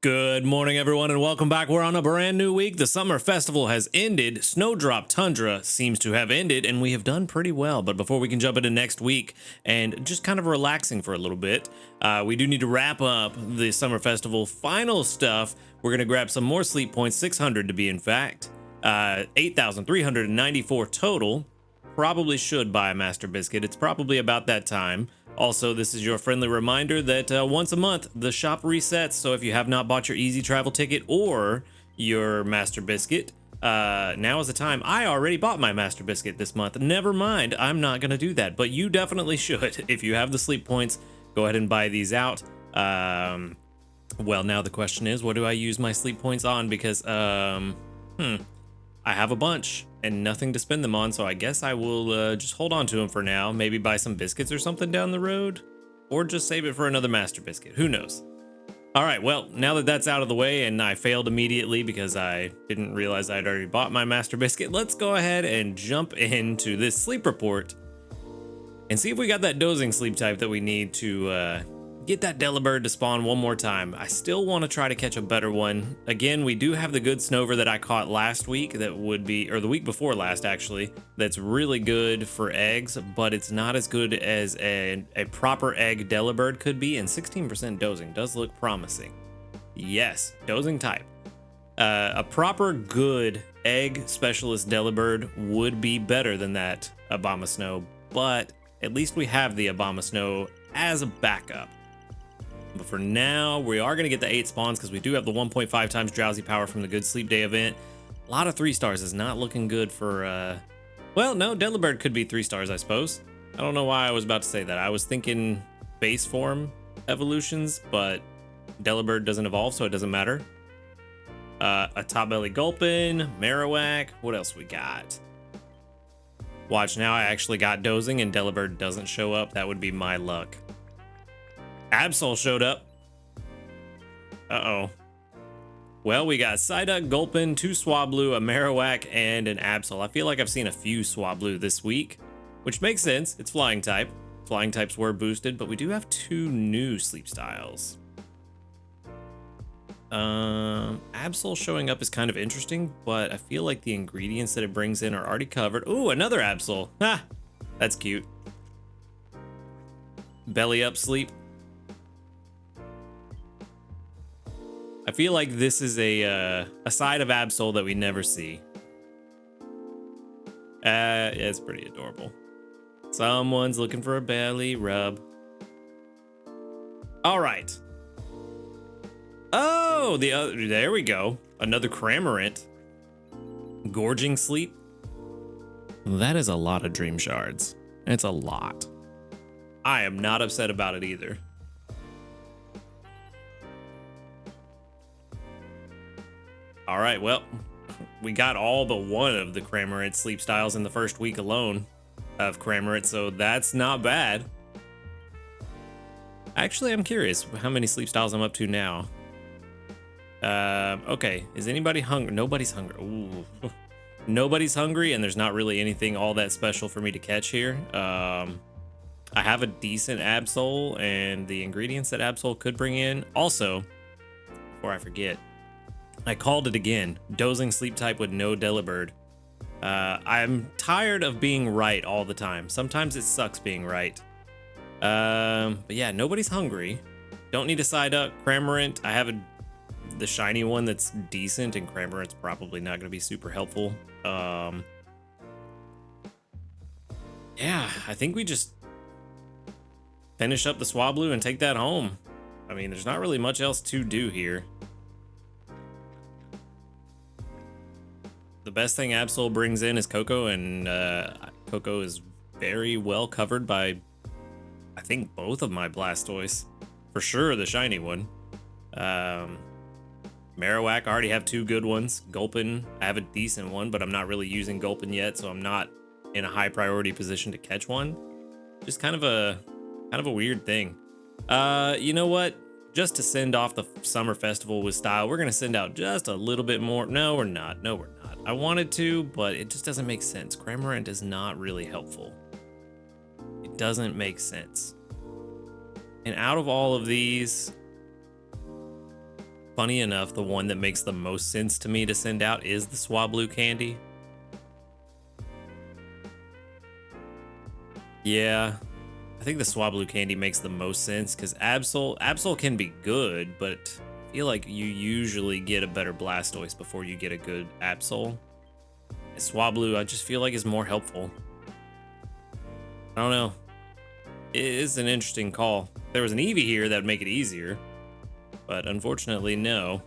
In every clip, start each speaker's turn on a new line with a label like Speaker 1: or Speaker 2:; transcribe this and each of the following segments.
Speaker 1: Good morning, everyone, and welcome back. We're on a brand new week. The summer festival has ended. Snowdrop Tundra seems to have ended, and we have done pretty well. But before we can jump into next week and just kind of relaxing for a little bit, we do need to wrap up the summer festival final stuff. We're going to grab some more sleep points, 600 to be in fact, 8,394 total. Probably should buy a Master Biscuit. It's probably about that time. Also, this is your friendly reminder that once a month, the shop resets. So if you have not bought your Easy Travel ticket or your Master Biscuit, now is the time. I already bought my Master Biscuit this month. Never mind, I'm not going to do that. But you definitely should. If you have the sleep points, go ahead and buy these out. Well, now the question is, what do I use my sleep points on? Because, I have a bunch and nothing to spend them on, so I guess I will just hold on to them for now. Maybe buy some biscuits or something down the road, or just save it for another Master Biscuit. Who knows? All right, well, now that that's out of the way and I failed immediately because I didn't realize I'd already bought my Master Biscuit, let's go ahead and jump into this sleep report and see if we got that dozing sleep type that we need to get that Delibird to spawn one more time. I still want to try to catch a better one. Again, we do have the good Snover that I caught last week that would be, or the week before last actually, that's really good for eggs, but it's not as good as a proper egg Delibird could be, and 16% dozing does look promising. Yes, dozing type. A proper good egg specialist Delibird would be better than that Abomasnow, but at least we have the Abomasnow as a backup. But for now, we are going to get the 8 spawns because we do have the 1.5 times drowsy power from the Good Sleep Day event. A lot of 3 stars is not looking good for, well, no, Delibird could be 3 stars, I suppose. I don't know why I was about to say that. I was thinking base form evolutions, but Delibird doesn't evolve, so it doesn't matter. A Top Belly Gulpin, Marowak, what else we got? Watch, now I actually got dozing and Delibird doesn't show up. That would be my luck. Absol showed up. Uh-oh. Well, we got Psyduck, Gulpin, 2 Swablu, a Marowak, and an Absol. I feel like I've seen a few Swablu this week, which makes sense. It's flying type. Flying types were boosted, but we do have 2 new sleep styles. Absol showing up is kind of interesting, but I feel like the ingredients that it brings in are already covered. Ooh, another Absol. Ha! That's cute. Belly up sleep. I feel like this is a side of Absol that we never see. Yeah, it's pretty adorable. Someone's looking for a belly rub. All right. Oh, there we go. Another Cramorant. Gorging sleep. That is a lot of dream shards. It's a lot. I am not upset about it either. All right, well, we got all but one of the Cramorant sleep styles in the first week alone of Cramorant, so that's not bad. Actually, I'm curious how many sleep styles I'm up to now. Okay, is anybody hungry? Nobody's hungry. Ooh. Nobody's hungry, and there's not really anything all that special for me to catch here. I have a decent Absol, and the ingredients that Absol could bring in. Also, before I forget, I called it again. Dozing sleep type with no Delibird. I'm tired of being right all the time. Sometimes it sucks being right. But yeah, nobody's hungry. Don't need a Psyduck. Cramorant, I have the shiny one that's decent, and Cramorant's probably not going to be super helpful. Yeah, I think we just finish up the Swablu and take that home. I mean, there's not really much else to do here. The best thing Absol brings in is Coco, and Coco is very well covered by, I think, both of my Blastoise. For sure, the shiny one. Marowak, I already have 2 good ones. Gulpin, I have a decent one, but I'm not really using Gulpin yet, so I'm not in a high priority position to catch one. Just kind of a weird thing. You know what? Just to send off the summer festival with style, we're gonna send out just a little bit more. No, we're not. No, we're not. I wanted to, but it just doesn't make sense. Cramorant is not really helpful. It doesn't make sense. And out of all of these, Funny enough, the one that makes the most sense to me to send out is the Swablu candy. Yeah, I think the Swablu candy makes the most sense because Absol can be good, but I feel like you usually get a better Blastoise before you get a good Absol. And Swablu, I just feel like is more helpful. I don't know. It is an interesting call. If there was an Eevee here, that would make it easier. But unfortunately, no.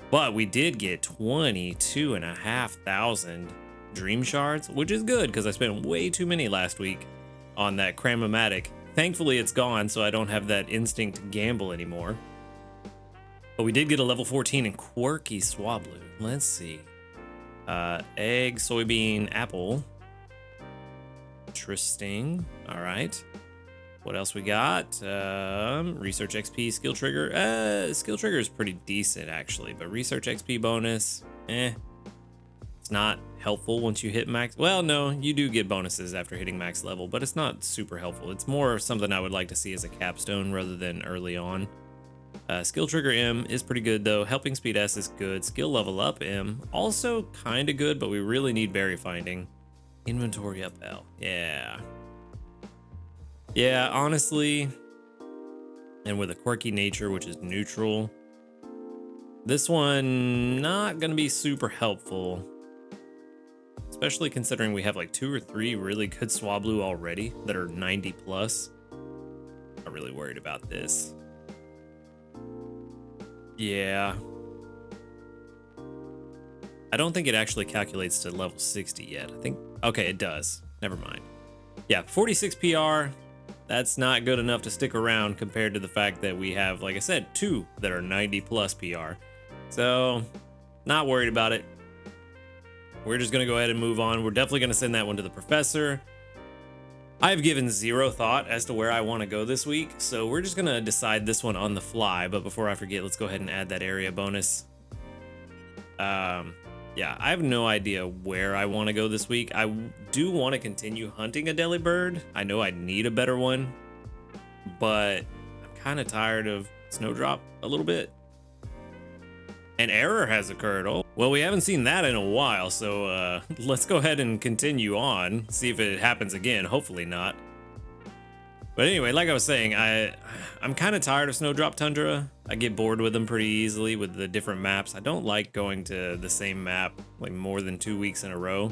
Speaker 1: But we did get 22,500 Dream Shards, which is good because I spent way too many last week on that Cramomatic. Thankfully, it's gone, so I don't have that instinct to gamble anymore. But we did get a level 14 in Quirky Swablu. Let's see. Egg, soybean, apple. Interesting. All right. What else we got? Research XP, skill trigger. Skill trigger is pretty decent actually, but research XP bonus, it's not helpful once you hit max. Well, no, you do get bonuses after hitting max level, but it's not super helpful. It's more something I would like to see as a capstone rather than early on. Skill trigger M is pretty good though. Helping speed S is good. Skill level up M also kind of good, but we really need berry finding. Inventory up L. Yeah, honestly, and with a quirky nature, which is neutral, this one not gonna be super helpful, especially considering we have like 2 or 3 really good Swablu already that are 90 plus. I'm really worried about this. Yeah. I don't think it actually calculates to level 60 yet. I think, okay, it does. Never mind. Yeah, 46 PR. That's not good enough to stick around compared to the fact that we have, like I said, 2 that are 90 plus PR. So, not worried about it. We're just going to go ahead and move on. We're definitely going to send that one to the professor. I've given zero thought as to where I want to go this week, so we're just going to decide this one on the fly. But before I forget, let's go ahead and add that area bonus. Yeah, I have no idea where I want to go this week. I do want to continue hunting a Delibird. I know I need a better one, but I'm kind of tired of Snowdrop a little bit. An error has occurred. Oh, well, we haven't seen that in a while, so let's go ahead and continue on, see if it happens again. Hopefully not. But anyway, like I was saying, I'm kind of tired of Snowdrop Tundra. I get bored with them pretty easily with the different maps. I don't like going to the same map like more than 2 weeks in a row.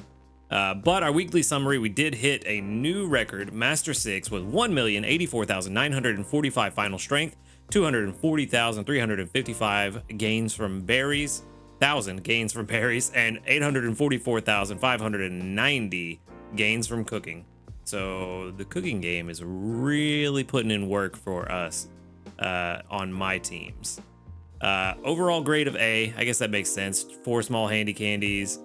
Speaker 1: But our weekly summary, we did hit a new record, Master 6, with 1,084,945 final strength, 240,355 gains from berries, 1,000 gains from berries, and 844,590 gains from cooking. So the cooking game is really putting in work for us on my teams. Overall grade of A, I guess that makes sense. 4 small handy candies.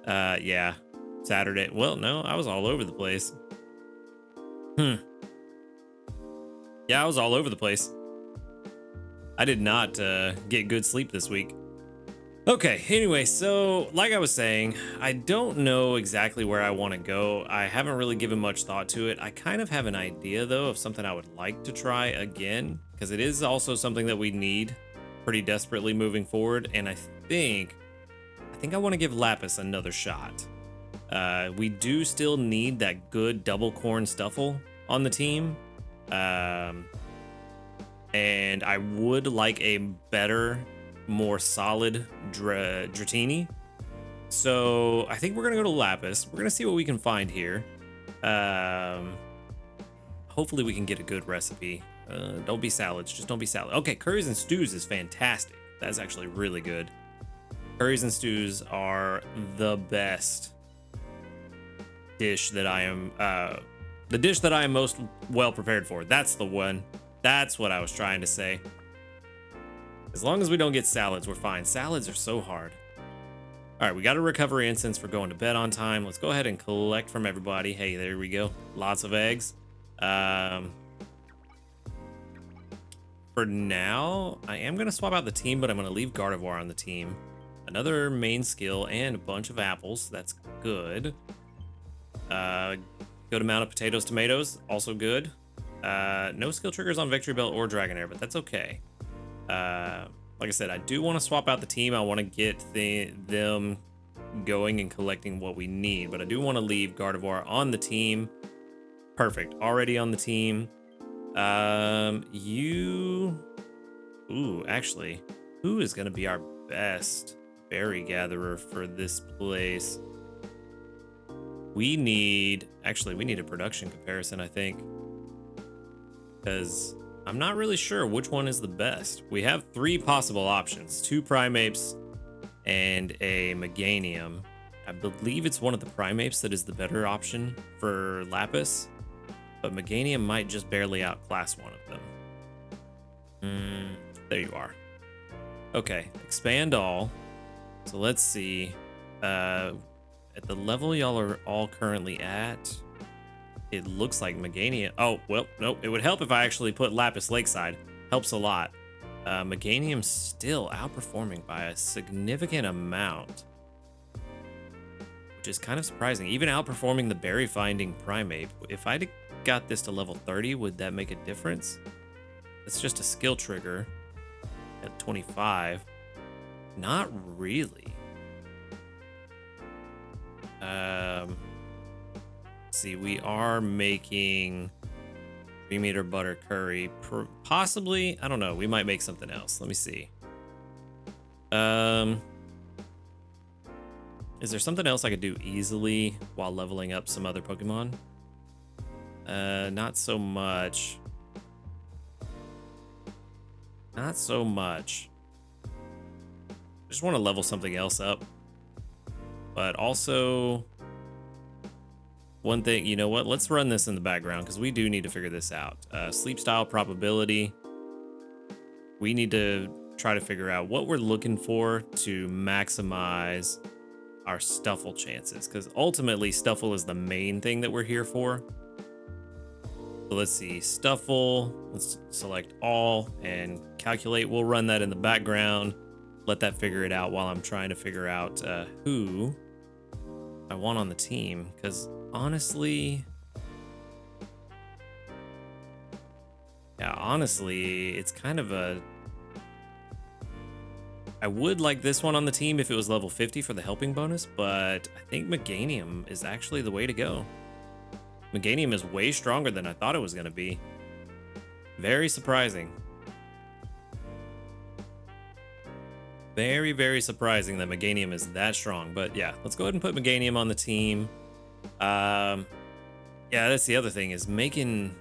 Speaker 1: Yeah, Saturday. Well, no, I was all over the place. Yeah, I was all over the place. I did not get good sleep this week. Okay, anyway, so like I was saying, I don't know exactly where I want to go. I haven't really given much thought to it. I kind of have an idea, though, of something I would like to try again, because it is also something that we need pretty desperately moving forward, and I think I want to give Lapis another shot. We do still need that good double corn Stuffle on the team, and I would like a better, more solid Dratini. So I think we're gonna go to Lapis. We're gonna see what we can find here. Hopefully we can get a good recipe. Don't be salads, just don't be salad. Okay, curries and stews is fantastic. That's actually really good. Curries and stews are the best dish that I am, the dish that I am most well prepared for. That's the one. That's what I was trying to say. As long as we don't get salads, we're fine. Salads are so hard. All right, we got a recovery incense for going to bed on time. Let's go ahead and collect from everybody. Hey, there we go. Lots of eggs. For now, I am going to swap out the team, but I'm going to leave Gardevoir on the team. Another main skill and a bunch of apples. That's good. Good amount of potatoes, tomatoes. Also good. No skill triggers on Victory Belt or Dragonair, but that's okay. like I said, I do want to swap out the team. I want to get them going and collecting what we need, but I do want to leave Gardevoir on the team. Perfect. Already on the team. Actually, who is going to be our best berry gatherer for this place? We need a production comparison, I think, because I'm not really sure which one is the best. We have 3 possible options, 2 Primapes and a Meganium. I believe it's one of the Primapes that is the better option for Lapis, but Meganium might just barely outclass one of them. There you are. Okay, expand all. So let's see. At the level y'all are all currently at, it looks like Meganium. Oh, well, nope. It would help if I actually put Lapis Lakeside. Helps a lot. Meganium's still outperforming by a significant amount, which is kind of surprising. Even outperforming the berry finding Primeape. If I'd got this to level 30, would that make a difference? It's just a skill trigger at 25. Not really. See, we are making 3-meter butter curry. Possibly, I don't know. We might make something else. Let me see. Is there something else I could do easily while leveling up some other Pokemon? Not so much. Not so much. I just want to level something else up. But also, one thing, you know what? Let's run this in the background because we do need to figure this out. Sleep style probability. We need to try to figure out what we're looking for to maximize our Stuffle chances, because ultimately Stuffle is the main thing that we're here for. So let's see, Stuffle. Let's select all and calculate. We'll run that in the background. Let that figure it out while I'm trying to figure out who I want on the team, because honestly, it's kind of a... I would like this one on the team if it was level 50 for the helping bonus, but I think Meganium is actually the way to go. Meganium is way stronger than I thought it was going to be. Very surprising. Very, very surprising that Meganium is that strong. But yeah, let's go ahead and put Meganium on the team. Yeah, that's the other thing, is making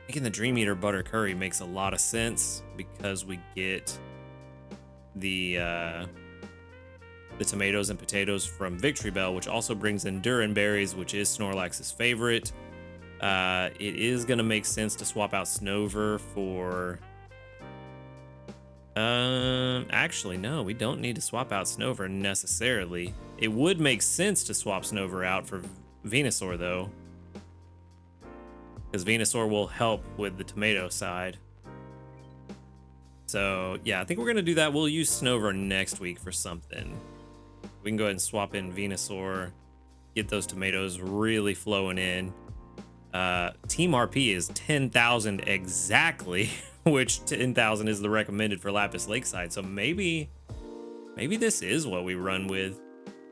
Speaker 1: the Dream Eater butter curry makes a lot of sense because we get the tomatoes and potatoes from Victory Bell, which also brings in Durin berries, which is Snorlax's favorite. It is gonna make sense to swap out Snover for... actually, no, we don't need to swap out Snover necessarily. It would make sense to swap Snover out for Venusaur, though, because Venusaur will help with the tomato side. So, yeah, I think we're going to do that. We'll use Snover next week for something. We can go ahead and swap in Venusaur, get those tomatoes really flowing in. Team RP is 10,000 exactly, which 10,000 is the recommended for Lapis Lakeside. So maybe this is what we run with.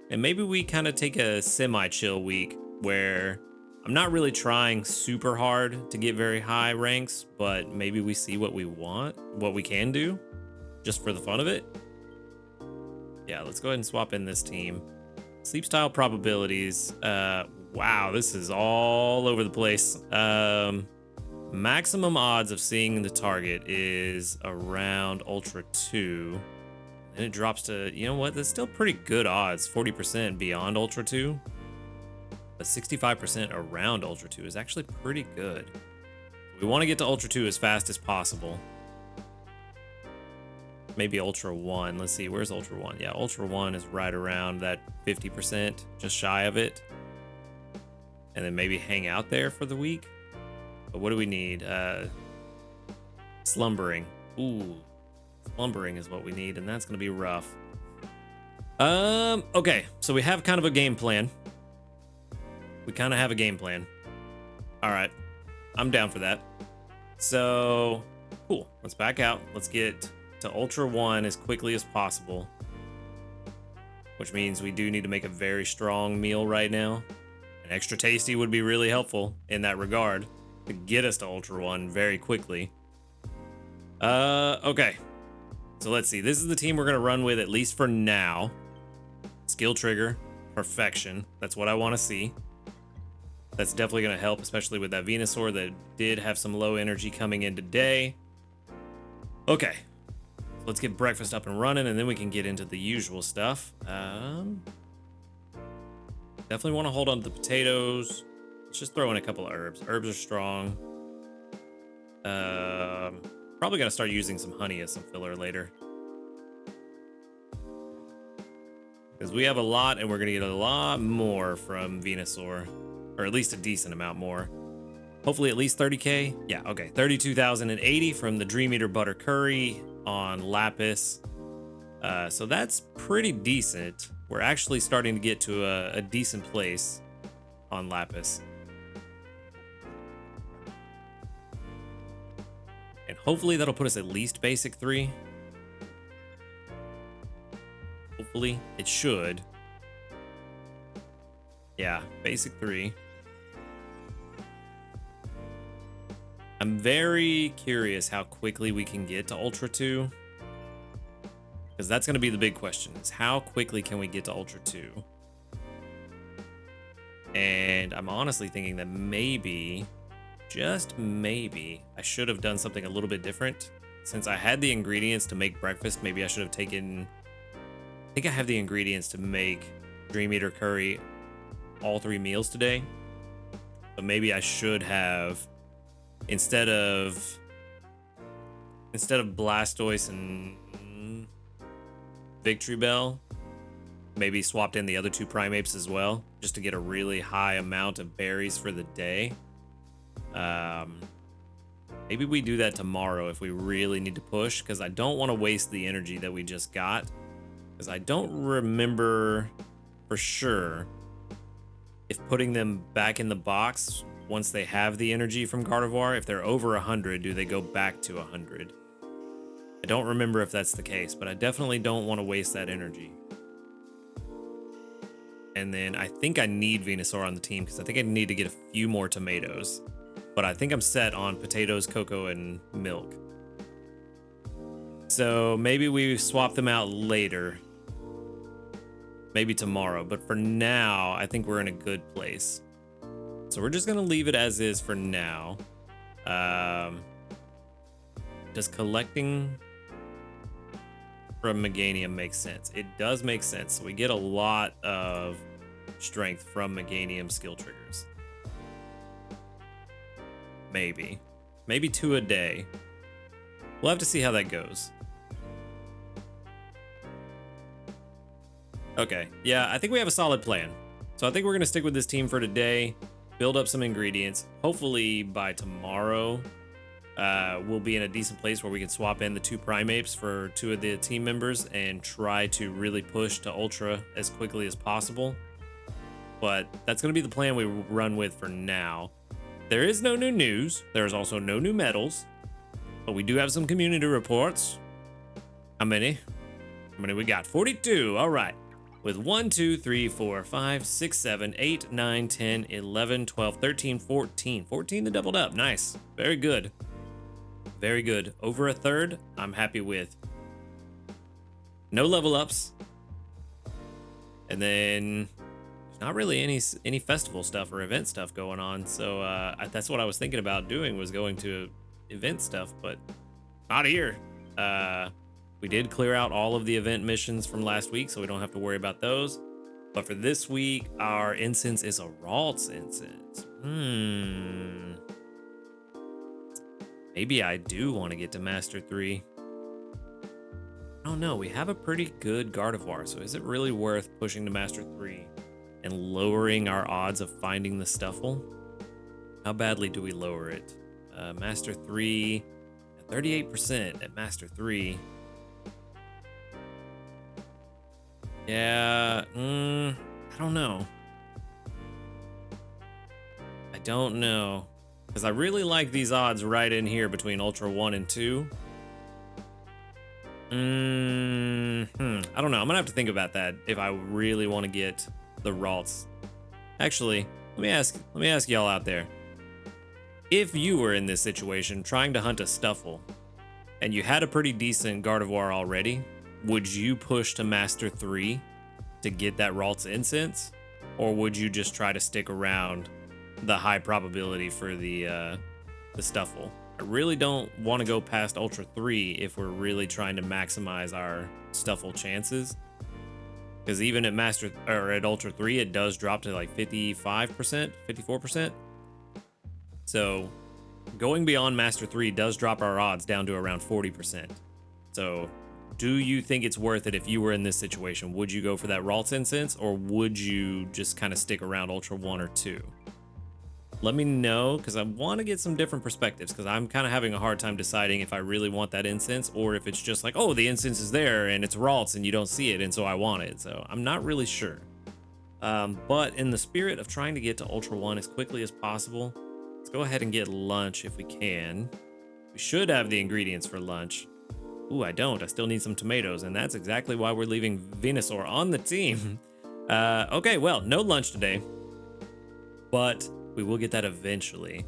Speaker 1: And maybe we kind of take a semi-chill week where I'm not really trying super hard to get very high ranks, but maybe we see what we want, what we can do, just for the fun of it. Yeah, let's go ahead and swap in this team. Sleep style probabilities. Wow, this is all over the place. Maximum odds of seeing the target is around Ultra 2. And it drops to, you know what, that's still pretty good odds, 40% beyond Ultra 2. But 65% around Ultra 2 is actually pretty good. We want to get to Ultra 2 as fast as possible. Maybe Ultra 1. Let's see, where's Ultra 1? Yeah, Ultra 1 is right around that 50%, just shy of it. And then maybe hang out there for the week. But what do we need? Slumbering. Ooh, slumbering is what we need, and that's going to be rough. Okay, so we have kind of a game plan. All right, I'm down for that. So, cool. Let's back out. Let's get to Ultra 1 as quickly as possible. Which means we do need to make a very strong meal right now. An extra tasty would be really helpful in that regard to get us to Ultra 1 very quickly. Okay. So let's see. This is the team we're going to run with, at least for now. Skill trigger, perfection. That's what I want to see. That's definitely going to help, especially with that Venusaur that did have some low energy coming in today. Okay. Let's get breakfast up and running, and then we can get into the usual stuff. Definitely want to hold on to the potatoes. Let's just throw in a couple of herbs. Herbs are strong. Probably got to start using some honey as some filler later. Because we have a lot, and we're going to get a lot more from Venusaur. Or at least a decent amount more. Hopefully at least 30k. Yeah, okay. 32,080 from the Dream Eater Butter Curry on Lapis. So that's pretty decent. We're actually starting to get to a decent place on Lapis. And hopefully that'll put us at least basic 3. Hopefully it should. Yeah, basic 3. I'm very curious how quickly we can get to Ultra 2. Because that's going to be the big question, is how quickly can we get to Ultra 2? And I'm honestly thinking that maybe, just maybe, I should have done something a little bit different. Since I had the ingredients to make breakfast, maybe I should have taken... I think I have the ingredients to make Dream Eater Curry all 3 meals today. But maybe I should have... Instead of Blastoise and Victory Bell, maybe swapped in the other 2 Primeapes as well, just to get a really high amount of berries for the day. Maybe we do that tomorrow if we really need to push, because I don't want to waste the energy that we just got, because I don't remember for sure if putting them back in the box once they have the energy from Gardevoir, if they're over 100, do they go back to 100? I don't remember if that's the case, but I definitely don't want to waste that energy. And then I think I need Venusaur on the team because I think I need to get a few more tomatoes. But I think I'm set on potatoes, cocoa, and milk. So maybe we swap them out later. Maybe tomorrow. But for now, I think we're in a good place. So we're just going to leave it as is for now. Does collecting from Meganium make sense? It does make sense. So we get a lot of strength from Meganium skill triggers. Maybe 2 a day. We'll have to see how that goes. Okay, yeah, I think we have a solid plan. So I think we're going to stick with this team for today. Build up some ingredients. Hopefully by tomorrow, we'll be in a decent place where we can swap in the 2 Primeapes for 2 of the team members and try to really push to Ultra as quickly as possible. But that's going to be the plan we run with for now. There is no new news. There's also no new medals. But we do have some community reports. How many? How many we got? 42. All right. With 1, 2, 3, 4, 5, 6, 7, 8, 9, 10, 11, 12, 13, 14. 14 that doubled up. Nice. Very good. Very good. Over a third, I'm happy with. No level ups. And then there's not really any festival stuff or event stuff going on. So that's what I was thinking about doing, was going to event stuff, but not here. We did clear out all of the event missions from last week, so we don't have to worry about those. But for this week, our incense is a Ralts incense. Maybe I do want to get to Master 3. I don't know. We have a pretty good Gardevoir, so is it really worth pushing to Master 3 and lowering our odds of finding the Stuffle? How badly do we lower it? Master 3, 38% at Master 3. Yeah, I don't know. I don't know. Because I really like these odds right in here between Ultra 1 and 2. I don't know. I'm gonna have to think about that if I really want to get the Ralts. Actually, let me ask y'all out there. If you were in this situation trying to hunt a Stuffle and you had a pretty decent Gardevoir already, would you push to Master 3 to get that Ralts incense? Or would you just try to stick around the high probability for the Stuffle? I really don't want to go past Ultra 3 if we're really trying to maximize our Stuffle chances. Because even at at Ultra 3, it does drop to like 55%, 54%. So going beyond Master 3 does drop our odds down to around 40%. So do you think it's worth it if you were in this situation? Would you go for that Ralts incense, or would you just kind of stick around Ultra 1 or 2? Let me know, because I want to get some different perspectives, because I'm kind of having a hard time deciding if I really want that incense, or if it's just like, oh, the incense is there and it's Ralts and you don't see it, and so I want it. So I'm not really sure. But in the spirit of trying to get to Ultra 1 as quickly as possible, let's go ahead and get lunch if we can. We should have the ingredients for lunch. Ooh, I don't. I still need some tomatoes, and that's exactly why we're leaving Venusaur on the team. Okay, well, no lunch today, but we will get that eventually.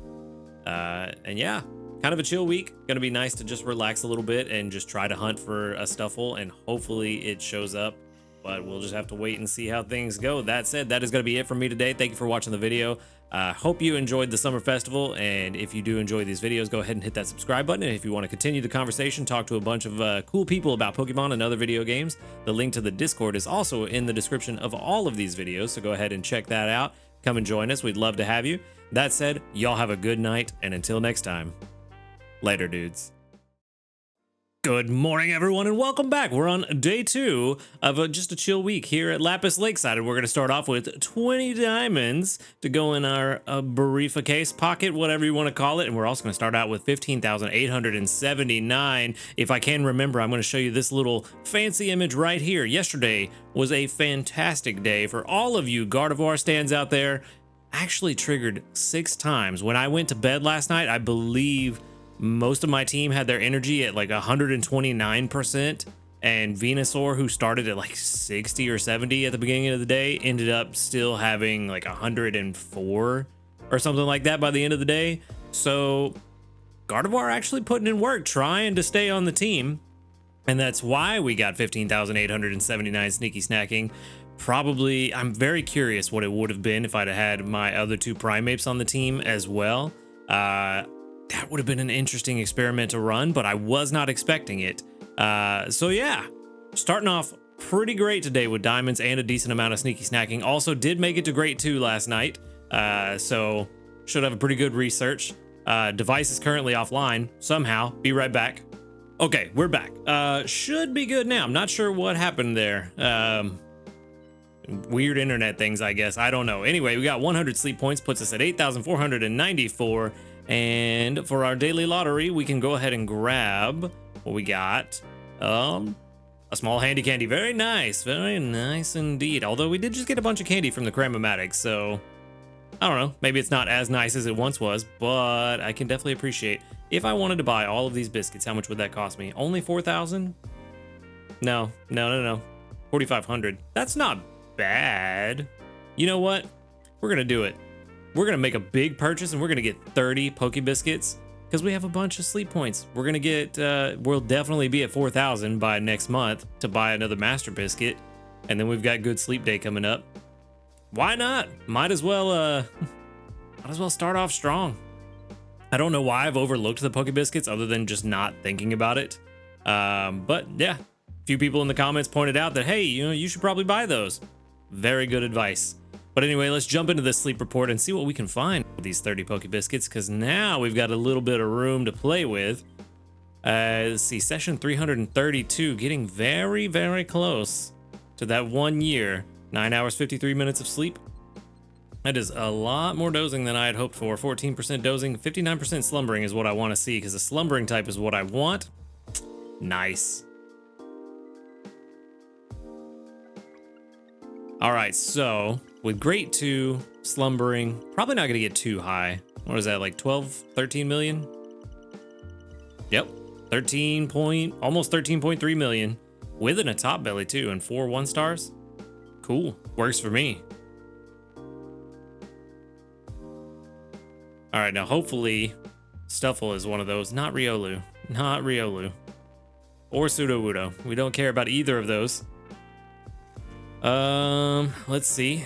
Speaker 1: And yeah, kind of a chill week. Gonna be nice to just relax a little bit and just try to hunt for a Stuffle, and hopefully it shows up, but we'll just have to wait and see how things go. That said, that is gonna be it for me today. Thank you for watching the video. Hope you enjoyed the summer festival, and if you do enjoy these videos, go ahead and hit that subscribe button. And if you want to continue the conversation, talk to a bunch of cool people about Pokemon and other video games, the link to the Discord is also in the description of all of these videos, so go ahead and check that out. Come and join us. We'd love to have you. That said, y'all have a good night, and until next time, later, dudes. Good morning, everyone, and welcome back. We're on day 2 of just a chill week here at Lapis Lakeside, and we're going to start off with 20 diamonds to go in our Barifa case pocket, whatever you want to call it, and we're also going to start out with 15,879. If I can remember, I'm going to show you this little fancy image right here. Yesterday was a fantastic day for all of you Gardevoir stands out there. Actually triggered 6 times. When I went to bed last night, I believe most of my team had their energy at like 129%, and Venusaur, who started at like 60 or 70 at the beginning of the day, ended up still having like 104 or something like that by the end of the day. So Gardevoir actually putting in work, trying to stay on the team, and that's why we got 15,879 sneaky snacking. Probably, I'm very curious what it would have been if I'd have had my other 2 Primates on the team as well. That would have been an interesting experiment to run, but I was not expecting it. So yeah, starting off pretty great today with diamonds and a decent amount of sneaky snacking. Also did make it to grade 2 last night, so should have a pretty good research. Device is currently offline somehow. Be right back. Okay, we're back. Should be good now. I'm not sure what happened there. Weird internet things, I guess. I don't know. Anyway, we got 100 sleep points, puts us at 8,494. And for our daily lottery, we can go ahead and grab what we got. A small handy candy. Very nice indeed. Although we did just get a bunch of candy from the Cram-O-Matic, so I don't know. Maybe it's not as nice as it once was, but I can definitely appreciate. If I wanted to buy all of these biscuits, how much would that cost me? Only 4,000? No. 4,500. That's not bad. You know what? We're gonna do it. We're gonna make a big purchase, and we're gonna get 30 Poke Biscuits because we have a bunch of sleep points. We're gonna get we'll definitely be at 4,000 by next month to buy another Master Biscuit, and then we've got Good Sleep Day coming up. Why not? Might as well start off strong. I don't know why I've overlooked the Poke Biscuits other than just not thinking about it. But yeah, a few people in the comments pointed out that, hey, you should probably buy those. Very good advice. But anyway, let's jump into this sleep report and see what we can find with these 30 Poke Biscuits, because now we've got a little bit of room to play with. Let's see, session 332, getting very, very close to that 1 year. 9 hours, 53 minutes of sleep. That is a lot more dozing than I had hoped for. 14% dozing, 59% slumbering is what I want to see, because the slumbering type is what I want. Nice. All right, so with grade 2, slumbering, probably not going to get too high. What is that, like 12, 13 million? Yep, almost 13.3 million with a top belly too, and 4 1-stars. Cool, works for me. All right, now hopefully Stuffle is one of those. Not Riolu, or Sudowoodo. We don't care about either of those. Let's see.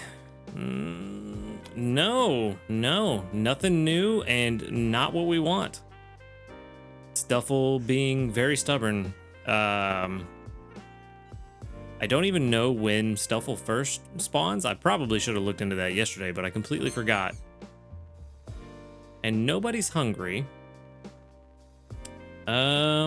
Speaker 1: No, nothing new and not what we want. Stuffle being very stubborn. I don't even know when Stuffle first spawns. I probably should have looked into that yesterday, but I completely forgot. And nobody's hungry. Yeah.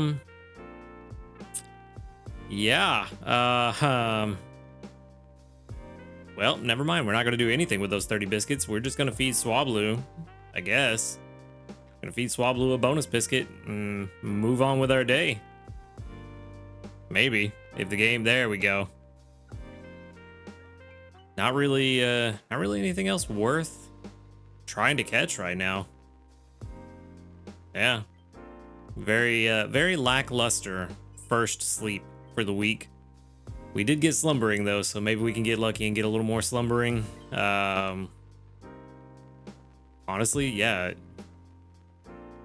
Speaker 1: Well, never mind. We're not going to do anything with those 30 biscuits. We're just going to feed Swablu, I guess. Going to feed Swablu a bonus biscuit and move on with our day. Maybe. If the game... There we go. Not really anything else worth trying to catch right now. Yeah. Very lackluster first sleep for the week. We did get slumbering though, so maybe we can get lucky and get a little more slumbering. Honestly, yeah.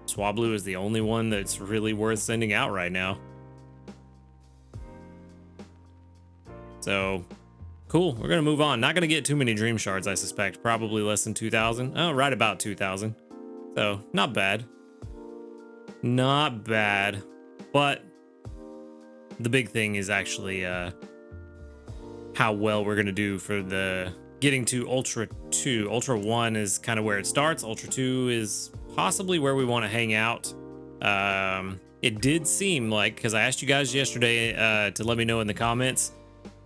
Speaker 1: Swablu is the only one that's really worth sending out right now. So, cool. We're gonna move on. Not gonna get too many dream shards, I suspect. Probably less than 2,000. Oh, right about 2,000. So, not bad. Not bad. But the big thing is actually how well we're gonna do for the getting to Ultra 2. Ultra 1 is kind of where it starts. Ultra 2 is possibly where we want to hang out. It did seem like, because I asked you guys yesterday to let me know in the comments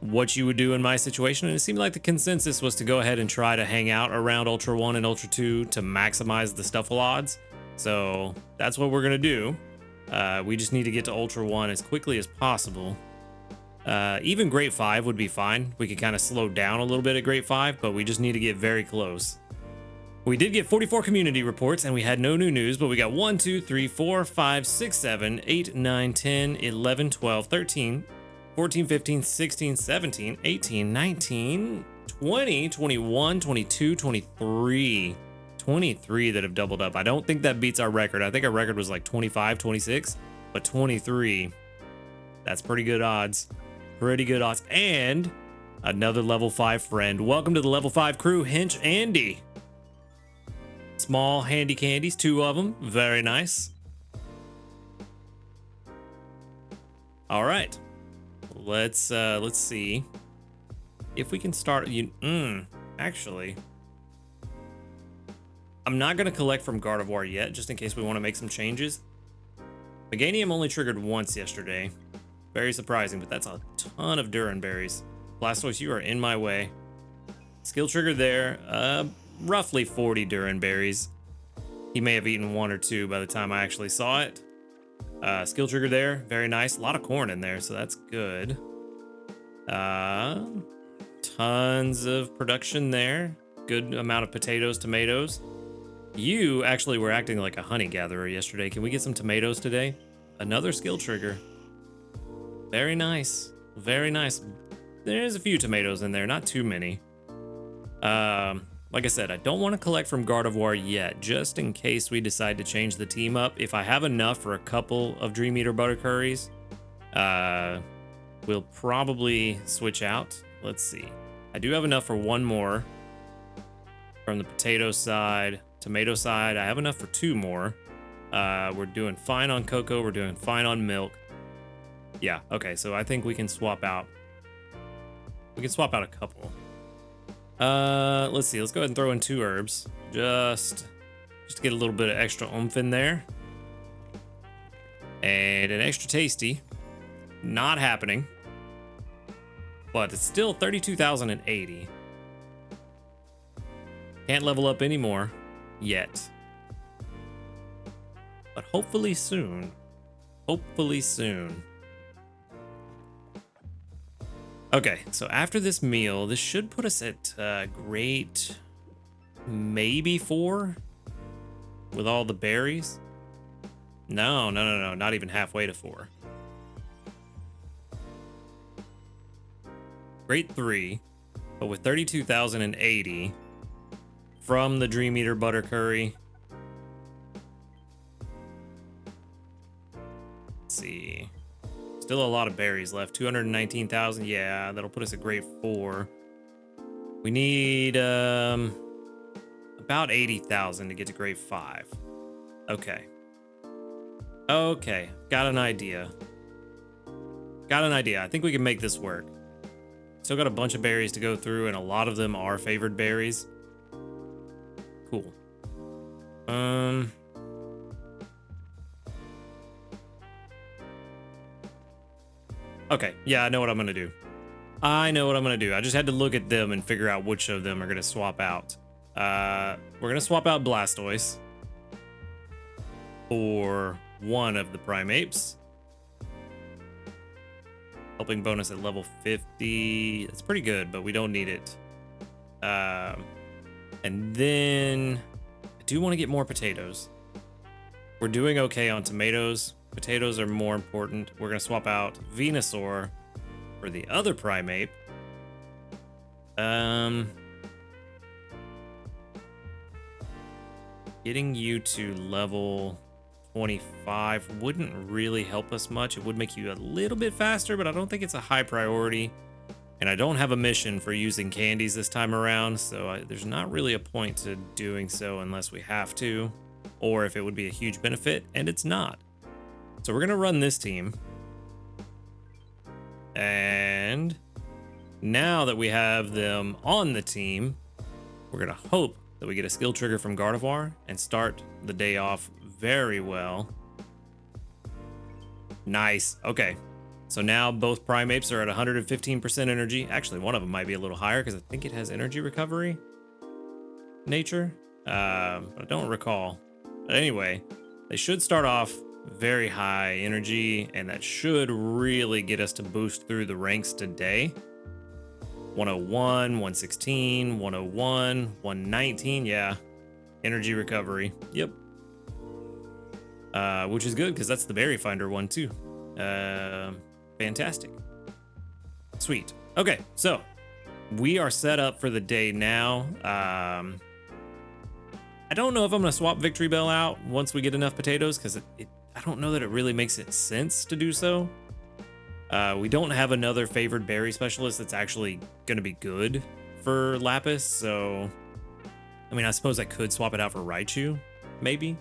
Speaker 1: what you would do in my situation, and it seemed like the consensus was to go ahead and try to hang out around Ultra 1 and Ultra 2 to maximize the Stuffle odds. So that's what we're gonna do. We just need to get to Ultra 1 as quickly as possible. Even Great 5 would be fine. We could kind of slow down a little bit at Great 5, but we just need to get very close. We did get 44 community reports, and we had no new news, but we got 1, 2, 3, 4, 5, 6, 7, 8, 9, 10, 11, 12, 13, 14, 15, 16, 17, 18, 19, 20, 21, 22, 23. 23 that have doubled up. I don't think that beats our record. I think our record was like 25, 26, but 23. That's pretty good odds. Pretty good odds. And another level 5 friend. Welcome to the level 5 crew, Hinch Andy. Small handy candies, 2 of them. Very nice. All right. Let's see if we can start actually, I'm not going to collect from Gardevoir yet, just in case we want to make some changes. Meganium only triggered once yesterday. Very surprising, but that's a ton of Duran berries. Blastoise, you are in my way. Skill trigger there. Roughly 40 Duran berries. He may have eaten 1 or 2 by the time I actually saw it. Skill trigger there. Very nice. A lot of corn in there, so that's good. Tons of production there. Good amount of potatoes, tomatoes. You actually were acting like a honey gatherer yesterday. Can we get some tomatoes today? Another skill trigger. Very nice. Very nice. There's a few tomatoes in there, not too many. Like I said, I don't want to collect from Gardevoir yet, just in case we decide to change the team up. If I have enough for a couple of Dream Eater Buttercurries, we'll probably switch out. Let's see. I do have enough for 1 more from the potato side. Tomato side, I have enough for 2 more. We're doing fine on cocoa. We're doing fine on milk. Yeah, okay, so I think we can swap out. We can swap out a couple. Let's see. Let's go ahead and throw in 2 herbs. Just to get a little bit of extra oomph in there. And an extra tasty. Not happening. But it's still 32,080. Can't level up anymore. Yet. But hopefully soon. Hopefully soon. Okay, so after this meal, this should put us at grade maybe 4 with all the berries. No, not even halfway to 4. Grade 3, but with 32,080 from the Dream Eater Butter Curry. Let's see. Still a lot of berries left. 219,000. Yeah, that'll put us at grade 4. We need about 80,000 to get to grade 5. Okay. Okay, got an idea. I think we can make this work. Still got a bunch of berries to go through, and a lot of them are favored berries. Cool. Okay, yeah, I know what I'm gonna do. I just had to look at them and figure out which of them are gonna swap out. We're gonna swap out Blastoise for one of the Primeapes. Helping bonus at level 50. That's pretty good, but we don't need it. And then I do want to get more potatoes. We're doing okay on tomatoes. Potatoes are more important. We're going to swap out Venusaur for the other Primeape. Getting you to level 25 wouldn't really help us much. It would make you a little bit faster, but I don't think it's a high priority. And I don't have a mission for using candies this time around, so there's not really a point to doing so unless we have to, or if it would be a huge benefit, and it's not. So we're gonna run this team. And now that we have them on the team, we're gonna hope that we get a skill trigger from Gardevoir and start the day off very well. Nice. Okay. So now both Primeapes are at 115% energy. Actually, one of them might be a little higher because I think it has energy recovery nature. But I don't recall. But anyway, they should start off very high energy, and that should really get us to boost through the ranks today. 101, 116, 101, 119. Yeah. Energy recovery. Yep. Which is good because that's the berry finder one too. Fantastic. Sweet. Okay, so we are set up for the day now. I don't know if I'm gonna swap Victory Bell out once we get enough potatoes because I don't know that it really makes sense to do so. We don't have another favored berry specialist that's actually gonna be good for Lapis, so I mean, I suppose I could swap it out for Raichu, maybe.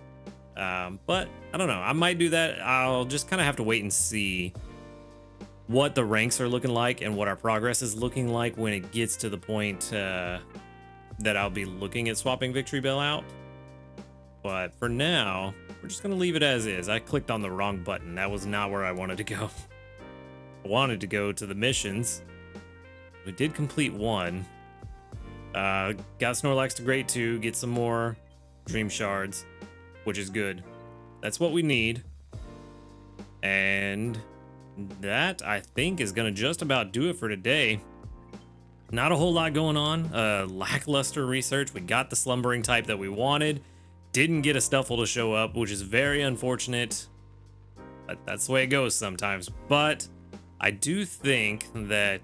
Speaker 1: But I don't know. I might do that. I'll just kind of have to wait and see what the ranks are looking like and what our progress is looking like when it gets to the point that I'll be looking at swapping Victory Bell out. But for now, we're just going to leave it as is. I clicked on the wrong button. That was not where I wanted to go. I wanted to go to the missions. We did complete one. Got Snorlax to grade 2, get some more Dream Shards, which is good. That's what we need. And that, I think, is going to just about do it for today. Not a whole lot going on. Lackluster research. We got the slumbering type that we wanted. Didn't get a Stuffle to show up, which is very unfortunate. But that's the way it goes sometimes. But I do think that...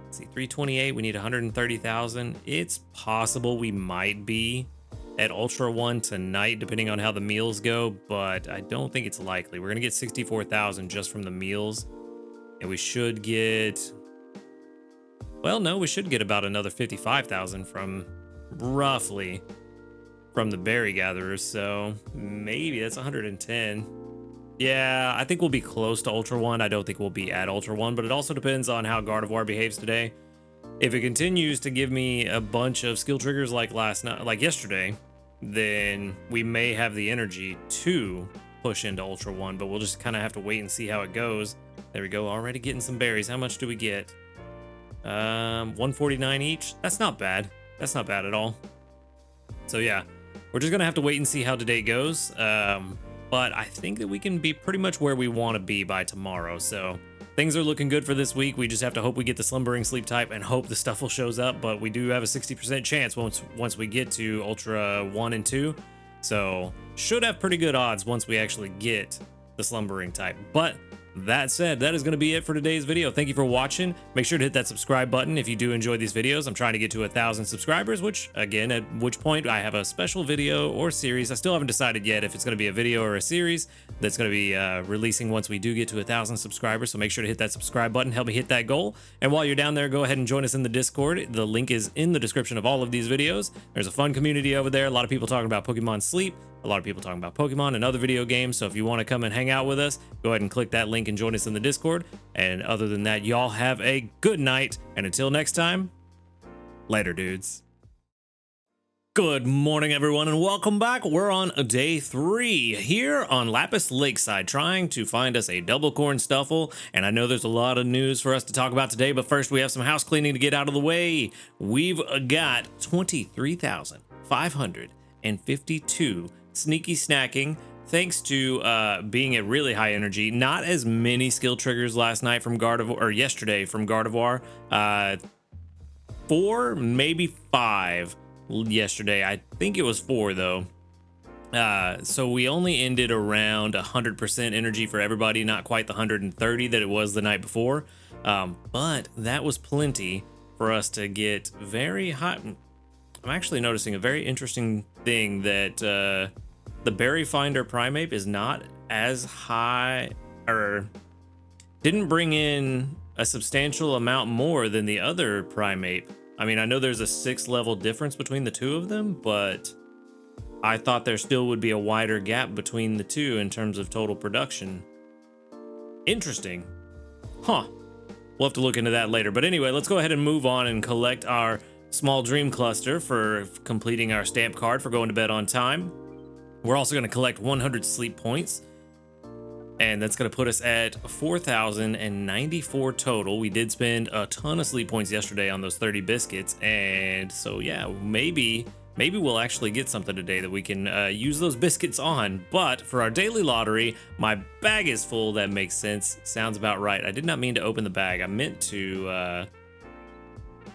Speaker 1: let's see, 328. We need 130,000. It's possible we might be at Ultra 1 tonight, depending on how the meals go, but I don't think it's likely. We're going to get 64,000 just from the meals, and we should get... Well, no, we should get about another 55,000 from, roughly, from the berry gatherers, so maybe that's 110. Yeah, I think we'll be close to Ultra 1. I don't think we'll be at Ultra 1, but it also depends on how Gardevoir behaves today. If it continues to give me a bunch of skill triggers like yesterday, then we may have the energy to push into Ultra 1, but we'll just kind of have to wait and see how it goes. There we go, already getting some berries. How much do we get? 149 each. That's not bad. That's not bad at all. So yeah, we're just gonna have to wait and see how today goes. But I think that we can be pretty much where we want to be by tomorrow. So things are looking good for this week. We just have to hope we get the Slumbering Sleep type and hope the Stuffle shows up. But we do have a 60% chance once we get to Ultra 1 and 2. So should have pretty good odds once we actually get the slumbering type. But that said, that is going to be it for today's video. Thank you for watching. Make sure to hit that subscribe button if you do enjoy these videos. I'm trying to get to 1,000 subscribers, which again, at which point I have a special video or series. I still haven't decided yet if it's going to be a video or a series that's going to be releasing once we do get to 1,000 subscribers. So make sure to hit that subscribe button. Help me hit that goal. And while you're down there, go ahead and join us in the Discord. The link is in the description of all of these videos. There's a fun community over there. A lot of people talking about Pokemon Sleep. A lot of people talking about Pokemon and other video games. So if you want to come and hang out with us, go ahead and click that link and join us in the Discord. And other than that, y'all have a good night. And until next time, later, dudes. Good morning, everyone, and welcome back. We're on day 3 here on Lapis Lakeside, trying to find us a double corn stuffle. And I know there's a lot of news for us to talk about today, but first we have some house cleaning to get out of the way. We've got 23,552 sneaky snacking, thanks to being at really high energy. Not as many skill triggers last night from Gardevoir, or yesterday from Gardevoir. 4, maybe 5 yesterday. I think it was 4 though. So we only ended around 100% energy for everybody, not quite the 130 that it was the night before. But that was plenty for us to get very hot. I'm actually noticing a very interesting thing that the Berry Finder Primeape is not as high, or didn't bring in a substantial amount more than the other Primeape. I mean, I know there's a 6 level difference between the two of them, but I thought there still would be a wider gap between the two in terms of total production. Interesting. Huh. We'll have to look into that later. But anyway, let's go ahead and move on and collect our small dream cluster for completing our stamp card for going to bed on time. We're also going to collect 100 sleep points, and that's going to put us at 4,094 total. We did spend a ton of sleep points yesterday on those 30 biscuits, and so yeah, maybe we'll actually get something today that we can use those biscuits on. But for our daily lottery, my bag is full. That makes sense. Sounds about right. I did not mean to open the bag. I meant to...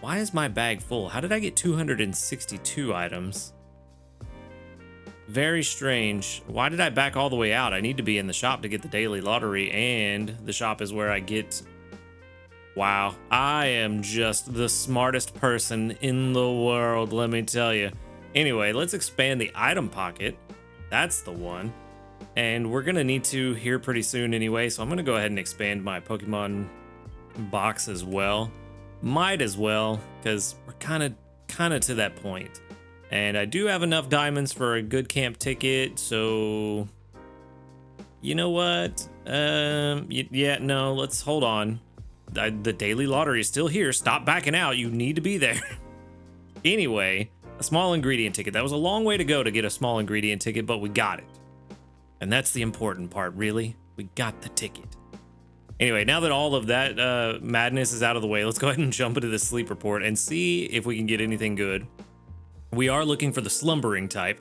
Speaker 1: Why is my bag full? How did I get 262 items? Very strange. Why did I back all the way out? I need to be in the shop to get the daily lottery, and the shop is where I get... Wow, I am just the smartest person in the world, let me tell you. Anyway, let's expand the item pocket. That's the one. And we're gonna need to here pretty soon anyway, so I'm gonna go ahead and expand my Pokemon box as well. Might as well, because we're kind of to that point. And I do have enough diamonds for a good camp ticket, so you know what? Yeah, no, let's hold on. The daily lottery is still here. Stop backing out. You need to be there. Anyway, a small ingredient ticket. That was a long way to go to get a small ingredient ticket, but we got it. And that's the important part, really. We got the ticket. Anyway, now that all of that madness is out of the way, let's go ahead and jump into the sleep report and see if we can get anything good. We are looking for the slumbering type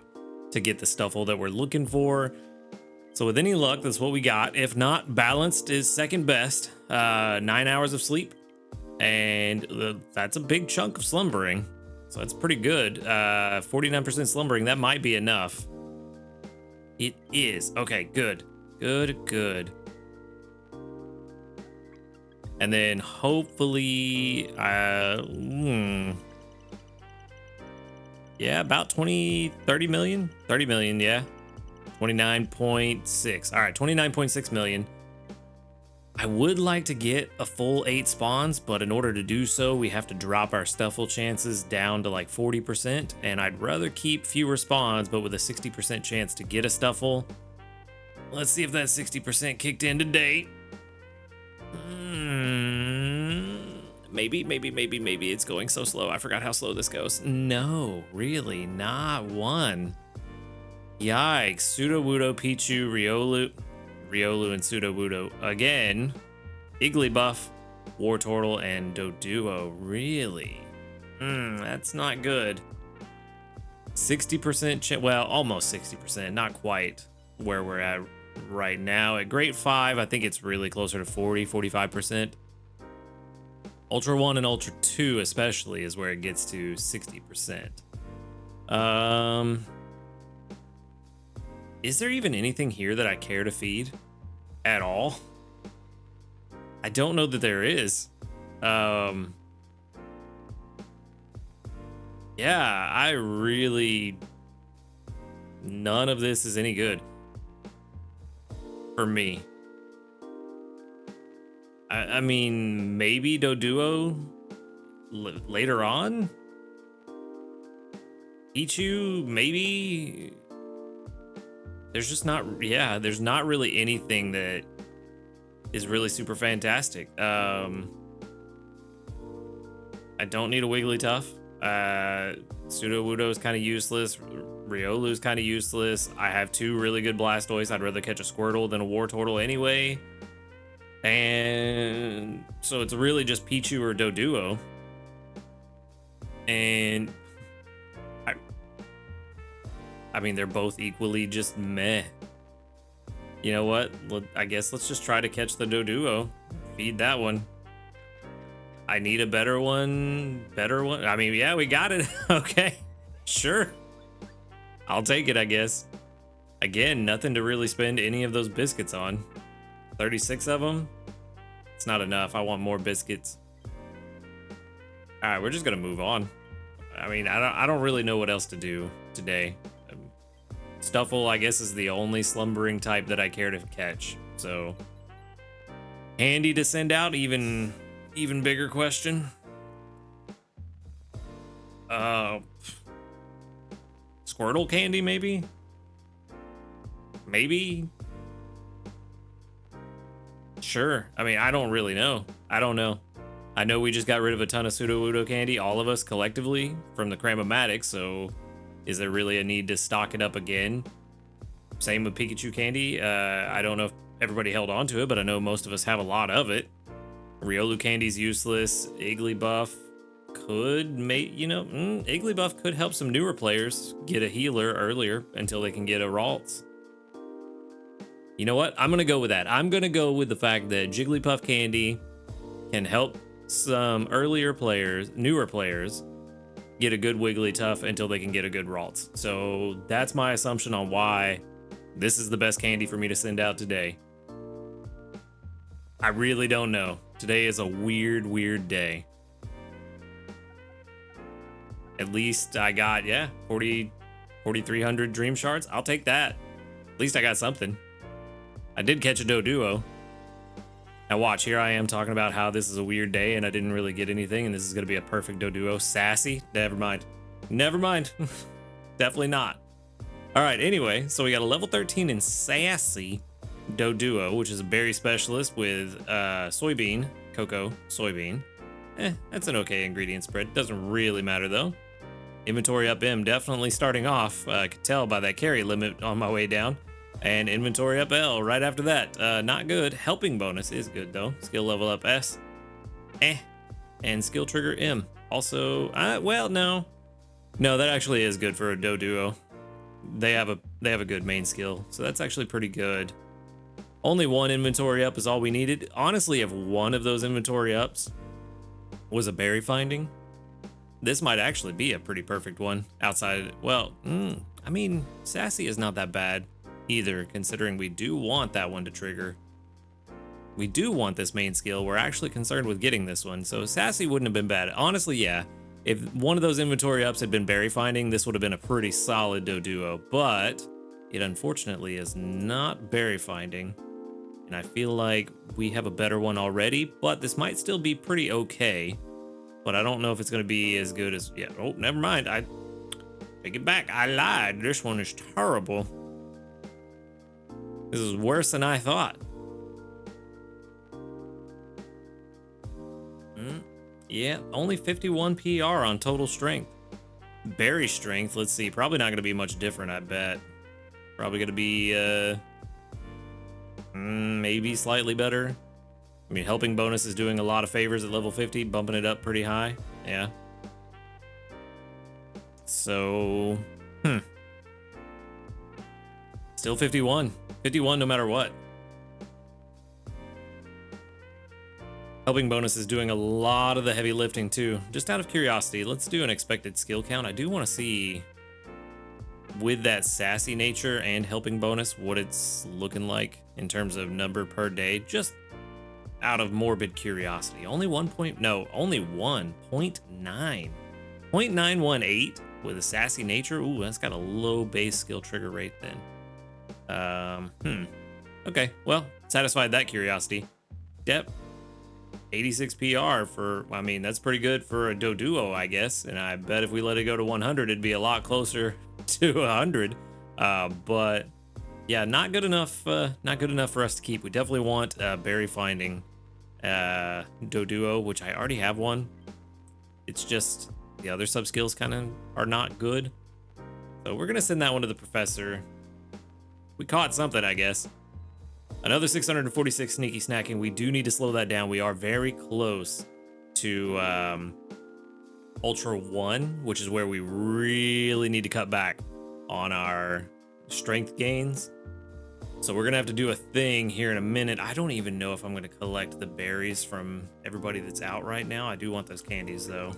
Speaker 1: to get the stuffle that we're looking for. So with any luck, that's what we got. If not, balanced is second best. 9 hours of sleep. And that's a big chunk of slumbering. So that's pretty good. 49% slumbering, that might be enough. It is. Okay, good. Good. And then hopefully, yeah, about 30 million, yeah. 29.6. All right, 29.6 million. I would like to get a full 8 spawns, but in order to do so, we have to drop our stuffle chances down to like 40%. And I'd rather keep fewer spawns, but with a 60% chance to get a stuffle. Let's see if that 60% kicked in today. Maybe it's going so slow. I forgot how slow this goes. No, really, not one. Yikes. Sudowoodo, Pichu, Riolu, and Sudowoodo again. Igglybuff, Wartortle, and Doduo. Really? That's not good. 60% well, almost 60%, not quite where we're at right now. At grade 5, I think it's really closer to 45%. Ultra 1 and Ultra 2 especially is where it gets to 60%. Is there even anything here that I care to feed at all? I don't know that there is. Yeah, I really, none of this is any good for me. I mean, maybe Doduo later on. Pichu, maybe. There's just not, yeah, there's not really anything that is really super fantastic. I don't need a Wigglytuff. Sudowoodo is kind of useless. Riolu is kind of useless. I have 2 really good Blastoise. I'd rather catch a Squirtle than a Wartortle anyway. And so it's really just Pichu or Doduo. And I mean, they're both equally just meh. You know what? I guess let's just try to catch the Doduo. Feed that one. I need a better one. Better one. I mean, yeah, we got it. Okay. Sure. I'll take it, I guess. Again, nothing to really spend any of those biscuits on. 36 of them? It's not enough. I want more biscuits. All right, we're just going to move on. I mean, I don't really know what else to do today. Stuffle, I guess, is the only slumbering type that I care to catch. So, handy to send out, even bigger question. Squirtle candy, maybe? Maybe? Sure. I mean, I don't really know. I don't know. I know we just got rid of a ton of Sudowoodo candy, all of us collectively, from the Cram-O-Matic, so is there really a need to stock it up again? Same with Pikachu candy. I don't know if everybody held on to it, but I know most of us have a lot of it. Riolu candy's useless. Igglybuff could make, Igglybuff could help some newer players get a healer earlier until they can get a Ralts. You know what? I'm going to go with that. I'm going to go with the fact that Jigglypuff candy can help some earlier players, newer players, get a good Wigglytuff until they can get a good Ralts. So that's my assumption on why this is the best candy for me to send out today. I really don't know. Today is a weird day. At least I got, 4,300 Dream Shards. I'll take that. At least I got something. I did catch a Doduo. Now watch, here I am talking about how this is a weird day and I didn't really get anything and this is going to be a perfect Doduo. Sassy? Never mind. Never mind. Definitely not. All right, anyway, so we got a level 13 in Sassy Doduo, which is a berry specialist with soybean, cocoa, soybean. That's an okay ingredient spread. Doesn't really matter though. Inventory up M, definitely starting off. I could tell by that carry limit on my way down. And inventory up L right after that. Not good. Helping bonus is good though. Skill level up S. And skill trigger M. Also, well, no, that actually is good for a Doduo. They have a good main skill, so that's actually pretty good. Only 1 inventory up is all we needed. Honestly, if one of those inventory ups was a berry finding, this might actually be a pretty perfect one. Outside, well, I mean, Sassy is not that bad either, considering we do want that one to trigger. We do want this main skill. We're actually concerned with getting this one, so Sassy wouldn't have been bad. Honestly, yeah. If one of those inventory ups had been berry finding, this would have been a pretty solid Doduo, but it unfortunately is not berry finding. And I feel like we have a better one already, but this might still be pretty okay. But I don't know if it's going to be as good as, oh, never mind. I take it back. I lied. This one is terrible. This is worse than I thought. Yeah, only 51 PR on total strength. Berry strength, let's see. Probably not going to be much different, I bet. Probably going to be, maybe slightly better. I mean, helping bonus is doing a lot of favors at level 50, bumping it up pretty high. Yeah. So, still 51. 51 no matter what. Helping bonus is doing a lot of the heavy lifting too. Just out of curiosity, let's do an expected skill count. I do want to see with that sassy nature and helping bonus, what it's looking like in terms of number per day, just out of morbid curiosity. Only 1.9. 0.918 with a sassy nature. Ooh, that's got a low base skill trigger rate then. Okay, well, satisfied that curiosity. Yep. 86 PR for, I mean, that's pretty good for a Doduo, I guess. And I bet if we let it go to 100, it'd be a lot closer to 100. But yeah, not good enough. Not good enough for us to keep. We definitely want berry finding Doduo, which I already have one. It's just the other sub skills kind of are not good. So we're gonna send that one to the professor. We caught something, I guess. Another 646 sneaky snacking. We do need to slow that down. We are very close to Ultra 1, which is where we really need to cut back on our strength gains. So we're gonna have to do a thing here in a minute. I don't even know if I'm gonna collect the berries from everybody that's out right now. I do want those candies though.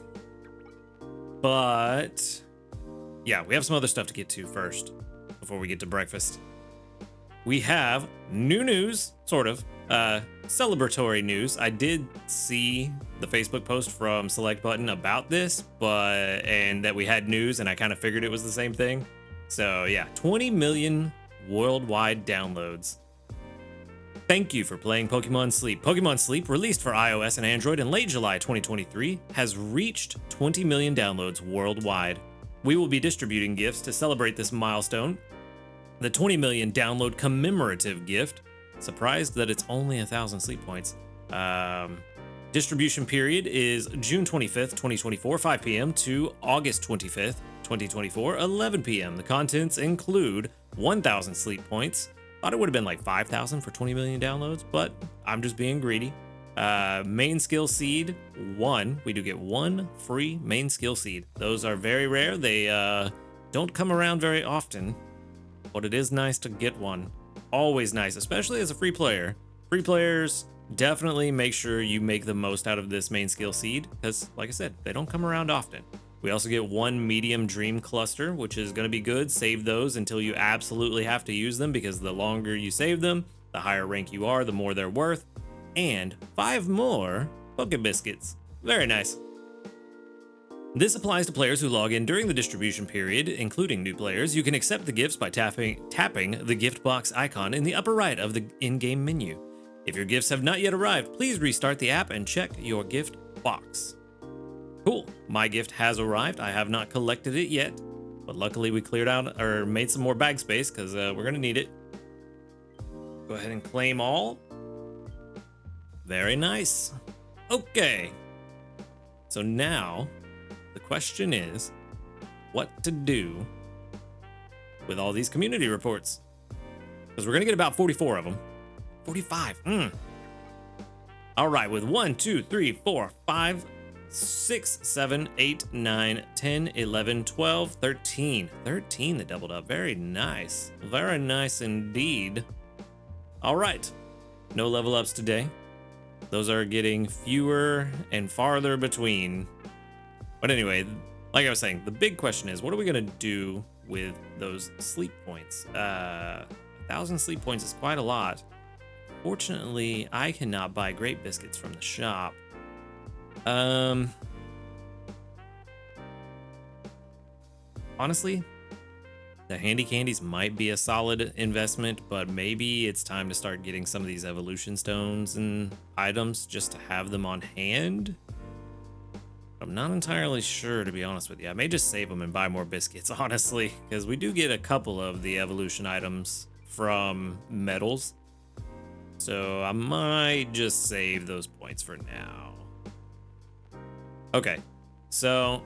Speaker 1: But yeah, we have some other stuff to get to first before we get to breakfast. We have new news, sort of, celebratory news. I did see the Facebook post from Select Button about this, and that we had news, and I kind of figured it was the same thing. So yeah, 20 million worldwide downloads. Thank you for playing Pokemon Sleep. Pokemon Sleep, released for iOS and Android in late July 2023, has reached 20 million downloads worldwide. We will be distributing gifts to celebrate this milestone. The 20 million download commemorative gift. Surprised that it's only 1,000 sleep points. Distribution period is June 25th, 2024, 5 p.m. to August 25th, 2024, 11 p.m. The contents include 1,000 sleep points. Thought it would have been like 5,000 for 20 million downloads, but I'm just being greedy. Main skill seed 1. We do get 1 free main skill seed. Those are very rare. They don't come around very often, but it is nice to get one. Always nice, especially as a free player. Free players, definitely make sure you make the most out of this main skill seed, because like I said, they don't come around often. We also get 1 medium dream cluster, which is going to be good. Save those until you absolutely have to use them, because the longer you save them, the higher rank you are, the more they're worth. And 5 more Poke Biscuits. Very nice. This applies to players who log in during the distribution period, including new players. You can accept the gifts by tapping the gift box icon in the upper right of the in-game menu. If your gifts have not yet arrived, please restart the app and check your gift box. Cool, my gift has arrived. I have not collected it yet, but luckily we cleared out or made some more bag space because we're gonna need it. Go ahead and claim all. Very nice. Okay, so now the question is what to do with all these community reports, because we're gonna get about 44 of them. 45. All right, with 1, 2, 3, 4, 5, 6, 7, 8, 9, 10, 11, 12, 13. 13 that doubled up. Very nice. Very nice indeed. All right. No level ups today. Those are getting fewer and farther between. But anyway, like I was saying, the big question is, what are we going to do with those sleep points? 1,000 sleep points is quite a lot. Fortunately, I cannot buy grape biscuits from the shop. Honestly, the handy candies might be a solid investment, but maybe it's time to start getting some of these evolution stones and items just to have them on hand. I'm not entirely sure, to be honest with you. I may just save them and buy more biscuits, honestly, because we do get a couple of the evolution items from metals. So I might just save those points for now. Okay, so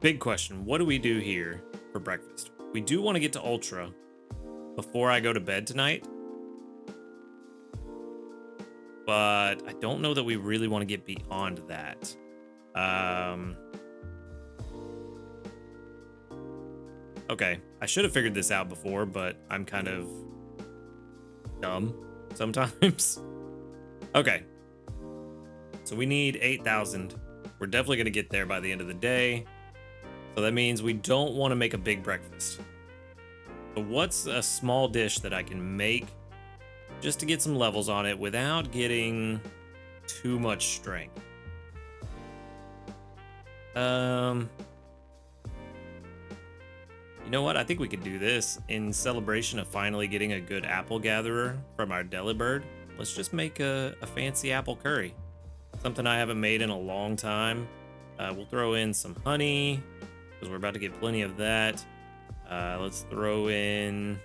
Speaker 1: big question. What do we do here for breakfast? We do want to get to Ultra before I go to bed tonight, but I don't know that we really want to get beyond that. Okay, I should have figured this out before, but I'm kind of dumb sometimes. Okay, so we need 8,000. We're definitely going to get there by the end of the day. So that means we don't want to make a big breakfast. So what's a small dish that I can make just to get some levels on it without getting too much strength? You know what? I think we could do this in celebration of finally getting a good apple gatherer from our Delibird. Let's just make a fancy apple curry. Something I haven't made in a long time. We'll throw in some honey because we're about to get plenty of that. Let's throw in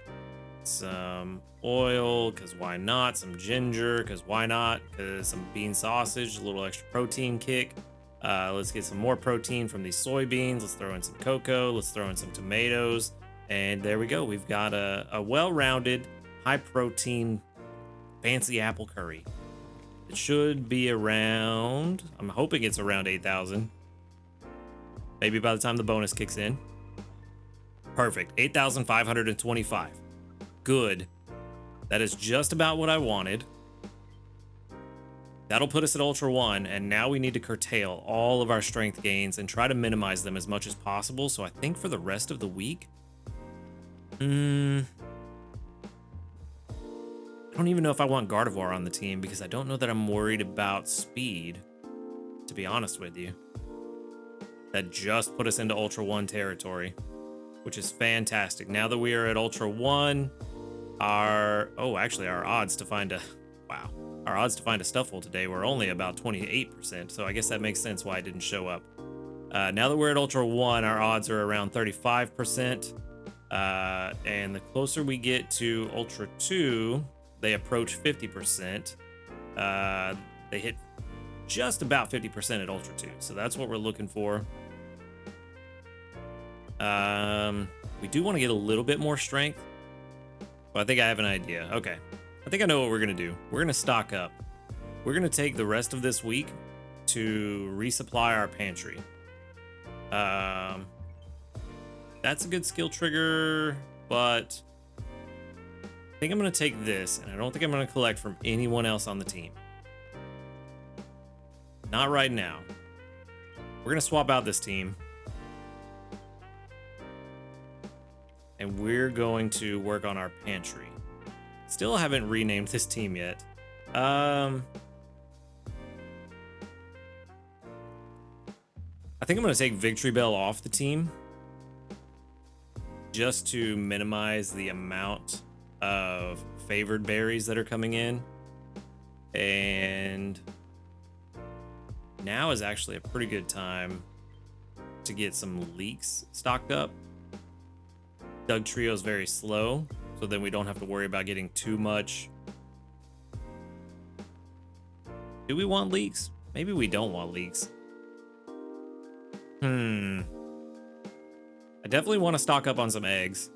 Speaker 1: some oil because why not? Some ginger because why not? Because some bean sausage, a little extra protein kick. Let's get some more protein from these soybeans. Let's throw in some cocoa. Let's throw in some tomatoes. And there we go. We've got a well-rounded, high-protein, fancy apple curry. It should be around, I'm hoping it's around 8,000. Maybe by the time the bonus kicks in. Perfect. 8,525. Good. That is just about what I wanted. That'll put us at Ultra 1, and now we need to curtail all of our strength gains and try to minimize them as much as possible. So I think for the rest of the week, I don't even know if I want Gardevoir on the team because I don't know that I'm worried about speed, to be honest with you. That just put us into Ultra 1 territory, which is fantastic. Now that we are at Ultra 1, our odds to find a, our odds to find a Stuffle today were only about 28%, so I guess that makes sense why it didn't show up. Now that we're at Ultra 1, our odds are around 35%, and the closer we get to Ultra 2, they approach 50%. They hit just about 50% at Ultra 2, so that's what we're looking for. We do want to get a little bit more strength, but I think I have an idea. Okay. I think I know what we're going to do. We're going to stock up. We're going to take the rest of this week to resupply our pantry. That's a good skill trigger, but I think I'm going to take this, and I don't think I'm going to collect from anyone else on the team. Not right now. We're going to swap out this team. And we're going to work on our pantry. Still haven't renamed this team yet. I think I'm going to take Victory Bell off the team just to minimize the amount of favored berries that are coming in. And now is actually a pretty good time to get some leeks stocked up. Doug Trio is very slow, so then we don't have to worry about getting too much. Do we want leeks? Maybe we don't want leeks. I definitely want to stock up on some eggs.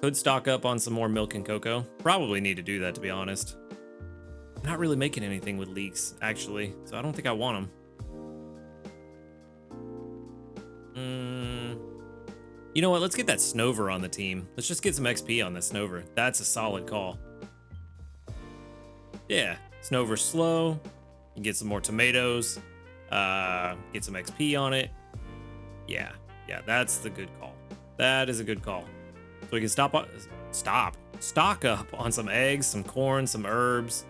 Speaker 1: Could stock up on some more milk and cocoa. Probably need to do that, to be honest. I'm not really making anything with leeks, actually, so I don't think I want them. You know what? Let's get that Snover on the team. Let's just get some XP on that Snover. That's a solid call. Yeah, Snover's slow. You can get some more tomatoes. Get some XP on it. Yeah, that's the good call. That is a good call. So we can stock up on some eggs, some corn, some herbs,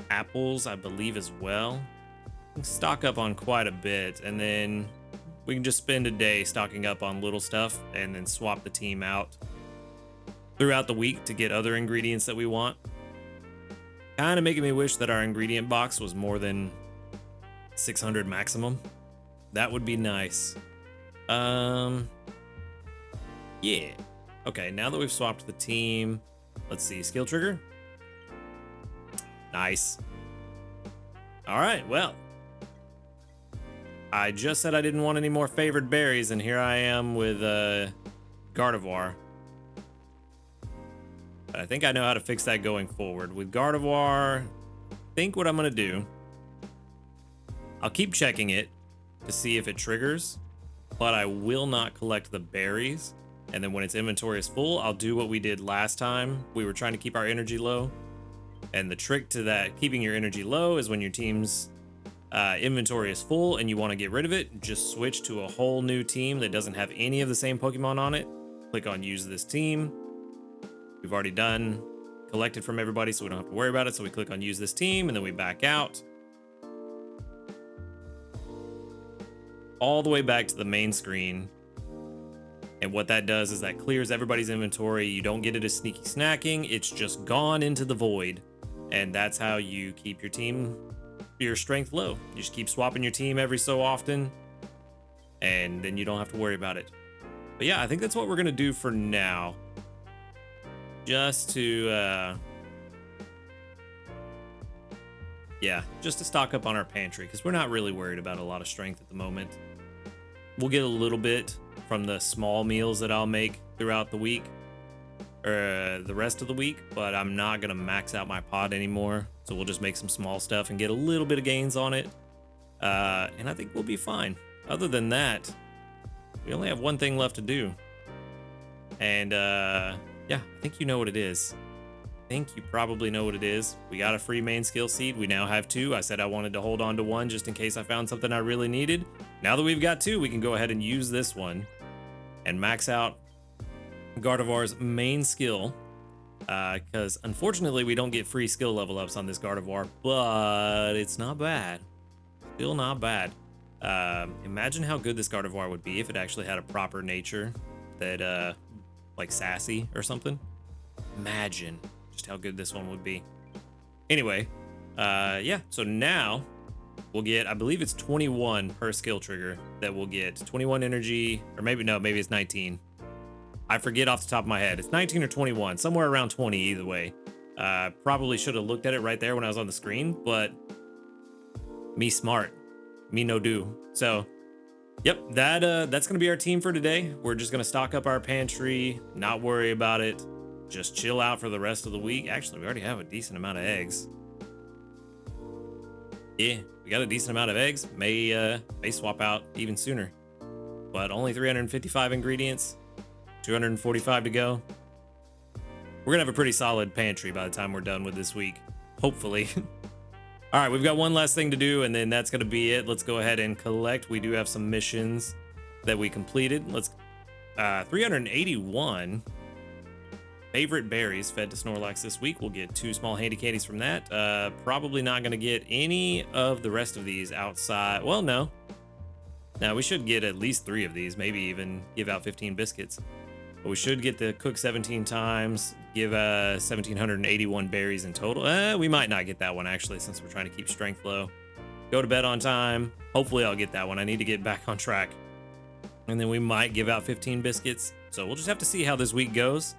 Speaker 1: apples, I believe as well. We can stock up on quite a bit, and then we can just spend a day stocking up on little stuff and then swap the team out throughout the week to get other ingredients that we want. Kind of making me wish that our ingredient box was more than 600 maximum. That would be nice. Yeah. Okay, now that we've swapped the team, let's see, skill trigger. Nice. All right, well, I just said I didn't want any more favored berries, and here I am with Gardevoir. I think I know how to fix that going forward. With Gardevoir, I think what I'm going to do, I'll keep checking it to see if it triggers, but I will not collect the berries. And then when its inventory is full, I'll do what we did last time. We were trying to keep our energy low. And the trick to that, keeping your energy low, is when your team's inventory is full and you want to get rid of it, just switch to a whole new team that doesn't have any of the same Pokemon on it. Click on use this team. We've already done collected from everybody, so we don't have to worry about it. So we click on use this team and then we back out. All the way back to the main screen. And what that does is that clears everybody's inventory. You don't get it as sneaky snacking. It's just gone into the void. And that's how you keep your team, your strength low. You just keep swapping your team every so often. And then you don't have to worry about it. But yeah, I think that's what we're going to do for now. Just to, just to stock up on our pantry. Because we're not really worried about a lot of strength at the moment. We'll get a little bit from the small meals that I'll make throughout the week. Or the rest of the week. But I'm not going to max out my pod anymore. So we'll just make some small stuff and get a little bit of gains on it. And I think we'll be fine. Other than that, we only have one thing left to do. And, yeah, I think you know what it is. I think you probably know what it is. We got a free main skill seed. We now have 2. I said I wanted to hold on to 1 just in case I found something I really needed. Now that we've got 2, we can go ahead and use this one and max out Gardevoir's main skill. Because unfortunately, we don't get free skill level ups on this Gardevoir, but it's not bad. Still not bad. Imagine how good this Gardevoir would be if it actually had a proper nature that, like sassy or something. Imagine just how good this one would be. Anyway, yeah, so now we'll get, I believe it's 21 per skill trigger that we'll get 21 energy, or maybe it's 19. I forget off the top of my head. It's 19 or 21, somewhere around 20 either way. Probably should have looked at it right there when I was on the screen, but me smart, me no do. So yep, that's gonna be our team for today. We're just gonna stock up our pantry, not worry about it, just chill out for the rest of the week. Actually, we already have a decent amount of eggs. Yeah, we got a decent amount of eggs. May swap out even sooner, but only 355 ingredients, 245 to go. We're gonna have a pretty solid pantry by the time we're done with this week, hopefully. All right, we've got one last thing to do, and then that's going to be it. Let's go ahead and collect. We do have some missions that we completed. Let's 381 favorite berries fed to Snorlax this week. We'll get 2 small handy candies from that. Probably not going to get any of the rest of these outside. Well, no. Now, we should get at least 3 of these, maybe even give out 15 biscuits. But we should get the cook 17 times, give 1,781 berries in total. We might not get that one, actually, since we're trying to keep strength low. Go to bed on time. Hopefully I'll get that one. I need to get back on track. And then we might give out 15 biscuits. So we'll just have to see how this week goes.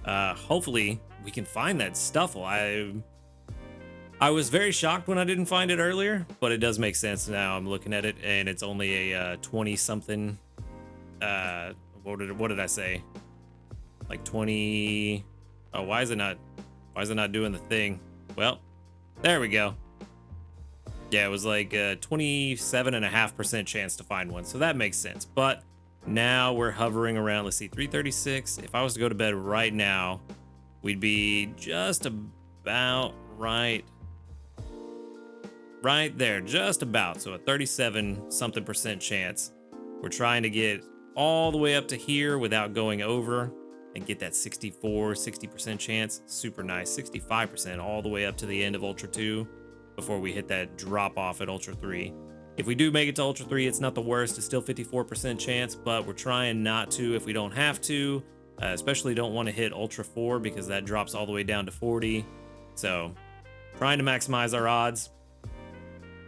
Speaker 1: Hopefully we can find that Stuffle. I was very shocked when I didn't find it earlier, but it does make sense now. I'm looking at it, and it's only a 20-something. What did I say? Like 20. Oh, why is it not doing the thing? Well, there we go. Yeah, it was like a 27.5% chance to find one, so that makes sense. But now we're hovering around, let's see, 336. If I was to go to bed right now, we'd be just about right there, just about. So a 37-something% chance. We're trying to get all the way up to here without going over and get that 60% chance. Super nice. 65% all the way up to the end of Ultra 2 before we hit that drop off at Ultra 3. If we do make it to Ultra 3, it's not the worst. It's still 54% chance, but we're trying not to if we don't have to. Especially don't want to hit Ultra 4 because that drops all the way down to 40. So trying to maximize our odds.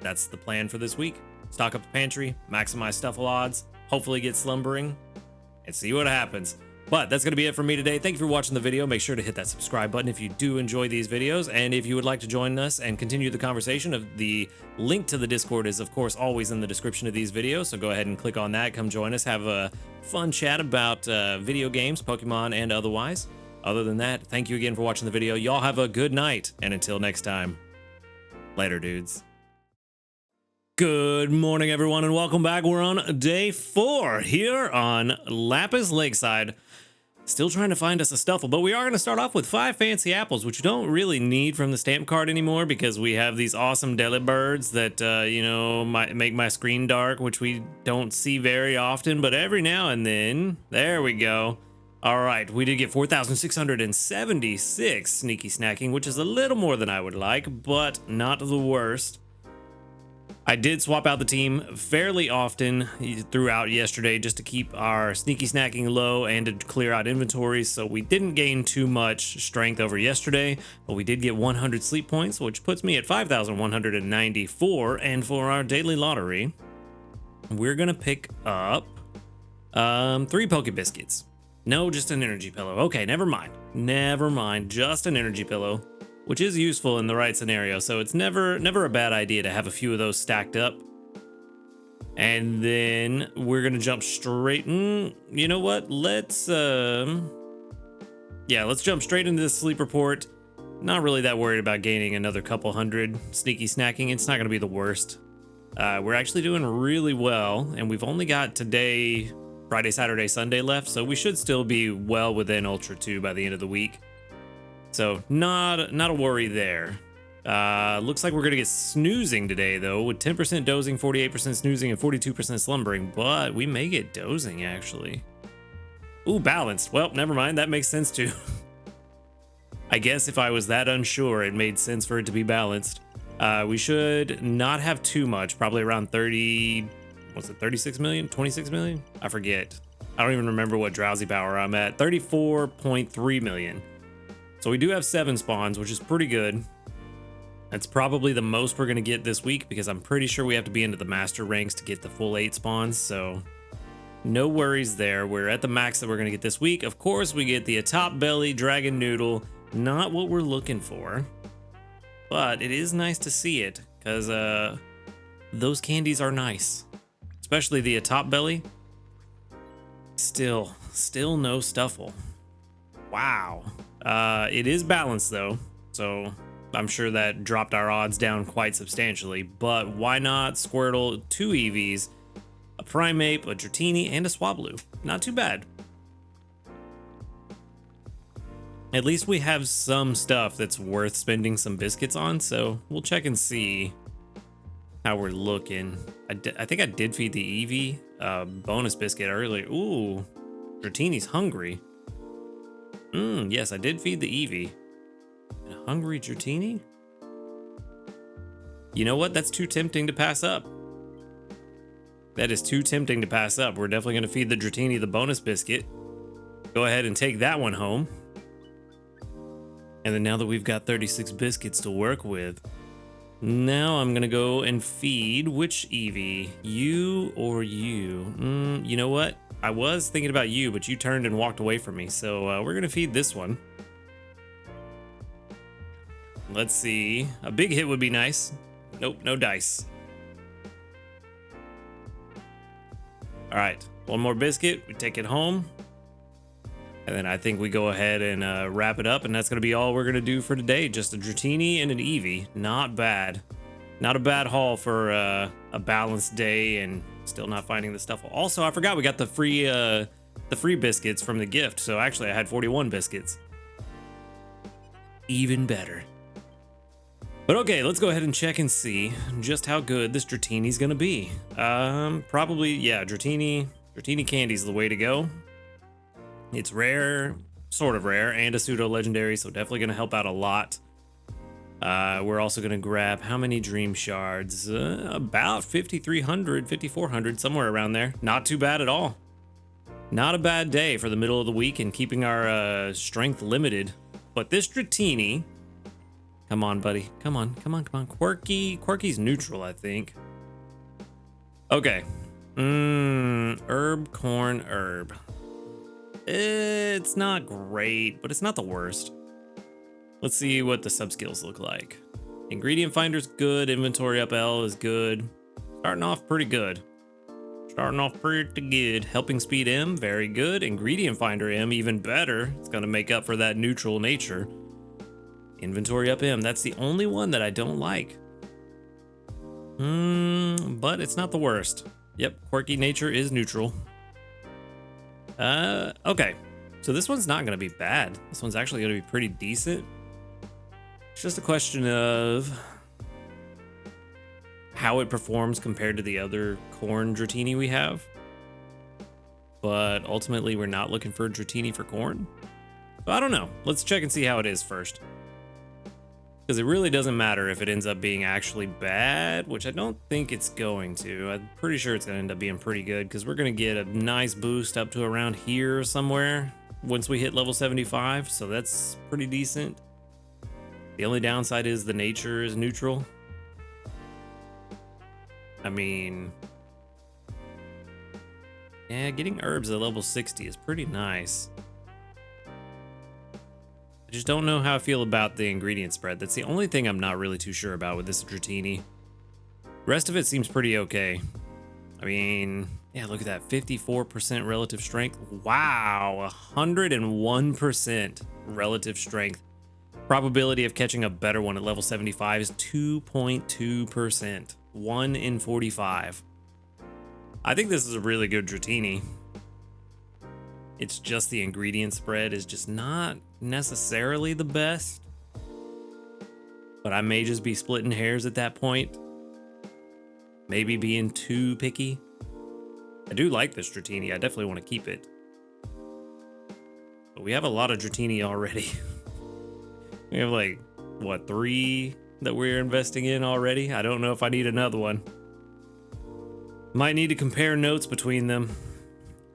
Speaker 1: That's the plan for this week. Stock up the pantry, maximize Stuffle odds, hopefully get slumbering, and see what happens. But that's going to be it for me today. Thank you for watching the video. Make sure to hit that subscribe button if you do enjoy these videos. And if you would like to join us and continue the conversation, the link to the Discord is, of course, always in the description of these videos. So go ahead and click on that. Come join us. Have a fun chat about video games, Pokemon, and otherwise. Other than that, thank you again for watching the video. Y'all have a good night. And until next time, later, dudes. Good morning, everyone, and welcome back. We're on day 4 here on Lapis Lakeside. Still trying to find us a Stuffle, but we are going to start off with 5 fancy apples, which you don't really need from the stamp card anymore because we have these awesome deli birds that, you know, might make my screen dark, which we don't see very often, but every now and then. There we go. All right, we did get 4,676 sneaky snacking, which is a little more than I would like, but not the worst. I did swap out the team fairly often throughout yesterday just to keep our sneaky snacking low and to clear out inventories, so we didn't gain too much strength over yesterday, but we did get 100 sleep points, which puts me at 5,194. And for our daily lottery, we're gonna pick up 3 Poke Biscuits. No, just an energy pillow. Okay, never mind, just an energy pillow, which is useful in the right scenario, so it's never a bad idea to have a few of those stacked up. And then we're gonna jump straight. You know what? Let's jump straight into the sleep report. Not really that worried about gaining another couple hundred sneaky snacking. It's not gonna be the worst. We're actually doing really well, and we've only got today, Friday, Saturday, Sunday left, so we should still be well within Ultra 2 by the end of the week. So not a worry there. Looks like we're gonna get snoozing today though, with 10% dozing, 48% snoozing, and 42% slumbering, but we may get dozing actually. Ooh, balanced. Well, never mind, that makes sense too. I guess if I was that unsure, it made sense for it to be balanced. We should not have too much, probably around 36 million, 26 million? I forget. I don't even remember what drowsy power I'm at. 34.3 million. So we do have 7 spawns, which is pretty good. That's probably the most we're going to get this week because I'm pretty sure we have to be into the master ranks to get the full 8 spawns. So no worries there. We're at the max that we're going to get this week. Of course, we get the atop belly dragon noodle. Not what we're looking for, but it is nice to see it because those candies are nice, especially the atop belly. Still no Stuffle. Wow. It is balanced though, so I'm sure that dropped our odds down quite substantially, but why not Squirtle, 2 EVs, a Primeape, a Dratini, and a Swablu? Not too bad. At least we have some stuff that's worth spending some biscuits on, so we'll check and see how we're looking. I think I did feed the Eevee bonus biscuit earlier. Ooh, Dratini's hungry. Yes, I did feed the Eevee. A hungry Dratini? You know what? That's too tempting to pass up. That is too tempting to pass up. We're definitely going to feed the Dratini the bonus biscuit. Go ahead and take that one home. And then now that we've got 36 biscuits to work with, now I'm going to go and feed which Eevee? You or you? You know what? I was thinking about you, but you turned and walked away from me, so we're gonna feed this one. Let's see. A big hit would be nice. Nope, no dice. All right, one more biscuit. We take it home. And then I think we go ahead and wrap it up, and that's gonna be all we're gonna do for today. Just a Dratini and an Eevee. Not bad. Not a bad haul for a balanced day and still not finding the stuff. Also, I forgot we got the free biscuits from the gift. So actually I had 41 biscuits. Even better. But okay, let's go ahead and check and see just how good this Dratini's gonna be. Probably, yeah, Dratini candy's the way to go. It's rare, sort of rare, and a pseudo legendary, so definitely gonna help out a lot. We're also going to grab how many dream shards? About 5,300, 5,400, somewhere around there. Not too bad at all. Not a bad day for the middle of the week and keeping our strength limited. But this Dratini, come on, buddy. Come on. Quirky's neutral, I think. Okay. Herb, corn, herb. It's not great, but it's not the worst. Let's see what the sub skills look like. Ingredient finder's good. Inventory up L is good. Starting off pretty good. Helping speed M, very good. Ingredient finder M, even better. It's gonna make up for that neutral nature. Inventory up M, that's the only one that I don't like. But it's not the worst. Yep, quirky nature is neutral. Okay. So this one's not going to be bad. This one's actually going to be pretty decent. It's just a question of how it performs compared to the other corn Dratini we have. But ultimately, we're not looking for a Dratini for corn. So I don't know. Let's check and see how it is first. Because it really doesn't matter if it ends up being actually bad, which I don't think it's going to. I'm pretty sure it's going to end up being pretty good because we're going to get a nice boost up to around here somewhere once we hit level 75. So that's pretty decent. The only downside is the nature is neutral. I mean, yeah, getting herbs at level 60 is pretty nice. I just don't know how I feel about the ingredient spread. That's the only thing I'm not really too sure about with this Dratini. The rest of it seems pretty okay. I mean, yeah, look at that, 54% relative strength. Wow, 101% relative strength. Probability of catching a better one at level 75 is 2.2%. 1 in 45. I think this is a really good Dratini. It's just the ingredient spread is just not necessarily the best. But I may just be splitting hairs at that point. Maybe being too picky. I do like this Dratini. I definitely want to keep it. But we have a lot of Dratini already. We have like, what, 3 that we're investing in already? I don't know if I need another one. Might need to compare notes between them.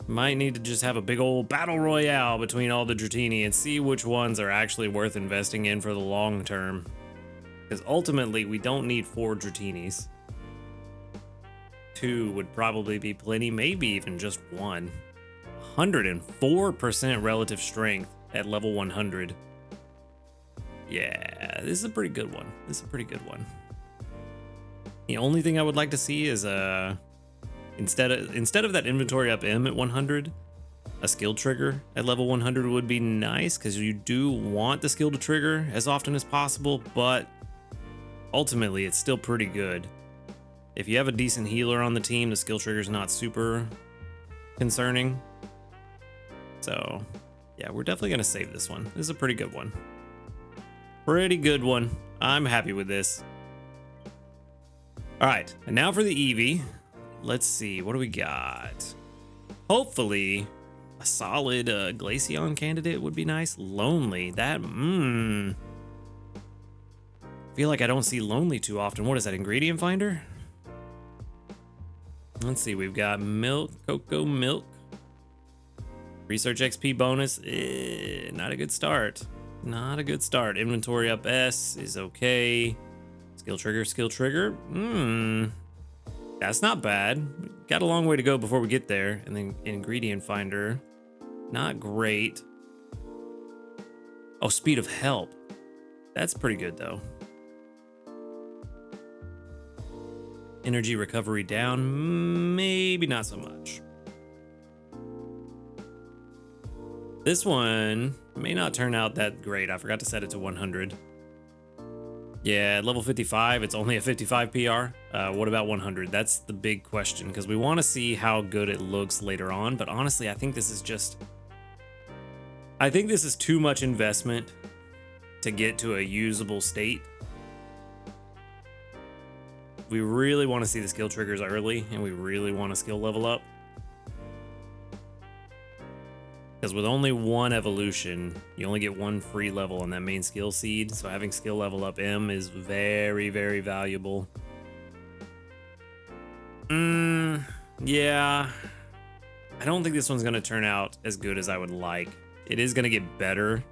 Speaker 1: Might need to just have a big old battle royale between all the Dratini and see which ones are actually worth investing in for the long term. Because ultimately, we don't need 4 Dratinis. 2 would probably be plenty, maybe even just 1. 104% relative strength at level 100. Yeah, this is a pretty good one. This is a pretty good one. The only thing I would like to see is instead of that inventory up M at 100, a skill trigger at level 100 would be nice because you do want the skill to trigger as often as possible, but ultimately it's still pretty good. If you have a decent healer on the team, the skill trigger is not super concerning. So yeah, we're definitely gonna save this one. This is a pretty good one. Pretty good one. I'm happy with this. All right, and now for the Eevee. Let's see, what do we got? Hopefully, a solid Glaceon candidate would be nice. Lonely, that, I feel like I don't see Lonely too often. What is that, ingredient finder? Let's see, we've got milk, cocoa milk. Research XP bonus, not a good start. Not a good start. Inventory up S is okay. Skill trigger. That's not bad. Got a long way to go before we get there. And then ingredient finder, not great. Oh, speed of help. That's pretty good though. Energy recovery down, maybe not so much. This one may not turn out that great. I forgot to set it to 100. Yeah, at level 55, it's only a 55 PR. What about 100? That's the big question because we want to see how good it looks later on. But honestly, I think this is too much investment to get to a usable state. We really want to see the skill triggers early and we really want to skill level up. Because with only 1 evolution, you only get 1 free level on that main skill seed. So having skill level up M is very, very valuable. Yeah. I don't think this one's going to turn out as good as I would like. It is going to get better.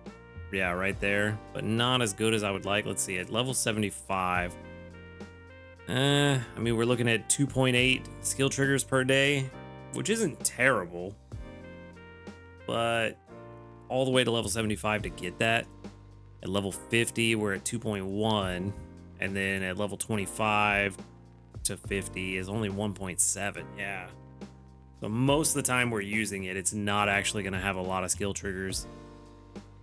Speaker 1: Yeah, right there. But not as good as I would like. Let's see, at level 75. I mean, we're looking at 2.8 skill triggers per day, which isn't terrible. But all the way to level 75 to get that. At level 50, we're at 2.1. And then at level 25 to 50 is only 1.7. Yeah. So most of the time we're using it, it's not actually going to have a lot of skill triggers.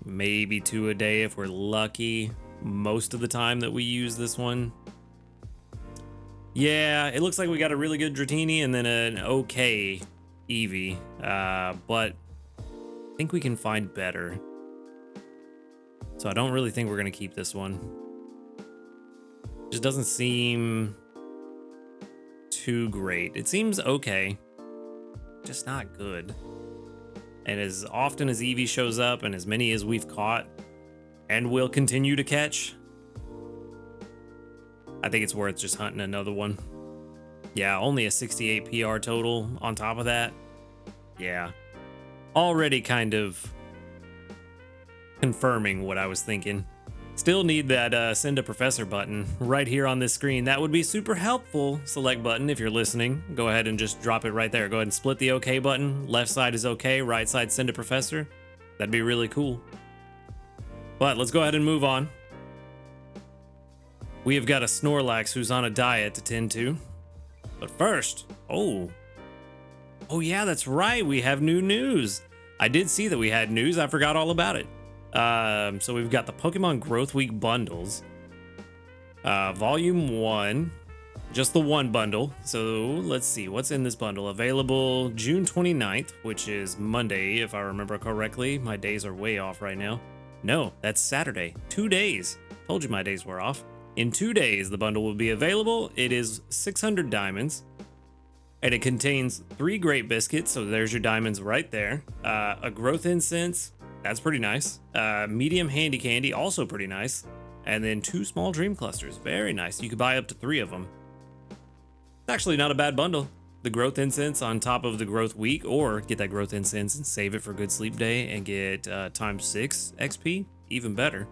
Speaker 1: Maybe 2 a day if we're lucky. Most of the time that we use this one. Yeah, it looks like we got a really good Dratini and then an okay Eevee. But think we can find better. So I don't really think we're going to keep this one. Just doesn't seem too great. It seems okay, just not good. And as often as Eevee shows up and as many as we've caught and will continue to catch, I think it's worth just hunting another one. Yeah, only a 68 PR total on top of that. Yeah, already kind of confirming what I was thinking. Still need that send a professor button right here on this screen. That would be super helpful. Select button if you're listening. Go ahead and just drop it right there. Go ahead and split the OK button. Left side is OK, right side send a professor. That'd be really cool. But let's go ahead and move on. We have got a Snorlax who's on a diet to tend to. But first, oh yeah, that's right. We have new news. I did see that we had news. I forgot all about it. So we've got the Pokemon Growth Week bundles, volume 1, just the one bundle. So let's see what's in this bundle. Available June 29th, which is Monday, if I remember correctly. My days are way off right now. No, that's Saturday. 2 days. Told you my days were off. In 2 days, the bundle will be available. It is 600 diamonds. And it contains 3 Great Biscuits, so there's your diamonds right there. A Growth Incense, that's pretty nice. Medium Handy Candy, also pretty nice. And then 2 Small Dream Clusters, very nice. You could buy up to 3 of them. It's actually not a bad bundle. The Growth Incense on top of the Growth Week, or get that Growth Incense and save it for Good Sleep Day and get times 6 XP, even better.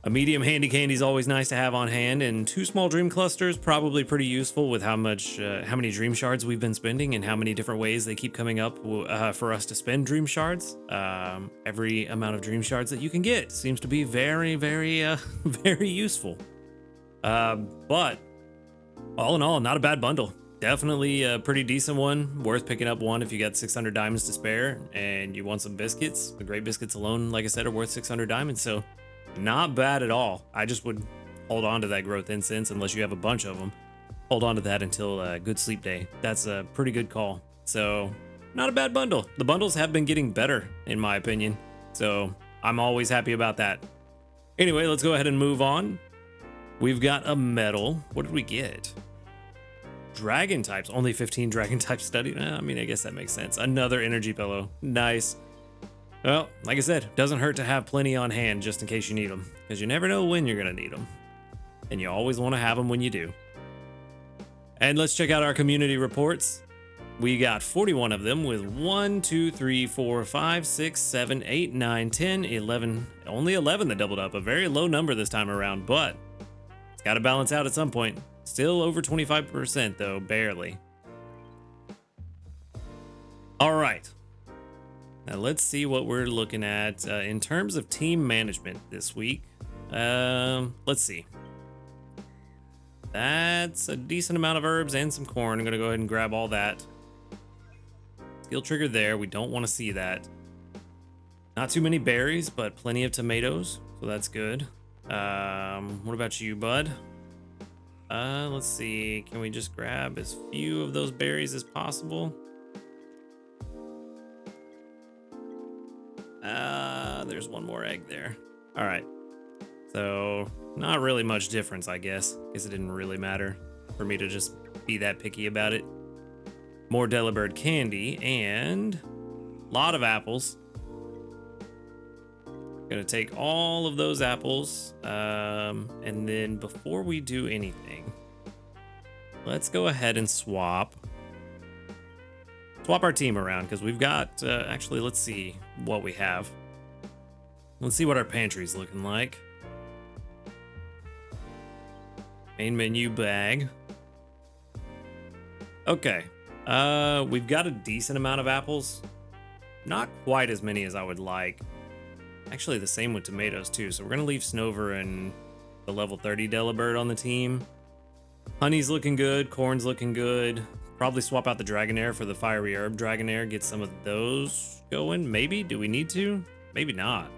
Speaker 1: A medium handy candy is always nice to have on hand, and 2 small dream clusters probably pretty useful with how many dream shards we've been spending and how many different ways they keep coming up for us to spend dream shards. Every amount of dream shards that you can get seems to be very, very, very useful. But all in all, not a bad bundle. Definitely a pretty decent one. Worth picking up one if you got 600 diamonds to spare and you want some biscuits. The Great Biscuits alone, like I said, are worth 600 diamonds. So not bad at all. I just would hold on to that Growth Incense unless you have a bunch of them. Hold on to that until Good Sleep Day. That's a pretty good call. So not a bad bundle. The bundles have been getting better in my opinion. So I'm always happy about that. Anyway, let's go ahead and move on. We've got a medal. What did we get? Dragon types. Only 15 dragon types studied. I mean, I guess that makes sense. Another energy pillow. Nice. Well, like I said, doesn't hurt to have plenty on hand just in case you need them, because you never know when you're going to need them. And you always want to have them when you do. And let's check out our community reports. We got 41 of them with 1, 2, 3, 4, 5, 6, 7, 8, 9, 10, 11. Only 11 that doubled up. A very low number this time around, but it's got to balance out at some point. Still over 25% though, barely. All right. Now let's see what we're looking at in terms of team management this week. Let's see. That's a decent amount of herbs and some corn. I'm going to go ahead and grab all that. Skill trigger there. We don't want to see that. Not too many berries, but plenty of tomatoes. So that's good. What about you, bud? Let's see. Can we just grab as few of those berries as possible? There's one more egg there. All right. So not really much difference, I guess. Guess it didn't really matter for me to just be that picky about it. More Delibird candy and a lot of apples. Gonna take all of those apples. And then before we do anything, let's go ahead and swap our team around, because we've got, actually, let's see what we have. Let's see what our pantry's looking like. Main menu bag. Okay. We've got a decent amount of apples. Not quite as many as I would like. Actually, the same with tomatoes too. So we're gonna leave Snover and the level 30 Delibird on the team. Honey's looking good. Corn's looking good. Probably swap out the Dragonair for the Fiery Herb Dragonair. Get some of those going. Maybe. Do we need to? Maybe not.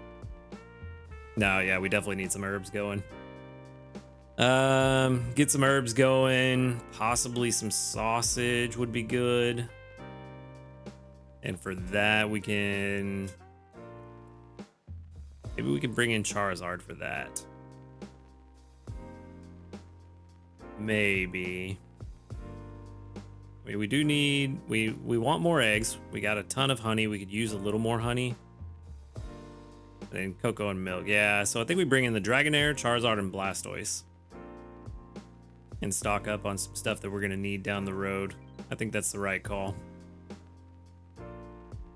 Speaker 1: No, yeah, we definitely need some herbs going. Get some herbs going. Possibly some sausage would be good. And for that, we can... Maybe we can bring in Charizard for that. Maybe. I mean, we do need... We want more eggs. We got a ton of honey. We could use a little more honey. And then cocoa and milk. Yeah, so I think we bring in the Dragonair, Charizard, and Blastoise. And stock up on some stuff that we're going to need down the road. I think that's the right call.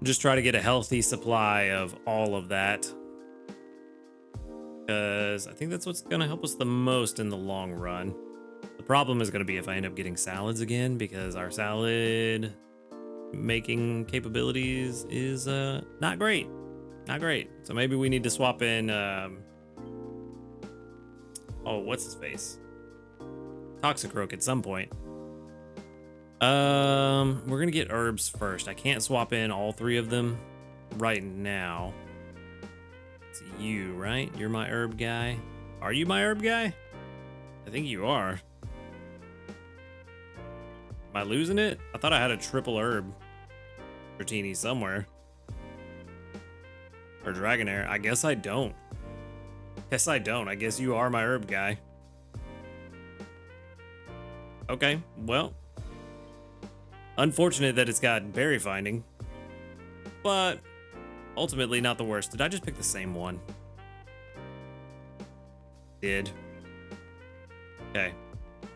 Speaker 1: Just try to get a healthy supply of all of that. Because I think that's what's going to help us the most in the long run. The problem is going to be if I end up getting salads again, because our salad making capabilities is not great. Not great. So maybe we need to swap in... oh, what's his face? Toxicroak at some point. We're gonna get herbs first. I can't swap in all three of them right now. It's you, right? You're my herb guy. Are you my herb guy? I think you are. Am I losing it? I thought I had a triple herb Dratini somewhere. Or Dragonair. I guess I don't. Guess I don't. I guess you are my herb guy. Okay, well. Unfortunate that it's got berry finding. But ultimately not the worst. Did I just pick the same one? Did. Okay.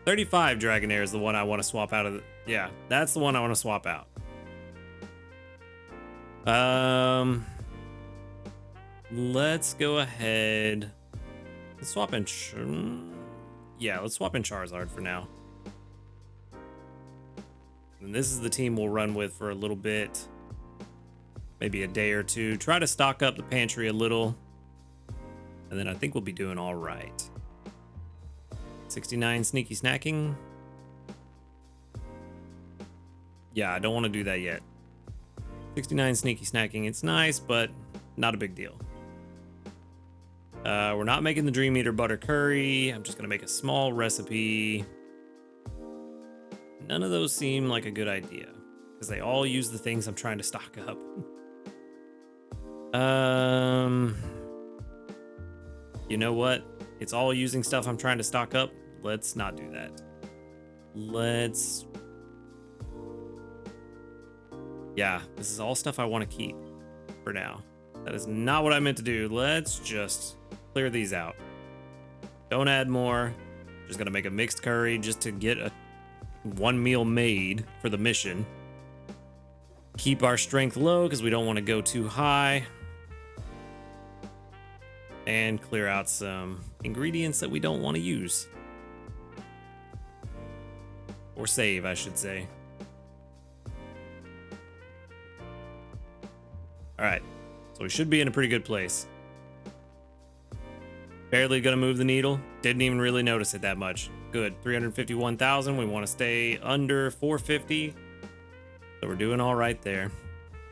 Speaker 1: 35 Dragonair is the one I want to swap out of the... Yeah, that's the one I want to swap out. Let's go ahead. Let's swap in... Yeah, let's swap in Charizard for now. And this is the team we'll run with for a little bit. Maybe a day or two. Try to stock up the pantry a little. And then I think we'll be doing all right. 69 sneaky snacking. Yeah, I don't want to do that yet. 69 sneaky snacking. It's nice, but not a big deal. We're not making the Dream Eater butter curry. I'm just going to make a small recipe. None of those seem like a good idea because they all use the things I'm trying to stock up. You know what? It's all using stuff I'm trying to stock up. Let's not do that. Yeah, this is all stuff I want to keep for now. That is not what I meant to do. Let's just clear these out. Don't add more. Just gonna make a mixed curry just to get one meal made for the mission. Keep our strength low because we don't want to go too high. And clear out some ingredients that we don't want to use. Or save, I should say. Alright, so we should be in a pretty good place. Barely gonna move the needle. Didn't even really notice it that much. Good, 351,000. We want to stay under 450. So we're doing all right there.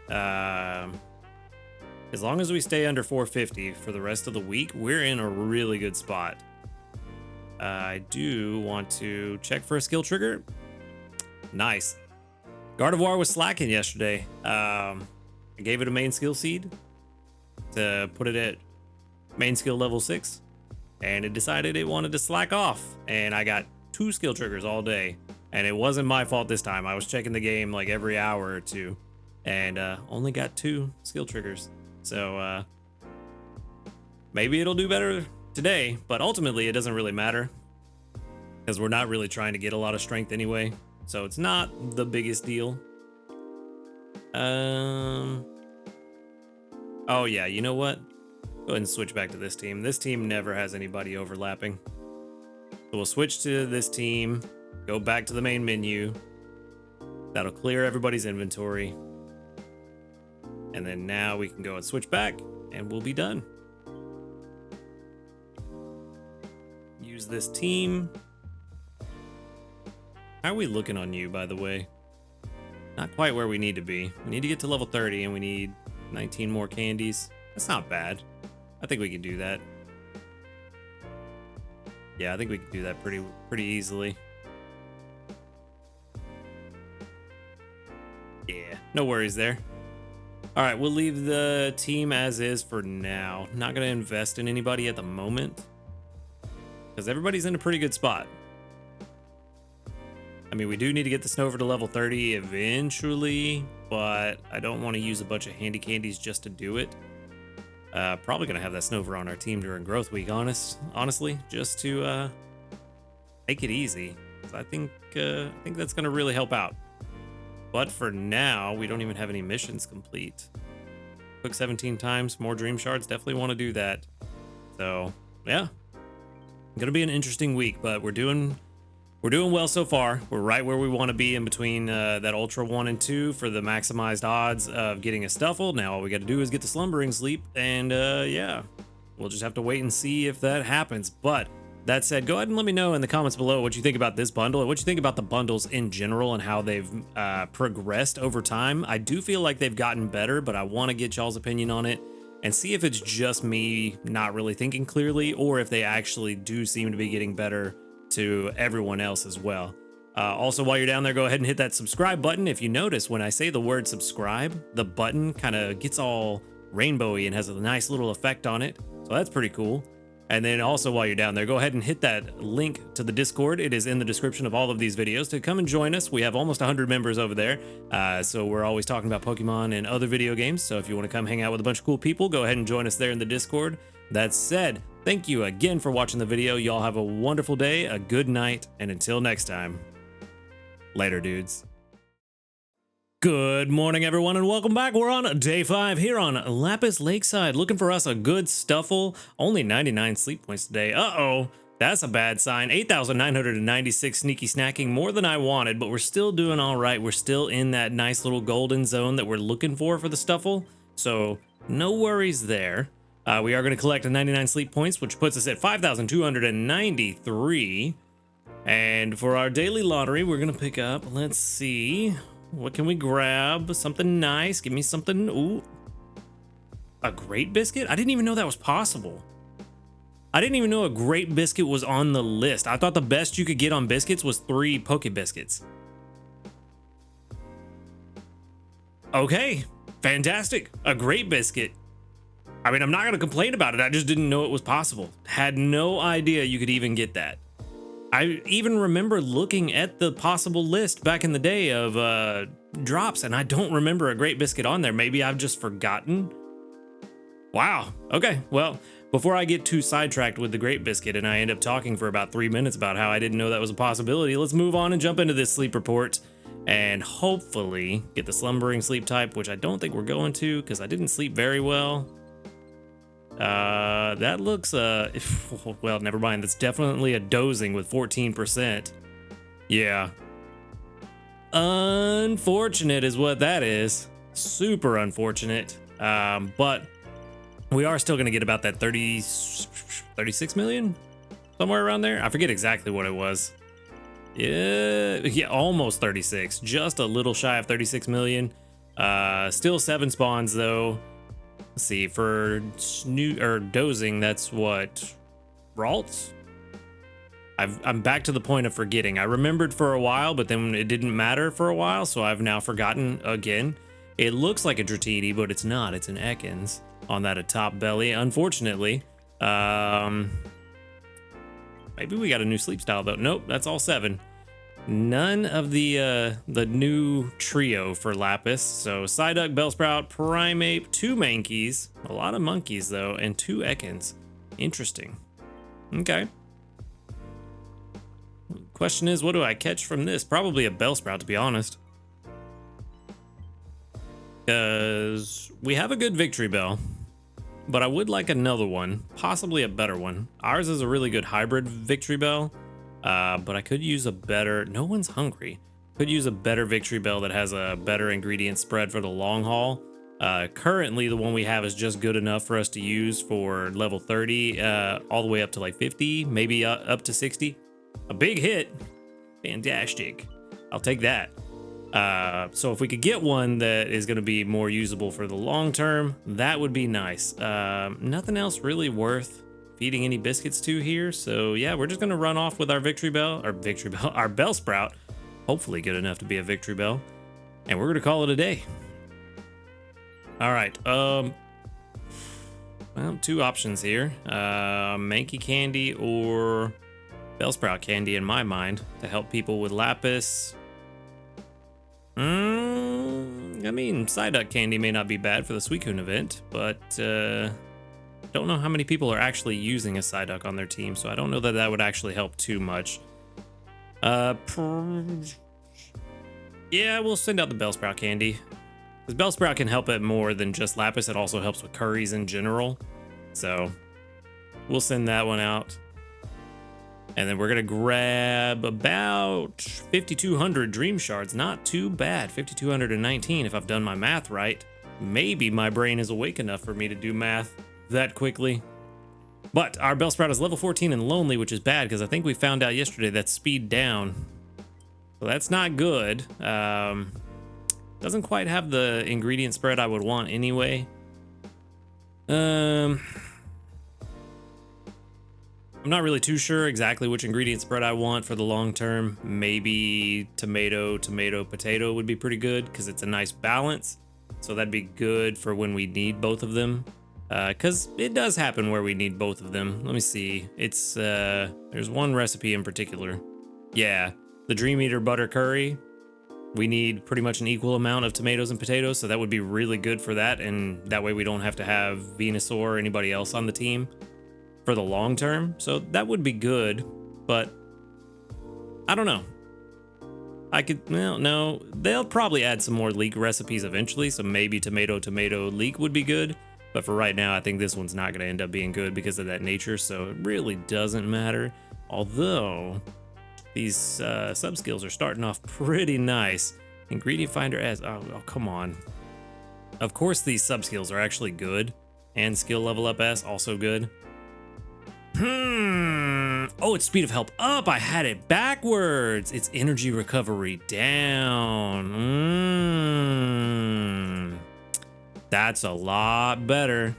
Speaker 1: As long as we stay under 450 for the rest of the week, we're in a really good spot. I do want to check for a skill trigger. Nice. Gardevoir was slacking yesterday. I gave it a main skill seed to put it at main skill level 6. And it decided it wanted to slack off. And I got 2 skill triggers all day. And it wasn't my fault this time. I was checking the game like every hour or two. And only got 2 skill triggers. So maybe it'll do better today. But ultimately it doesn't really matter. Because we're not really trying to get a lot of strength anyway. So it's not the biggest deal. Oh yeah, you know what? Go ahead and switch back to this team. This team never has anybody overlapping. So we'll switch to this team, go back to the main menu. That'll clear everybody's inventory. And then now we can go and switch back and we'll be done. Use this team. How are we looking on you, by the way? Not quite where we need to be. We need to get to level 30 and we need 19 more candies. That's not bad. I think we can do that. Yeah, I think we can do that pretty easily. Yeah, no worries there. All right, we'll leave the team as is for now. Not going to invest in anybody at the moment because everybody's in a pretty good spot. I mean, we do need to get the Snover to level 30 eventually, but I don't want to use a bunch of handy candies just to do it. Probably going to have that Snover on our team during growth week, honestly, just to make it easy. So I think that's going to really help out. But for now, we don't even have any missions complete. Quick 17 times, more dream shards. Definitely want to do that. So yeah, gonna be an interesting week, but we're doing well so far. We're right where we want to be in between that Ultra 1 and 2 for the maximized odds of getting a Stuffle. Now all we got to do is get the Slumbering Sleep, and yeah, we'll just have to wait and see if that happens. But that said, go ahead and let me know in the comments below what you think about this bundle and what you think about the bundles in general and how they've progressed over time. I do feel like they've gotten better, but I want to get y'all's opinion on it and see if it's just me not really thinking clearly or if they actually do seem to be getting better to everyone else as well. Also, while you're down there, go ahead and hit that subscribe button. If you notice, when I say the word subscribe, the button kind of gets all rainbowy and has a nice little effect on it. So that's pretty cool. And then also while you're down there, go ahead and hit that link to the Discord. It is in the description of all of these videos to come and join us. We have almost 100 members over there. So we're always talking about Pokemon and other video games. So if you want to come hang out with a bunch of cool people, go ahead and join us there in the Discord. That said, thank you again for watching the video. Y'all have a wonderful day, a good night, and until next time, later, dudes. Good morning, everyone, and welcome back. We're on day 5 here on Lapis Lakeside, looking for us a good Stuffle. Only 99 sleep points today. Uh-oh, that's a bad sign. 8,996 sneaky snacking, more than I wanted, but we're still doing all right. We're still in that nice little golden zone that we're looking for the Stuffle, so no worries there. We are going to collect 99 sleep points, which puts us at 5,293. And for our daily lottery, we're going to pick up, let's see... what can we grab? Something nice. Give me something. Ooh. A great biscuit? I didn't even know that was possible. I didn't even know a great biscuit was on the list. I thought the best you could get on biscuits was 3 Poke Biscuits. Okay. Fantastic. A great biscuit. I mean, I'm not going to complain about it. I just didn't know it was possible. Had no idea you could even get that. I even remember looking at the possible list back in the day of drops, and I don't remember a great biscuit on there. Maybe I've just forgotten. Wow. Okay. Well, before I get too sidetracked with the great biscuit and I end up talking for about 3 minutes about how I didn't know that was a possibility, let's move on and jump into this sleep report and hopefully get the slumbering sleep type, which I don't think we're going to because I didn't sleep very well. That looks, well, never mind. That's definitely a dozing with 14%. Yeah. Unfortunate is what that is. Super unfortunate. But we are still going to get about that 36 million? Somewhere around there? I forget exactly what it was. Yeah, almost 36. Just a little shy of 36 million. Still 7 spawns, though. Let's see, for dozing, that's what? Ralts? I'm back to the point of forgetting. I remembered for a while, but then it didn't matter for a while, so I've now forgotten again. It looks like a Dratini, but it's not. It's an Ekans on that atop belly, unfortunately. Maybe we got a new sleep style, though. Nope, that's all 7. None of the new trio for Lapis. So Psyduck, Bellsprout, Primeape, 2 Mankeys, a lot of monkeys though, and 2 Ekans. Interesting. Okay. Question is, what do I catch from this? Probably a Bellsprout, to be honest. Because we have a good Victory Bell, but I would like another one, possibly a better one. Ours is a really good hybrid Victory Bell. But I could use a better, no one's hungry. Could use a better Victory Bell that has a better ingredient spread for the long haul. Currently the one we have is just good enough for us to use for level 30, all the way up to like 50, maybe up to 60. A big hit. Fantastic. I'll take that. So if we could get one that is going to be more usable for the long term, that would be nice. Nothing else really worth feeding any biscuits to here, so yeah, we're just gonna run off with our Victory Bell, our Bellsprout, hopefully good enough to be a Victory Bell, and we're gonna call it a day. All right. Well, two options here. Mankey candy or Bellsprout candy in my mind to help people with lapis. I mean, Psyduck candy may not be bad for the Suicune event, but don't know how many people are actually using a Psyduck on their team, so I don't know that that would actually help too much. Yeah, we'll send out the Bellsprout candy. Because Bellsprout can help it more than just lapis. It also helps with curries in general. So we'll send that one out. And then we're going to grab about 5,200 Dream Shards. Not too bad. 5,219 if I've done my math right. Maybe my brain is awake enough for me to do math that quickly. But our Bellsprout is level 14 and lonely, which is bad because I think we found out yesterday that's speed down. So that's not good. Doesn't quite have the ingredient spread I would want anyway. I'm not really too sure exactly which ingredient spread I want for the long term. Maybe tomato, potato would be pretty good because it's a nice balance. So that'd be good for when we need both of them. Because it does happen where we need both of them. Let me see. It's there's one recipe in particular. Yeah, the Dream Eater butter curry. We need pretty much an equal amount of tomatoes and potatoes, so that would be really good for that, and that way we don't have to have Venusaur or anybody else on the team for the long term. So that would be good, but I don't know. I could, well, no, they'll probably add some more leek recipes eventually, so maybe tomato leek would be good. But for right now, I think this one's not going to end up being good because of that nature, so it really doesn't matter. Although, these sub-skills are starting off pretty nice. Ingredient Finder as, oh, come on. Of course these sub-skills are actually good. And skill level up S, also good. Oh, it's speed of help up. I had it backwards. It's energy recovery down. That's a lot better.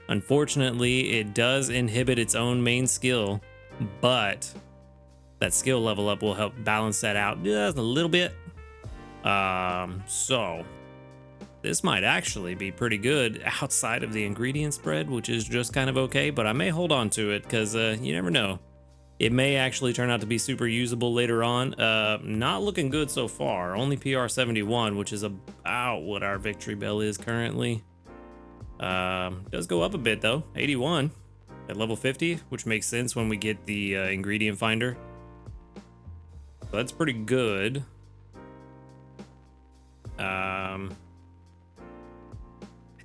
Speaker 1: Unfortunately, it does inhibit its own main skill, but that skill level up will help balance that out just a little bit. So this might actually be pretty good outside of the ingredient spread, which is just kind of okay, but I may hold on to it because you never know. It may actually turn out to be super usable later on. Not looking good so far. Only PR 71, which is about what our victory bell is currently. Does go up a bit though, 81 at level 50, which makes sense when we get the ingredient finder. So that's pretty good. I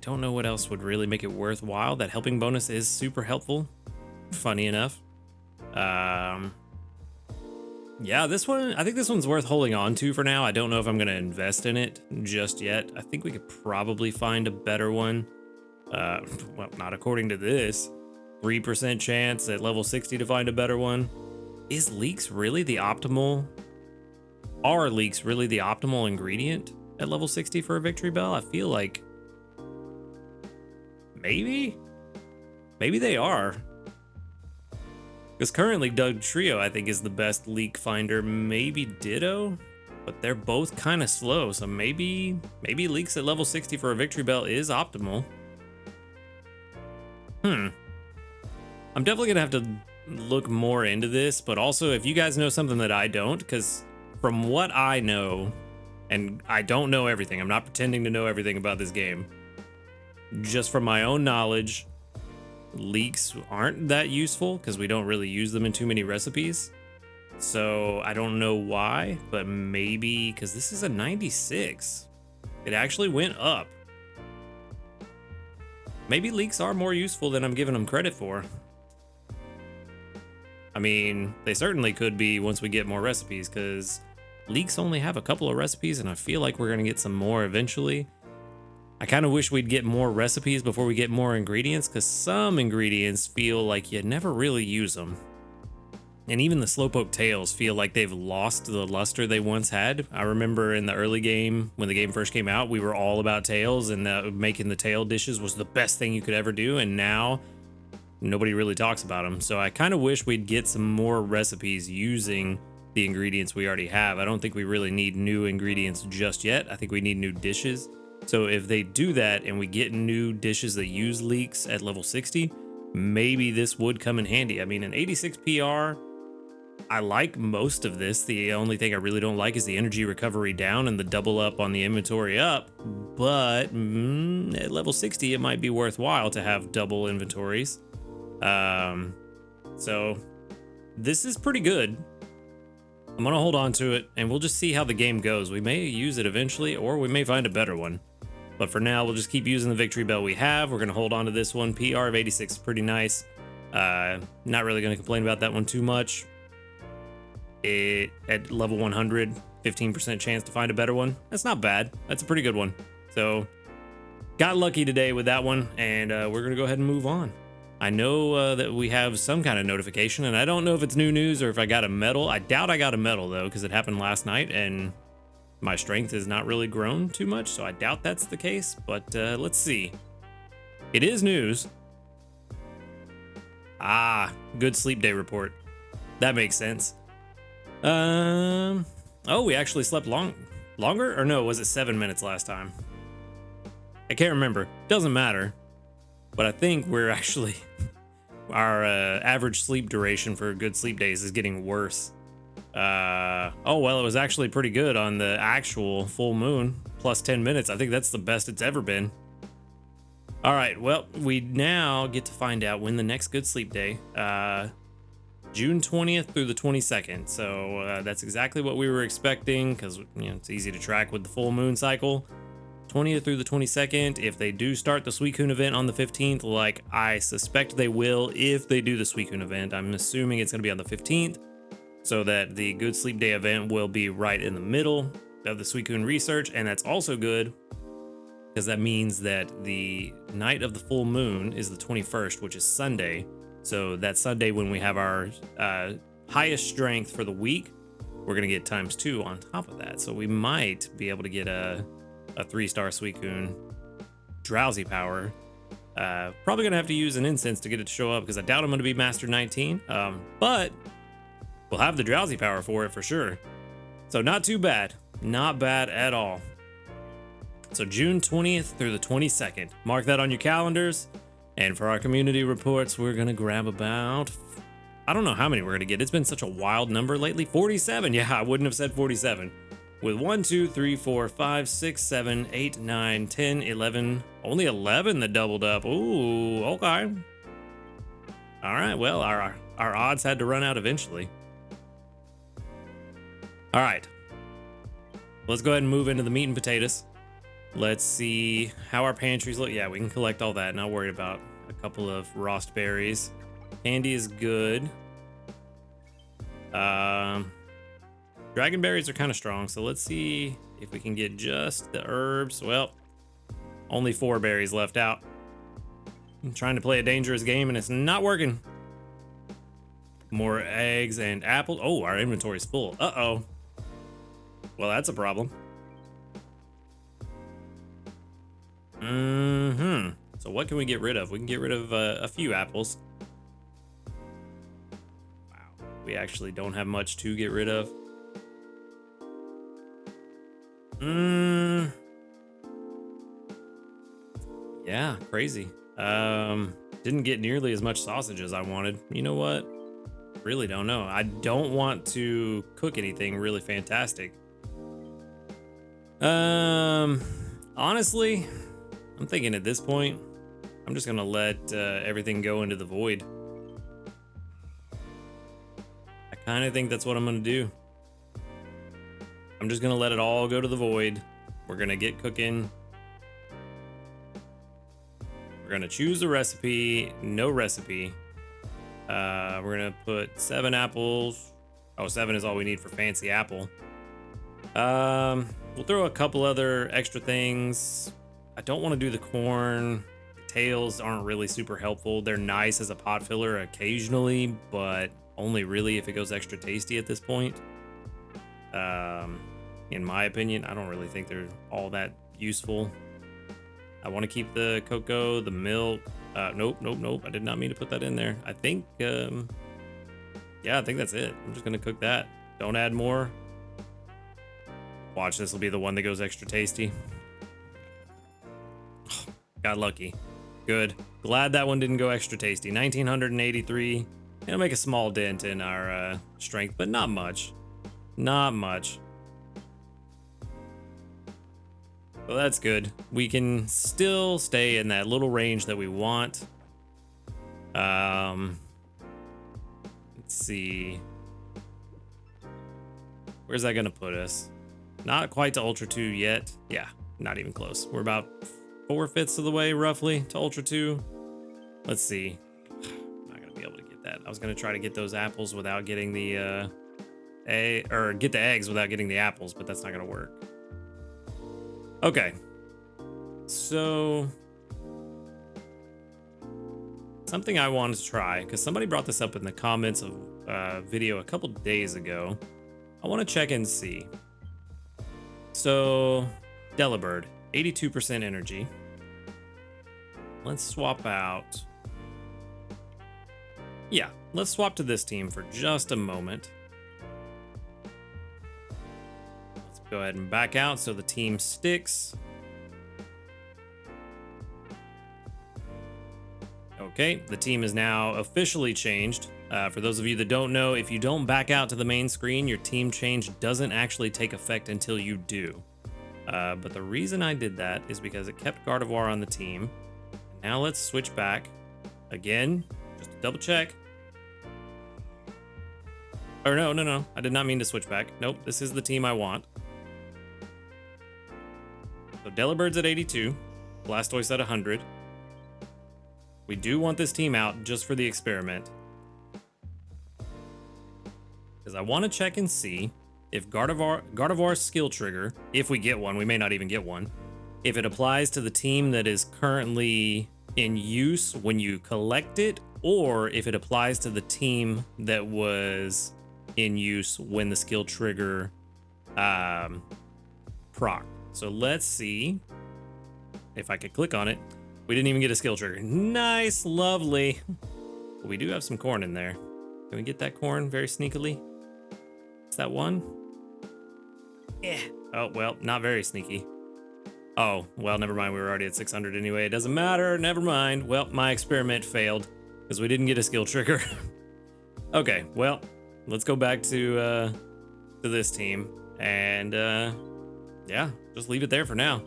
Speaker 1: don't know what else would really make it worthwhile. That helping bonus is super helpful, funny enough. Yeah, this one, I think this one's worth holding on to for now. I don't know if I'm going to invest in it just yet. I think we could probably find a better one. Well, not according to this. 3% chance at level 60 to find a better one. Is leeks really the optimal? Are leeks really the optimal ingredient at level 60 for a victory bell? I feel like maybe they are. Because currently Doug Trio, I think, is the best leak finder. Maybe Ditto, but they're both kind of slow. So maybe leaks at level 60 for a victory bell is optimal. I'm definitely gonna have to look more into this, but also if you guys know something that I don't, because from what I know, and I don't know everything, I'm not pretending to know everything about this game. Just from my own knowledge, leeks aren't that useful because we don't really use them in too many recipes. So I don't know why, but maybe because this is a 96. It actually went up. Maybe leeks are more useful than I'm giving them credit for. I mean, they certainly could be once we get more recipes, because leeks only have a couple of recipes and I feel like we're going to get some more eventually. I kind of wish we'd get more recipes before we get more ingredients, because some ingredients feel like you never really use them. And even the Slowpoke tails feel like they've lost the luster they once had. I remember in the early game, when the game first came out, we were all about tails, and making the tail dishes was the best thing you could ever do, and now nobody really talks about them. So I kind of wish we'd get some more recipes using the ingredients we already have. I don't think we really need new ingredients just yet. I think we need new dishes. So if they do that and we get new dishes that use leeks at level 60, maybe this would come in handy. I mean, an 86 PR, I like most of this. The only thing I really don't like is the energy recovery down and the double up on the inventory up. But at level 60, it might be worthwhile to have double inventories. So this is pretty good. I'm gonna hold on to it and we'll just see how the game goes. We may use it eventually, or we may find a better one. But for now, we'll just keep using the victory bell we have. We're gonna hold on to this one. PR of 86 is pretty nice. Not really gonna complain about that one too much. At level 100, 15% chance to find a better one. That's not bad. That's a pretty good one. So got lucky today with that one, and we're gonna go ahead and move on. I know that we have some kind of notification, and I don't know if it's new news or if I got a medal. I doubt I got a medal though, because it happened last night and my strength has not really grown too much, so I doubt that's the case, but let's see. It is news. Ah, good sleep day report. That makes sense. Oh, we actually slept longer? Or no, was it 7 minutes last time? I can't remember. Doesn't matter. But I think we're actually, our average sleep duration for good sleep days is getting worse. Oh, well, it was actually pretty good on the actual full moon, plus 10 minutes. I think that's the best it's ever been. All right, well, we now get to find out when the next good sleep day, June 20th through the 22nd. So that's exactly what we were expecting, because it's easy to track with the full moon cycle. 20th through the 22nd. If they do start the Suicune event on the 15th, like I suspect they will if they do the Suicune event, I'm assuming it's going to be on the 15th, so that the Good Sleep Day event will be right in the middle of the Suicune research. And that's also good because that means that the night of the full moon is the 21st, which is Sunday. So that Sunday, when we have our highest strength for the week, we're going to get ×2 on top of that. So we might be able to get a 3-star Suicune drowsy power. Probably gonna have to use an incense to get it to show up, because I doubt I'm gonna be Master 19. But we'll have the drowsy power for it for sure. So not too bad. Not bad at all. So June 20th through the 22nd. Mark that on your calendars. And for our community reports, we're gonna grab about, I don't know how many we're gonna get. It's been such a wild number lately. 47. Yeah, I wouldn't have said 47. With 1, 2, 3, 4, 5, 6, 7, 8, 9, 10, 11. Only 11 that doubled up. Ooh, okay. All right, well, our odds had to run out eventually. All right. Let's go ahead and move into the meat and potatoes. Let's see how our pantries look. Yeah, we can collect all that. Not worried about a couple of rost berries. Candy is good. Dragon berries are kind of strong, so let's see if we can get just the herbs. Well, only 4 berries left out. I'm trying to play a dangerous game and it's not working. More eggs and apples. Oh, our inventory's full. Uh-oh. Well, that's a problem. So what can we get rid of? We can get rid of a few apples. Wow. We actually don't have much to get rid of. Yeah, crazy. Didn't get nearly as much sausage as I wanted. You know what? Really don't know. I don't want to cook anything really fantastic. Honestly, I'm thinking at this point, I'm just gonna let everything go into the void. I kind of think that's what I'm gonna do. I'm just gonna let it all go to the void. We're gonna get cooking. We're gonna choose a recipe, no recipe. We're gonna put 7 apples. Oh, 7 is all we need for fancy apple. We'll throw a couple other extra things. I don't want to do the corn. The tails aren't really super helpful. They're nice as a pot filler occasionally, but only really if it goes extra tasty at this point. In my opinion, I don't really think they're all that useful. I want to keep the cocoa, the milk. Nope. I did not mean to put that in there. I think, yeah, I think that's it. I'm just going to cook that. Don't add more. Watch, this will be the one that goes extra tasty. Got lucky. Good. Glad that one didn't go extra tasty. 1983. It'll make a small dent in our strength, but not much. Not much. Well, that's good. We can still stay in that little range that we want. Let's see. Where's that gonna put us? Not quite to Ultra 2 yet. Yeah, not even close. We're about 4/5 of the way, roughly, to Ultra 2. Let's see. I'm not gonna be able to get that. I was gonna try to get those apples without getting the get the eggs without getting the apples, but that's not gonna work. Okay. So something I wanted to try, because somebody brought this up in the comments of video a couple days ago. I want to check and see. So, Delibird, 82% energy. Let's swap out. Yeah, let's swap to this team for just a moment. Let's go ahead and back out so the team sticks. Okay, the team is now officially changed. For those of you that don't know, if you don't back out to the main screen, your team change doesn't actually take effect until you do. But the reason I did that is because it kept Gardevoir on the team. Now let's switch back. Again, just to double check. Or no, I did not mean to switch back. Nope, this is the team I want. So Delibird's at 82, Blastoise at 100. We do want this team out just for the experiment. Because I want to check and see if Gardevoir's skill trigger, if we get one, we may not even get one, if it applies to the team that is currently in use when you collect it, or if it applies to the team that was in use when the skill trigger proc. So let's see if I could click on it. We didn't even get a skill trigger. Nice, lovely. We do have some corn in there. Can we get that corn very sneakily? Is that one? Yeah. Oh, well, not very sneaky. Oh, well, never mind. We were already at 600 anyway. It doesn't matter. Never mind. Well, my experiment failed because we didn't get a skill trigger. Okay, well, let's go back to this team. And, yeah, just leave it there for now.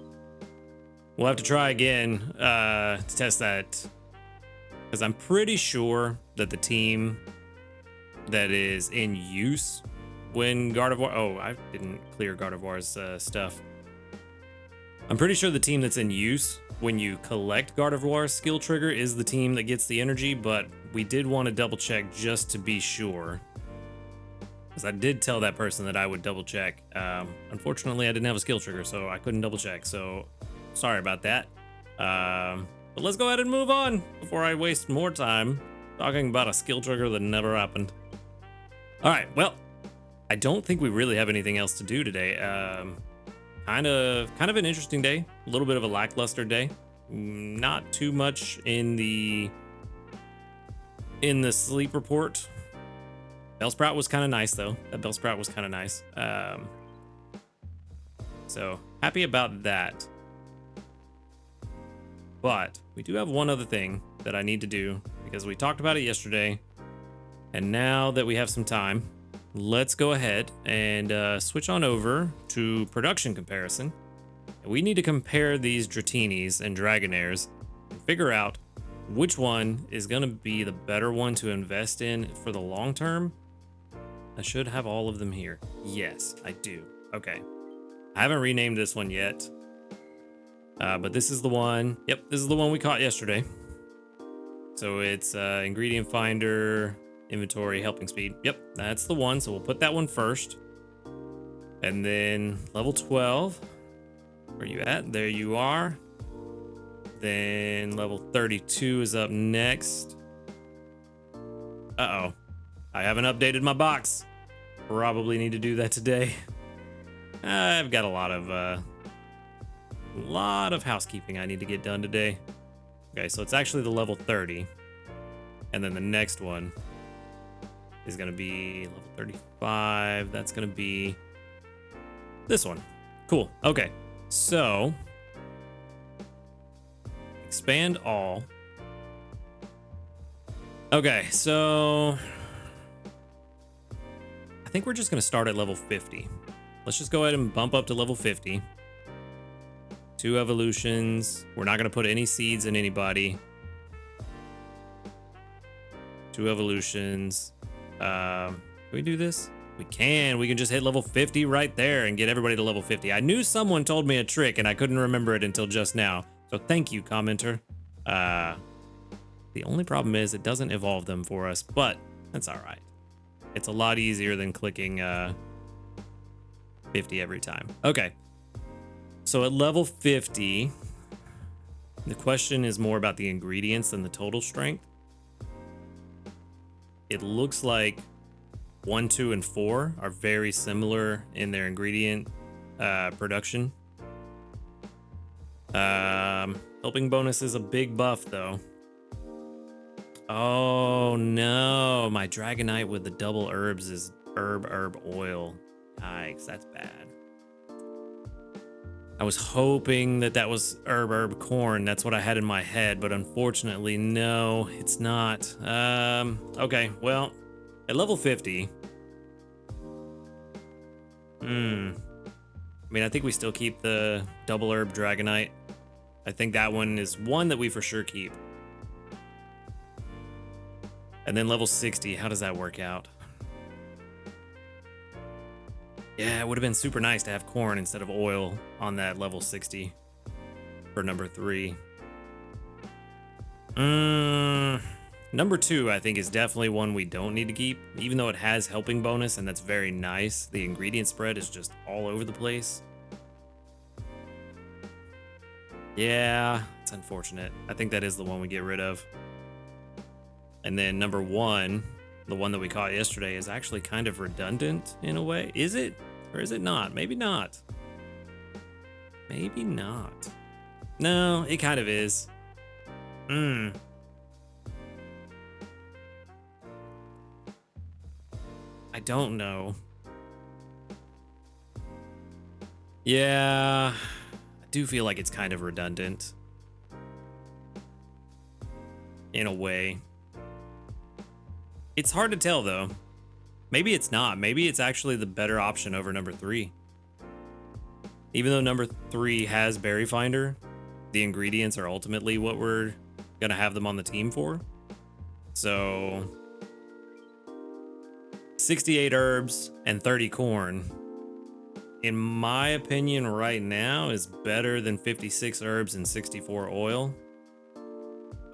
Speaker 1: We'll have to try again to test that. Because I'm pretty sure that the team that is in use when Gardevoir... Oh, I didn't clear Gardevoir's stuff. I'm pretty sure the team that's in use when you collect Gardevoir's skill trigger is the team that gets the energy, but we did want to double check just to be sure. Because I did tell that person that I would double check. Unfortunately, I didn't have a skill trigger, so I couldn't double check. So, sorry about that. But let's go ahead and move on before I waste more time talking about a skill trigger that never happened. All right, well, I don't think we really have anything else to do today. Kind of an interesting day, a little bit of a lackluster day. Not too much in the sleep report. Bellsprout was kind of nice though. That Bellsprout was kind of nice. So happy about that. But we do have one other thing that I need to do because we talked about it yesterday. And now that we have some time, let's go ahead and switch on over to production comparison. We need to compare these Dratinis and Dragonairs and figure out which one is going to be the better one to invest in for the long term. I should have all of them here. Yes, I do. Okay. I haven't renamed this one yet. But this is the one. Yep, this is the one we caught yesterday. So it's ingredient finder, inventory, helping speed. Yep, that's the one. So we'll put that one first. And then level 12. Where you at? There you are. Then level 32 is up next. Uh-oh. I haven't updated my box. Probably need to do that today. I've got a lot of housekeeping I need to get done today. Okay, so it's actually the level 30. And then the next one is going to be level 35. That's going to be this one. Cool. Okay. So Expand all. Okay, so I think we're just gonna start at level 50. Let's just go ahead and bump up to level 50. 2 evolutions. We're not gonna put any seeds in anybody. 2 evolutions. Can we do this? We can. We can just hit level 50 right there and get everybody to level 50. I knew someone told me a trick and I couldn't remember it until just now. So thank you, commenter. The only problem is it doesn't evolve them for us, but that's all right. It's a lot easier than clicking 50 every time. Okay. So at level 50, the question is more about the ingredients than the total strength. It looks like 1, 2, and 4 are very similar in their ingredient production. Helping bonus is a big buff though. Oh no, my Dragonite with the double herbs is herb oil. Yikes, that's bad. I was hoping that was herb corn. That's what I had in my head, but unfortunately, no, it's not. Okay, well, at level 50. I mean, I think we still keep the double herb Dragonite. I think that one is one that we for sure keep. And then level 60, how does that work out? Yeah, it would have been super nice to have corn instead of oil on that level 60 for number 3. Number 2, I think, is definitely one we don't need to keep, even though it has helping bonus, and that's very nice. The ingredient spread is just all over the place. Yeah, it's unfortunate. I think that is the one we get rid of. And then number 1, the one that we caught yesterday, is actually kind of redundant in a way. Is it? Or is it not? Maybe not. Maybe not. No, it kind of is. I don't know. Yeah, I do feel like it's kind of redundant. In a way. It's hard to tell though. Maybe it's not. Maybe it's actually the better option over number 3. Even though number 3 has Berry Finder, the ingredients are ultimately what we're gonna have them on the team for. So 68 herbs and 30 corn, in my opinion right now, is better than 56 herbs and 64 oil.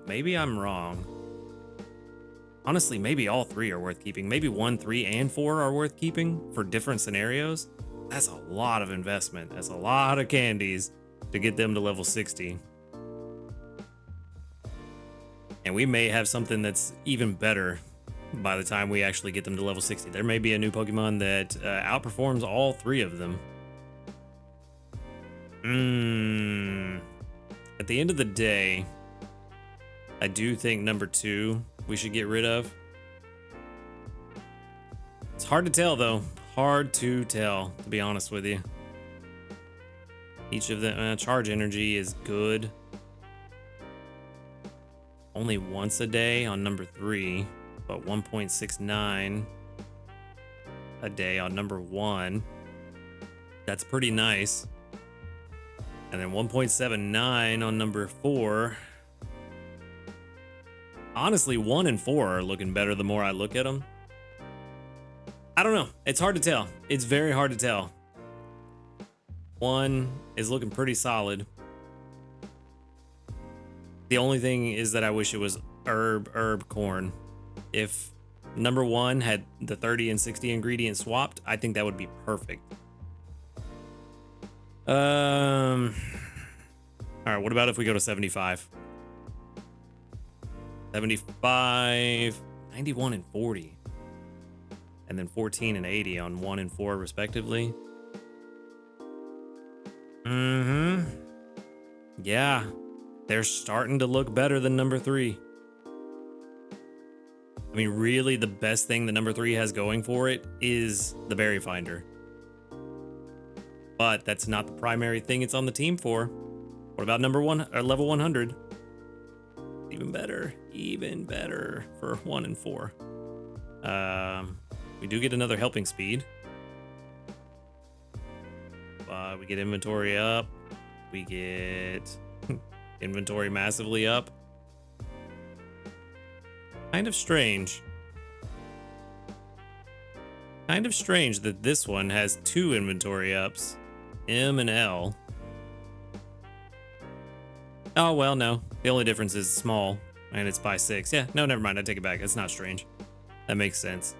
Speaker 1: Maybe I'm wrong. Honestly, maybe all 3 are worth keeping. Maybe 1, 3, and 4 are worth keeping for different scenarios. That's a lot of investment. That's a lot of candies to get them to level 60. And we may have something that's even better by the time we actually get them to level 60. There may be a new Pokemon that outperforms all 3 of them. At the end of the day, I do think number 2 we should get rid of. It's hard to tell though. Hard to tell, to be honest with you. Each of the charge energy is good. Only once a day on number 3, but 1.69 a day on number 1. That's pretty nice. And then 1.79 on number 4. Honestly, 1 and 4 are looking better the more I look at them. I don't know. It's hard to tell. It's very hard to tell. 1 is looking pretty solid. The only thing is that I wish it was herb corn. If number 1 had the 30 and 60 ingredients swapped, I think that would be perfect. All right, what about if we go to 75? 75, 91 and 40. And then 14 and 80 on 1 and 4 respectively. Yeah, they're starting to look better than number 3. I mean, really, the best thing that number 3 has going for it is the Berry Finder. But that's not the primary thing it's on the team for. What about number 1 or level 100? Even better for 1 and 4. We do get another helping speed. We get inventory up. We get inventory massively up. Kind of strange. Kind of strange that this one has 2 inventory ups, M and L. Oh, well, no. The only difference is small, and it's by 6. Yeah, no, never mind. I take it back. It's not strange. That makes sense.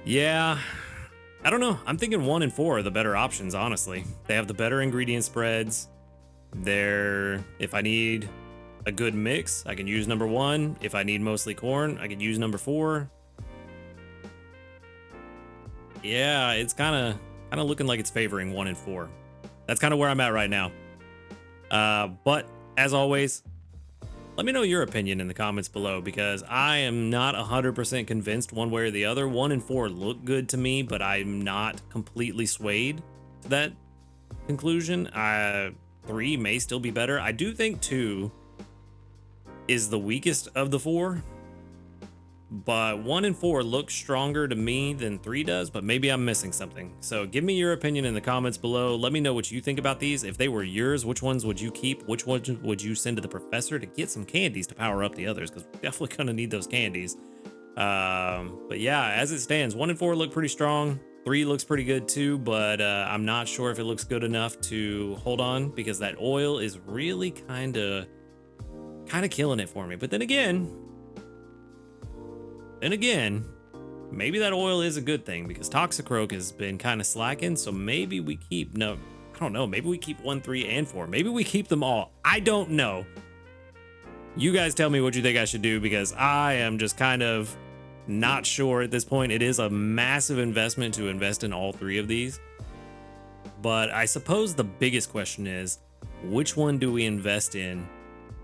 Speaker 1: Yeah, I don't know. I'm thinking 1 and 4 are the better options, honestly. They have the better ingredient spreads. If I need a good mix, I can use number 1. If I need mostly corn, I can use number 4. Yeah, it's kind of looking like it's favoring 1 and 4. That's kind of where I'm at right now. But as always, let me know your opinion in the comments below, because I am not 100% convinced one way or the other. 1 and 4 look good to me, but I'm not completely swayed to that conclusion. 3 may still be better. I do think 2 is the weakest of the 4, but 1 and 4 look stronger to me than 3 does, but maybe I'm missing something. So give me your opinion in the comments below. Let me know what you think about these. If they were yours, which ones would you keep? Which ones would you send to the professor to get some candies to power up the others? Because we're definitely gonna need those candies. But yeah, as it stands, 1 and 4 look pretty strong. 3 looks pretty good too, but I'm not sure if it looks good enough to hold on, because that oil is really kind of killing it for me. But then again, maybe that oil is a good thing, because Toxicroak has been kind of slacking. So maybe we keep, no, I don't know. Maybe we keep 1, 3, and 4. Maybe we keep them all. I don't know. You guys tell me what you think I should do, because I am just kind of not sure at this point. It is a massive investment to invest in all 3 of these. But I suppose the biggest question is, which one do we invest in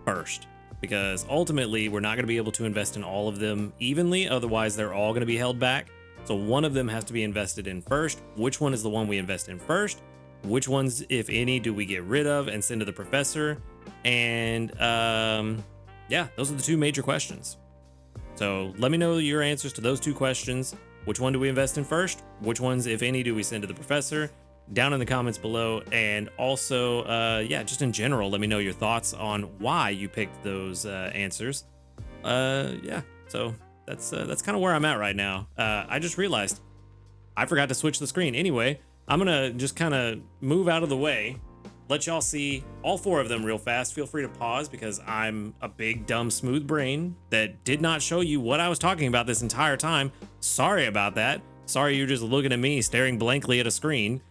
Speaker 1: first? Because ultimately, we're not going to be able to invest in all of them evenly. Otherwise, they're all going to be held back. So one of them has to be invested in first. Which one is the one we invest in first? Which ones, if any, do we get rid of and send to the professor? And yeah, those are the 2 major questions. So let me know your answers to those 2 questions. Which one do we invest in first? Which ones, if any, do we send to the professor? Down in the comments below. And also, yeah, just in general, let me know your thoughts on why you picked those answers. Yeah, so that's kind of where I'm at right now. I just realized I forgot to switch the screen. Anyway, I'm gonna just kind of move out of the way, let y'all see all 4 of them real fast. Feel free to pause, because I'm a big, dumb, smooth brain that did not show you what I was talking about this entire time. Sorry about that. Sorry you're just looking at me staring blankly at a screen.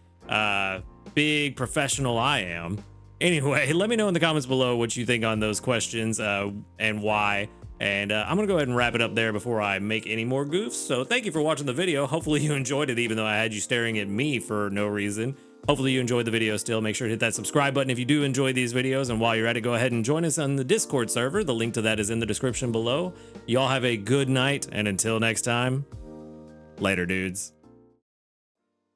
Speaker 1: Big professional I am. Anyway, let me know in the comments below what you think on those questions and why. And I'm gonna go ahead and wrap it up there before I make any more goofs. So thank you for watching the video. Hopefully you enjoyed it, even though I had you staring at me for no reason. Hopefully you enjoyed the video still. Make sure to hit that subscribe button if you do enjoy these videos. And while you're at it, go ahead and join us on the Discord server. The link to that is in the description below. Y'all have a good night, and until next time, later, dudes.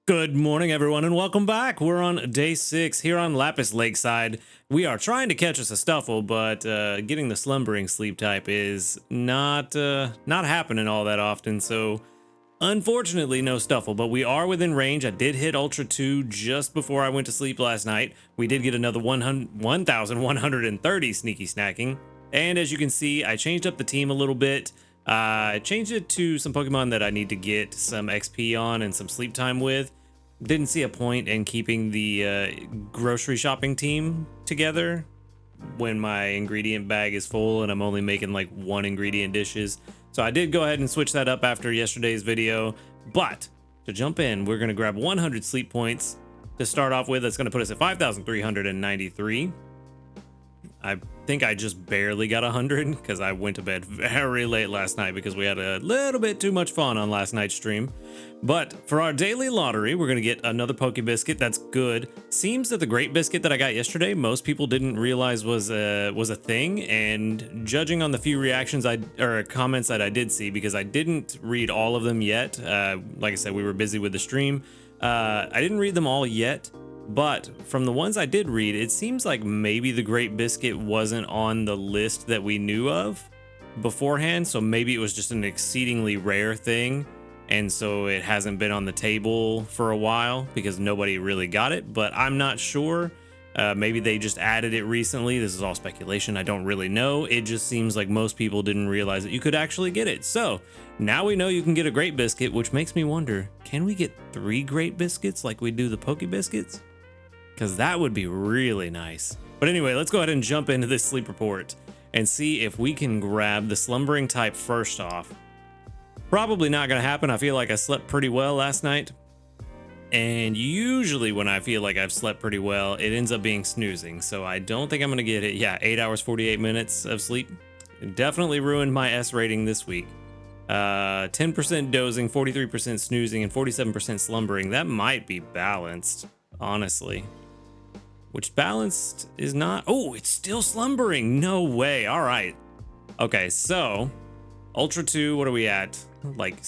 Speaker 1: Good morning, everyone, and welcome back. We're on day 6 here on Lapis Lakeside. We are trying to catch us a Stuffle, but getting the slumbering sleep type is not happening all that often. So unfortunately, no Stuffle, but we are within range. I did hit Ultra 2 just before I went to sleep last night. We did get another 1,130 sneaky snacking. And as you can see, I changed up the team a little bit. I changed it to some Pokemon that I need to get some XP on and some sleep time with. Didn't see a point in keeping the grocery shopping team together when my ingredient bag is full and I'm only making like 1 ingredient dishes. So I did go ahead and switch that up after yesterday's video. But to jump in, we're going to grab 100 sleep points to start off with. That's going to put us at 5,393. I think I just barely got 100 because I went to bed very late last night because we had a little bit too much fun on last night's stream. But for our daily lottery, we're going to get another Poke Biscuit. That's good. Seems that the Great Biscuit that I got yesterday, most people didn't realize was a thing. And judging on the few reactions or comments that I did see, because I didn't read all of them yet. Like I said, we were busy with the stream. I didn't read them all yet. But from the ones I did read, it seems like maybe the Great Biscuit wasn't on the list that we knew of beforehand. So maybe it was just an exceedingly rare thing. And so it hasn't been on the table for a while because nobody really got it. But I'm not sure. Maybe they just added it recently. This is all speculation. I don't really know. It just seems like most people didn't realize that you could actually get it. So now we know you can get a Great Biscuit, which makes me wonder, can we get 3 Great Biscuits like we do the Poke Biscuits? Because that would be really nice. But anyway, let's go ahead and jump into this sleep report and see if we can grab the slumbering type first off. Probably not going to happen. I feel like I slept pretty well last night. And usually when I feel like I've slept pretty well, it ends up being snoozing. So I don't think I'm going to get it. Yeah, 8 hours, 48 minutes of sleep. It definitely ruined my S rating this week. 10% dozing, 43% snoozing, and 47% slumbering. That might be balanced, honestly. Which balanced is not... Oh, it's still slumbering. No way. All right. Okay, so Ultra 2, what are we at? Like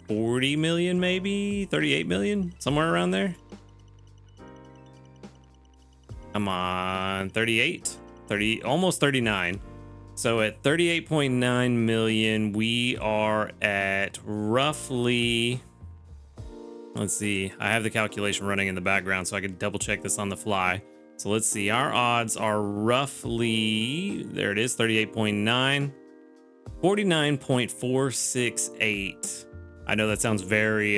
Speaker 1: 40 million, maybe 38 million, somewhere around there. Come on, 38, 30, almost 39. So at 38.9 million, we are at roughly, let's see, I have the calculation running in the background so I can double check this on the fly. So let's see, our odds are roughly, there it is, 38.9, 49.468. I know that sounds very,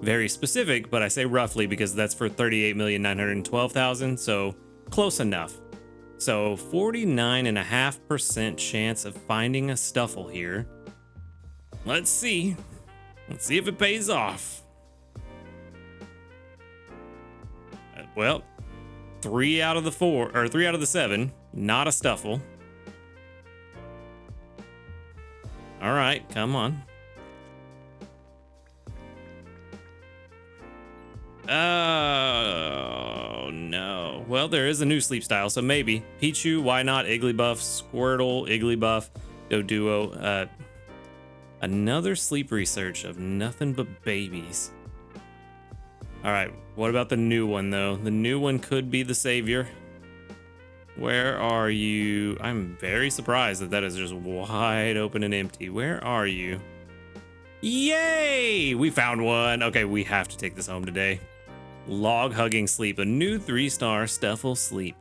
Speaker 1: very specific, but I say roughly because that's for 38,912,000. So close enough. So 49.5% chance of finding a Stuffle here. Let's see. Let's see if it pays off. Well, 3 out of the 4, or 3 out of the 7, not a Stuffle. All right, come on. Oh, no. Well, there is a new sleep style, so maybe. Pichu, why not? Igglybuff, Squirtle, Igglybuff, Doduo. Another sleep research of nothing but babies. All right, what about the new one, though? The new one could be the savior. Where are you? I'm very surprised that that is just wide open and empty. Where are you? Yay! We found one. Okay, we have to take this home today. Log Hugging Sleep, a new 3-star Stuffle Sleep.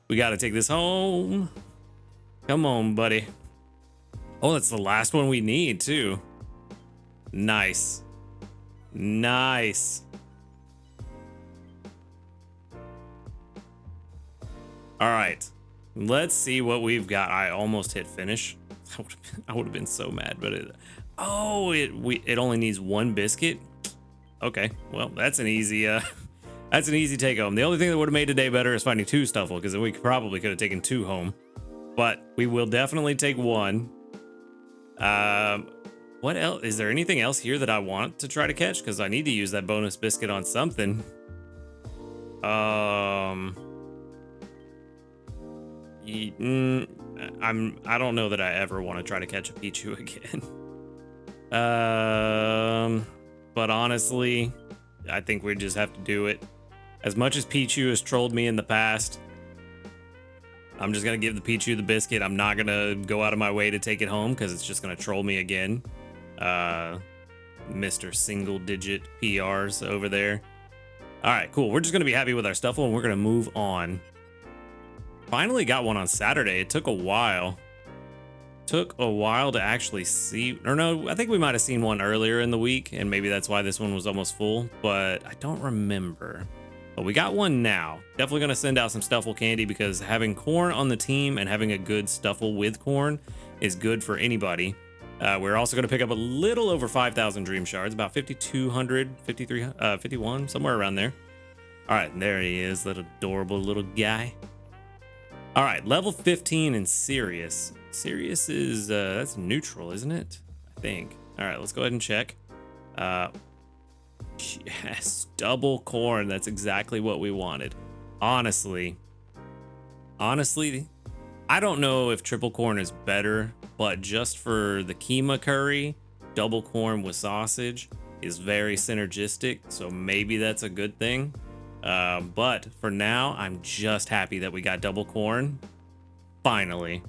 Speaker 1: We got to take this home. Come on, buddy. Oh, that's the last one we need, too. Nice. Nice. All right. Let's see what we've got. I almost hit finish. I would have been so mad, but it only needs 1 biscuit. Okay, well, that's an easy take home. The only thing that would have made today better is finding 2 Stuffle, because we probably could have taken 2 home. But we will definitely take 1. What else? Is there anything else here that I want to try to catch? Because I need to use that bonus biscuit on something. I don't know that I ever want to try to catch a Pichu again. But honestly, I think we just have to do it. As much as Pichu has trolled me in the past, I'm just going to give the Pichu the biscuit. I'm not going to go out of my way to take it home because it's just going to troll me again. Mr. Single Digit PRs over there. All right, cool. We're just going to be happy with our Stuffle and we're going to move on. Finally got one on Saturday. It took a while. Took a while to actually see, or no, I think we might have seen one earlier in the week, and maybe that's why this one was almost full, but I don't remember. But we got one now. Definitely going to send out some Stuffle candy because having corn on the team and having a good Stuffle with corn is good for anybody. We're also going to pick up a little over 5,000 Dream Shards, about 5,200, 51, somewhere around there. All right, there he is, that adorable little guy. All right, level 15 in Sirius. Sirius is, that's neutral, isn't it? I think. All right, let's go ahead and check. Yes, double corn. That's exactly what we wanted. Honestly, I don't know if triple corn is better, but just for the keema curry, double corn with sausage, is very synergistic, so maybe that's a good thing. But for now, I'm just happy that we got double corn. Finally.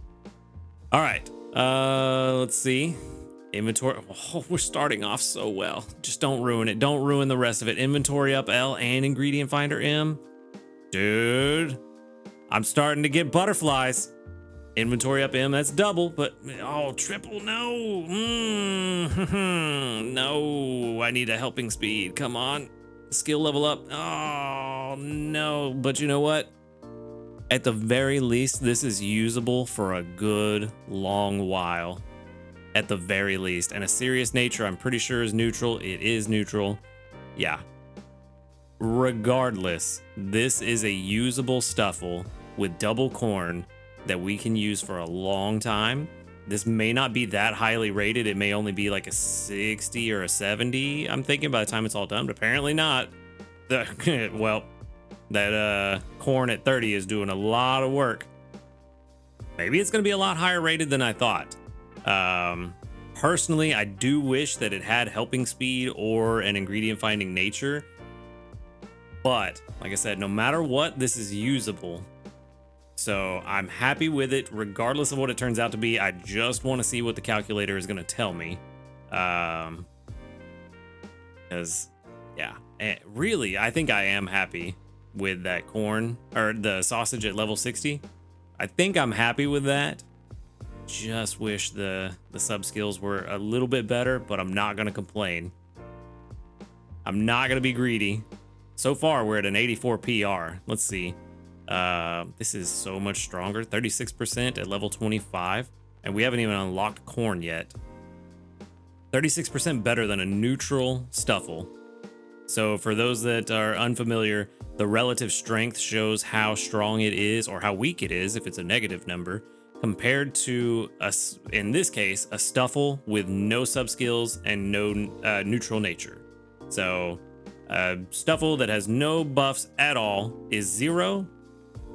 Speaker 1: All right. Let's see. Inventory. Oh, we're starting off so well. Just don't ruin it. Don't ruin the rest of it. Inventory up L and ingredient finder M. Dude, I'm starting to get butterflies. Inventory up M, that's double, but oh, triple, no. No, I need a helping speed. Come on. Skill level up. Oh, no. But you know what? At the very least, this is usable for a good long while. At the very least. And a serious nature, I'm pretty sure is neutral. It is neutral. Yeah. Regardless, this is a usable stuffle with double corn that we can use for a long time. This may not be that highly rated. It may only be like a 60 or a 70. I'm thinking by the time it's all done, but apparently not. Well, that corn at 30 is doing a lot of work. Maybe it's going to be a lot higher rated than I thought. Personally, I do wish that it had helping speed or an ingredient finding nature. But like I said, no matter what, this is usable. So I'm happy with it, regardless of what it turns out to be. I just want to see what the calculator is going to tell me. Because, yeah, really, I think I am happy with that corn or the sausage at level 60. I think I'm happy with that. Just wish the sub skills were a little bit better, but I'm not going to complain. I'm not going to be greedy. So far, we're at an 84 PR. Let's see. This is so much stronger. 36% at level 25. And we haven't even unlocked corn yet. 36% better than a neutral stuffle. So for those that are unfamiliar, the relative strength shows how strong it is or how weak it is if it's a negative number, compared to, in this case, a stuffle with no subskills and no neutral nature. So a stuffle that has no buffs at all is 0.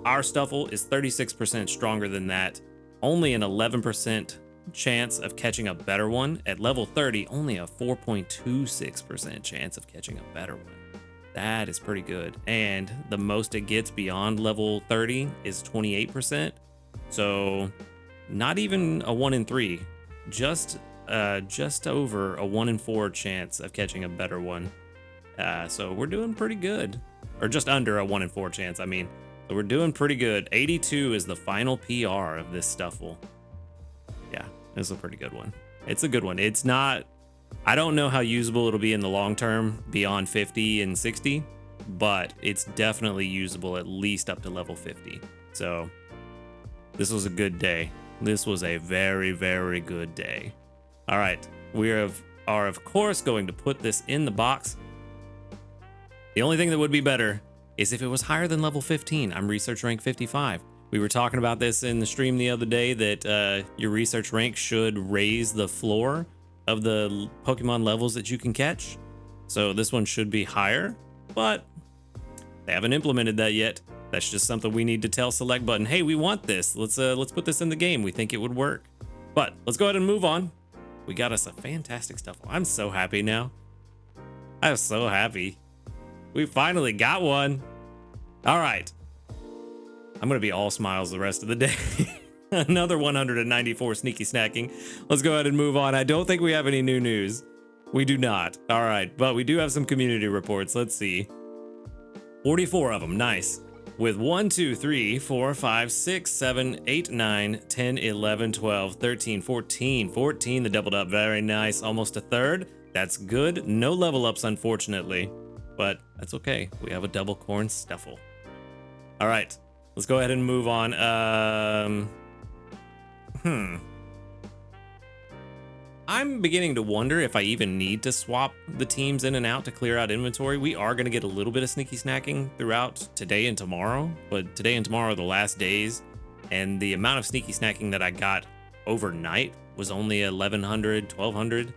Speaker 1: Our stuffle is 36% stronger than that. Only an 11% chance of catching a better one. At level 30, only a 4.26% chance of catching a better one. That is pretty good. And the most it gets beyond level 30 is 28%. So not even a 1 in 3, just over a 1 in 4 chance of catching a better one. So we're doing pretty good, or just under a 1 in 4 chance. I mean, so we're doing pretty good. 82 is the final PR of this stuffle. Yeah, it's a pretty good one. It's a good one. It's not, I don't know how usable it'll be in the long term beyond 50 and 60, but it's definitely usable at least up to level 50. So this was a good day. This was a very, very good day. All right, we are of course going to put this in the box. The only thing that would be better is if it was higher than level 15. I'm research rank 55. We were talking about this in the stream the other day, that your research rank should raise the floor of the Pokemon levels that you can catch. So this one should be higher, but they haven't implemented that yet. That's just something we need to tell select button, hey, we want this. Let's put this in the game. We think it would work. But let's go ahead and move on. We got us a fantastic stuff. I'm so happy now. I'm so happy. We finally got one. All right. I'm going to be all smiles the rest of the day. Another 194 sneaky snacking. Let's go ahead and move on. I don't think we have any new news. We do not. All right. But we do have some community reports. Let's see. 44 of them. Nice. With 1, 2, 3, 4, 5, 6, 7, 8, 9, 10, 11, 12, 13, 14. 14, the doubled up. Very nice. Almost a third. That's good. No level ups, unfortunately. But that's okay. We have a double corn stuffle. All right. Let's go ahead and move on. I'm beginning to wonder if I even need to swap the teams in and out to clear out inventory. We are going to get a little bit of sneaky snacking throughout today and tomorrow, but today and tomorrow are the last days, and the amount of sneaky snacking that I got overnight was only 1,100, 1,200,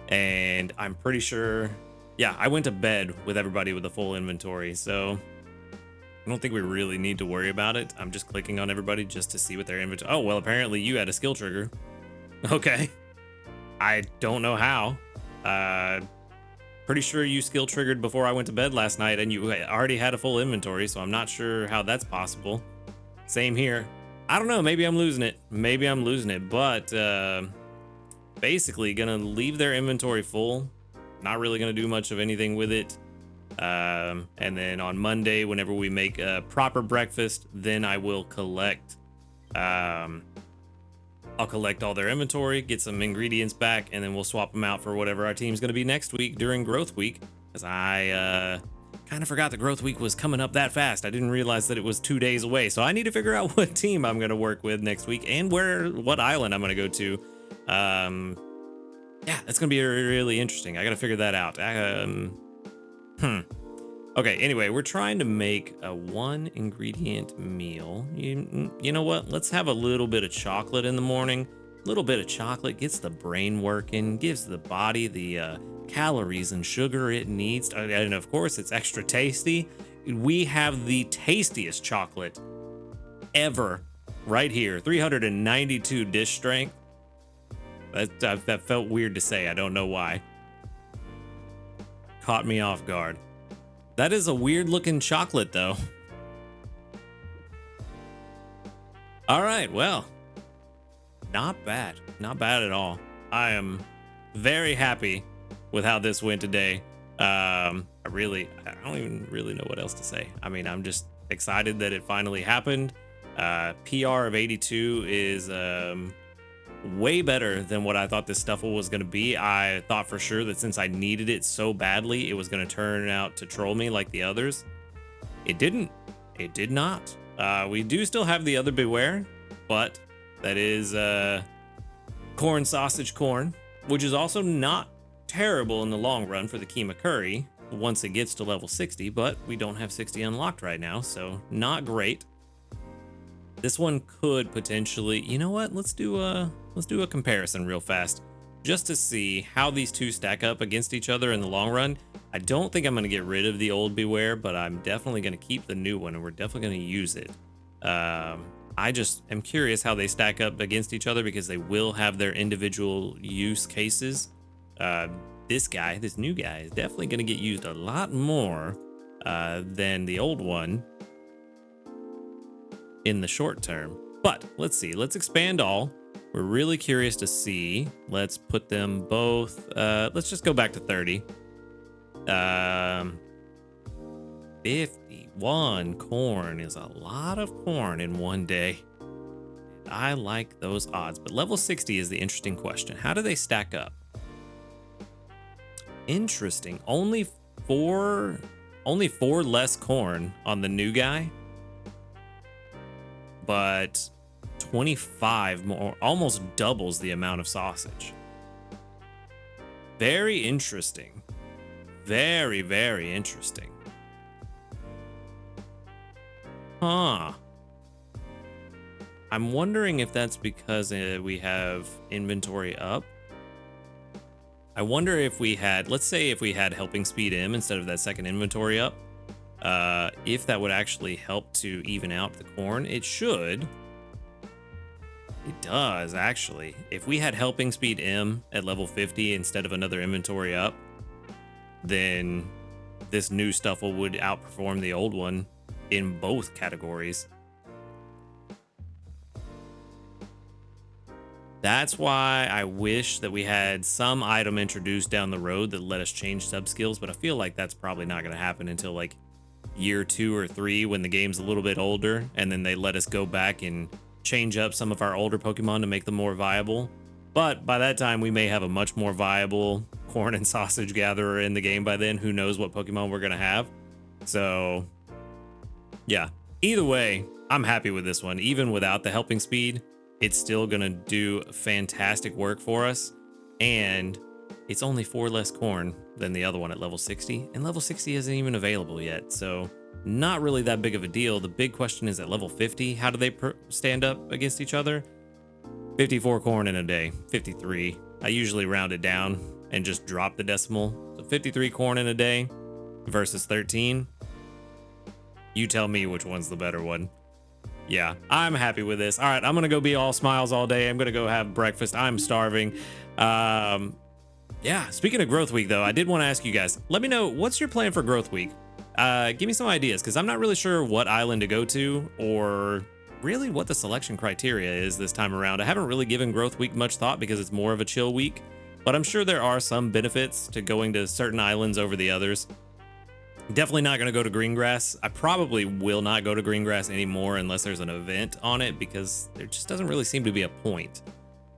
Speaker 1: and I'm pretty sure, yeah, I went to bed with everybody with a full inventory, so I don't think we really need to worry about it. I'm just clicking on everybody just to see what their inventory. Oh, well, apparently you had a skill trigger. Okay. I don't know how. pretty sure you skill triggered before I went to bed last night and you already had a full inventory, so I'm not sure how that's possible. Same here. I don't know, maybe I'm losing it. Maybe I'm losing it, but basically gonna leave their inventory full. Not really gonna do much of anything with it. And then on Monday, whenever we make a proper breakfast, then I will collect I'll collect all their inventory, get some ingredients back, and then we'll swap them out for whatever our team's going to be next week during growth week. Because I kind of forgot the growth week was coming up that fast. I didn't realize that it was 2 days away. So I need to figure out what team I'm going to work with next week and what island I'm going to go to. Yeah, it's going to be really interesting. I got to figure that out. Okay, anyway, we're trying to make a 1 ingredient meal. You know what? Let's have a little bit of chocolate in the morning. A little bit of chocolate gets the brain working, gives the body the calories and sugar it needs. And of course, it's extra tasty. We have the tastiest chocolate ever right here. 392 dish strength. That felt weird to say. I don't know why. Caught me off guard. That is a weird looking chocolate though. All right, well, not bad. Not bad at all. I am very happy with how this went today. I don't even really know what else to say. I mean, I'm just excited that it finally happened. PR of 82 is way better than what I thought this Stuffle was going to be. I thought for sure that since I needed it so badly, it was going to turn out to troll me like the others. It didn't. It did not. We do still have the other Beware, but that is corn sausage corn, which is also not terrible in the long run for the Keema Curry once it gets to level 60, but we don't have 60 unlocked right now, so not great. This one could potentially, you know what? Let's do a comparison real fast just to see how these two stack up against each other in the long run. I don't think I'm going to get rid of the old Beware, but I'm definitely going to keep the new one and we're definitely going to use it. I just am curious how they stack up against each other because they will have their individual use cases. This new guy is definitely going to get used a lot more than the old one in the short term. But let's see, let's expand all. We're really curious to see. Let's put them both, let's just go back to 30. 51 corn is a lot of corn in one day. I like those odds, but level 60 is the interesting question. How do they stack up? Interesting. Only four less corn on the new guy, but 25 more, almost doubles the amount of sausage. Very interesting. Very, very interesting. Huh. I'm wondering if that's because we have inventory up. I wonder if we had, let's say if we had helping speed M instead of that second inventory up, if that would actually help to even out the corn. It should. It does, actually. If we had helping speed M at level 50 instead of another inventory up, then this new Stuffle would outperform the old one in both categories. That's why I wish that we had some item introduced down the road that let us change sub skills, but I feel like that's probably not going to happen until like year 2 or 3 when the game's a little bit older, and then they let us go back and change up some of our older Pokemon to make them more viable. But by that time, we may have a much more viable corn and sausage gatherer in the game by then. Who knows what Pokemon we're going to have. So, yeah. Either way, I'm happy with this one. Even without the helping speed, it's still going to do fantastic work for us. And it's only 4 less corn than the other one at level 60. And level 60 isn't even available yet. So, not really that big of a deal. The big question is at level 50, how do they stand up against each other? 54 corn in a day, 53. I usually round it down and just drop the decimal. So 53 corn in a day versus 13. You tell me which one's the better one. Yeah, I'm happy with this. All right, I'm going to go be all smiles all day. I'm going to go have breakfast. I'm starving. Yeah, speaking of growth week though, I did want to ask you guys, let me know what's your plan for growth week. Give me some ideas because I'm not really sure what island to go to or really what the selection criteria is this time around. I haven't really given growth week much thought because it's more of a chill week, but I'm sure there are some benefits to going to certain islands over the others. Definitely not going to go to Greengrass. I probably will not go to Greengrass anymore unless there's an event on it because there just doesn't really seem to be a point.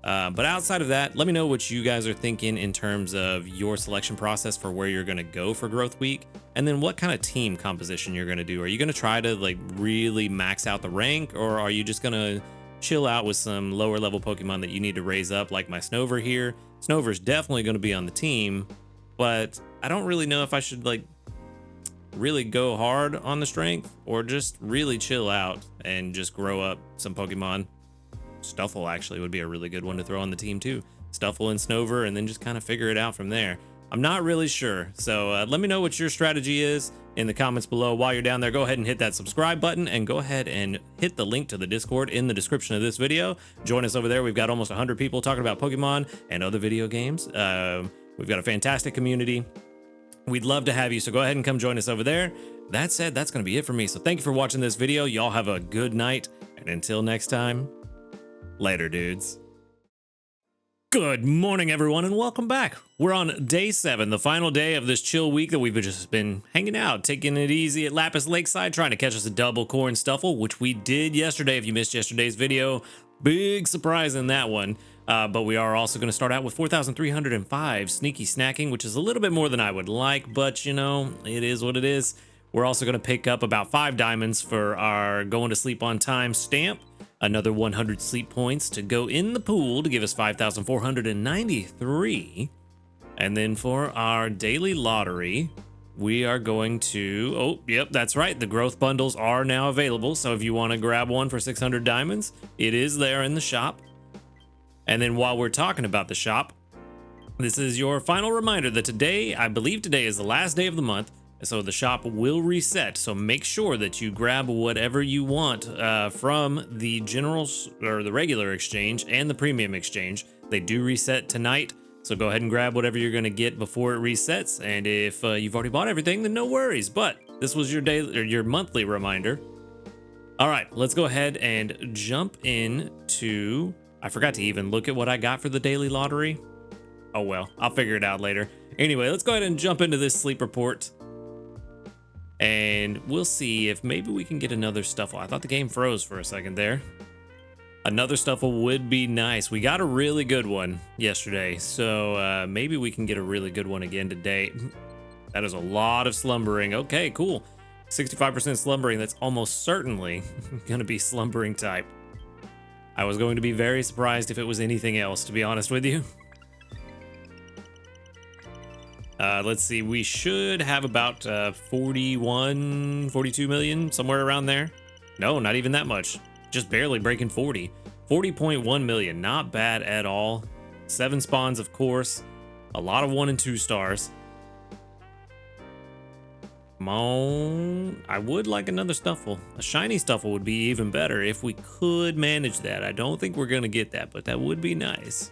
Speaker 1: But outside of that, let me know what you guys are thinking in terms of your selection process for where you're going to go for growth week, and then what kind of team composition you're going to do. Are you going to try to like really max out the rank, or are you just going to chill out with some lower level Pokemon that you need to raise up, like my Snover here? Snover's definitely going to be on the team, but I don't really know if I should like really go hard on the strength or just really chill out and just grow up some Pokemon. Stuffle actually would be a really good one to throw on the team too. Stuffle and Snover, and then just kind of figure it out from there. I'm not really sure. So let me know what your strategy is in the comments below. While you're down there, go ahead and hit that subscribe button and go ahead and hit the link to the Discord in the description of this video. Join us over there. We've got almost 100 people talking about Pokemon and other video games. We've got a fantastic community. We'd love to have you, so go ahead and come join us over there. That said, that's going to be it for me. So thank you for watching this video. Y'all have a good night, and until next time, later, dudes. Good morning, everyone, and welcome back. We're on day 7, the final day of this chill week that we've just been hanging out, taking it easy at Lapis Lakeside, trying to catch us a double corn Stuffle, which we did yesterday. If you missed yesterday's video, big surprise in that one. But we are also going to start out with 4,305 sneaky snacking, which is a little bit more than I would like, but you know, it is what it is. We're also going to pick up about 5 diamonds for our going to sleep on time stamp, another 100 sleep points to go in the pool to give us 5,493. And then for our daily lottery, we are going to, oh, yep, that's right. The growth bundles are now available. So if you want to grab one for 600 diamonds, it is there in the shop. And then while we're talking about the shop, this is your final reminder that today, I believe today is the last day of the month. So the shop will reset. So make sure that you grab whatever you want from the general or the regular exchange and the premium exchange. They do reset tonight. So go ahead and grab whatever you're going to get before it resets. And if you've already bought everything, then no worries. But this was your daily or your monthly reminder. All right, let's go ahead and jump into, I forgot to even look at what I got for the daily lottery. Oh, well, I'll figure it out later. Anyway, let's go ahead and jump into this sleep report. And we'll see if maybe we can get another Stuffle. I thought the game froze for a second there. Another Stuffle would be nice. We got a really good one yesterday, so maybe we can get a really good one again today. That is a lot of slumbering. Okay, cool. 65% slumbering. That's almost certainly going to be slumbering type. I was going to be very surprised if it was anything else, to be honest with you. Let's see, we should have about 41, 42 million, somewhere around there. No, not even that much. Just barely breaking 40. 40.1 million, not bad at all. 7 spawns, of course. A lot of 1 and 2 stars. Come on. I would like another Stuffle. A shiny Stuffle would be even better if we could manage that. I don't think we're going to get that, but that would be nice.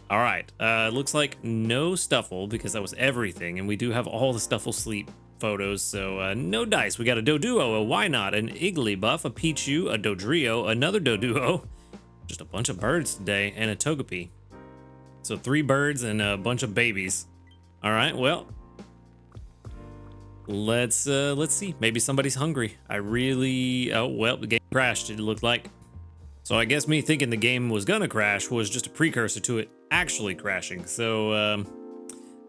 Speaker 1: All right, looks like no Stuffle because that was everything, and we do have all the Stuffle sleep photos, so no dice. We got a Doduo, a Wynot, an Igglybuff, a Pichu, a Dodrio, another Doduo, just a bunch of birds today, and a Togepi. So 3 birds and a bunch of babies. All right, well, let's see. Maybe somebody's hungry. Oh, well, the game crashed, it looked like. So I guess me thinking the game was gonna crash was just a precursor to it actually crashing. So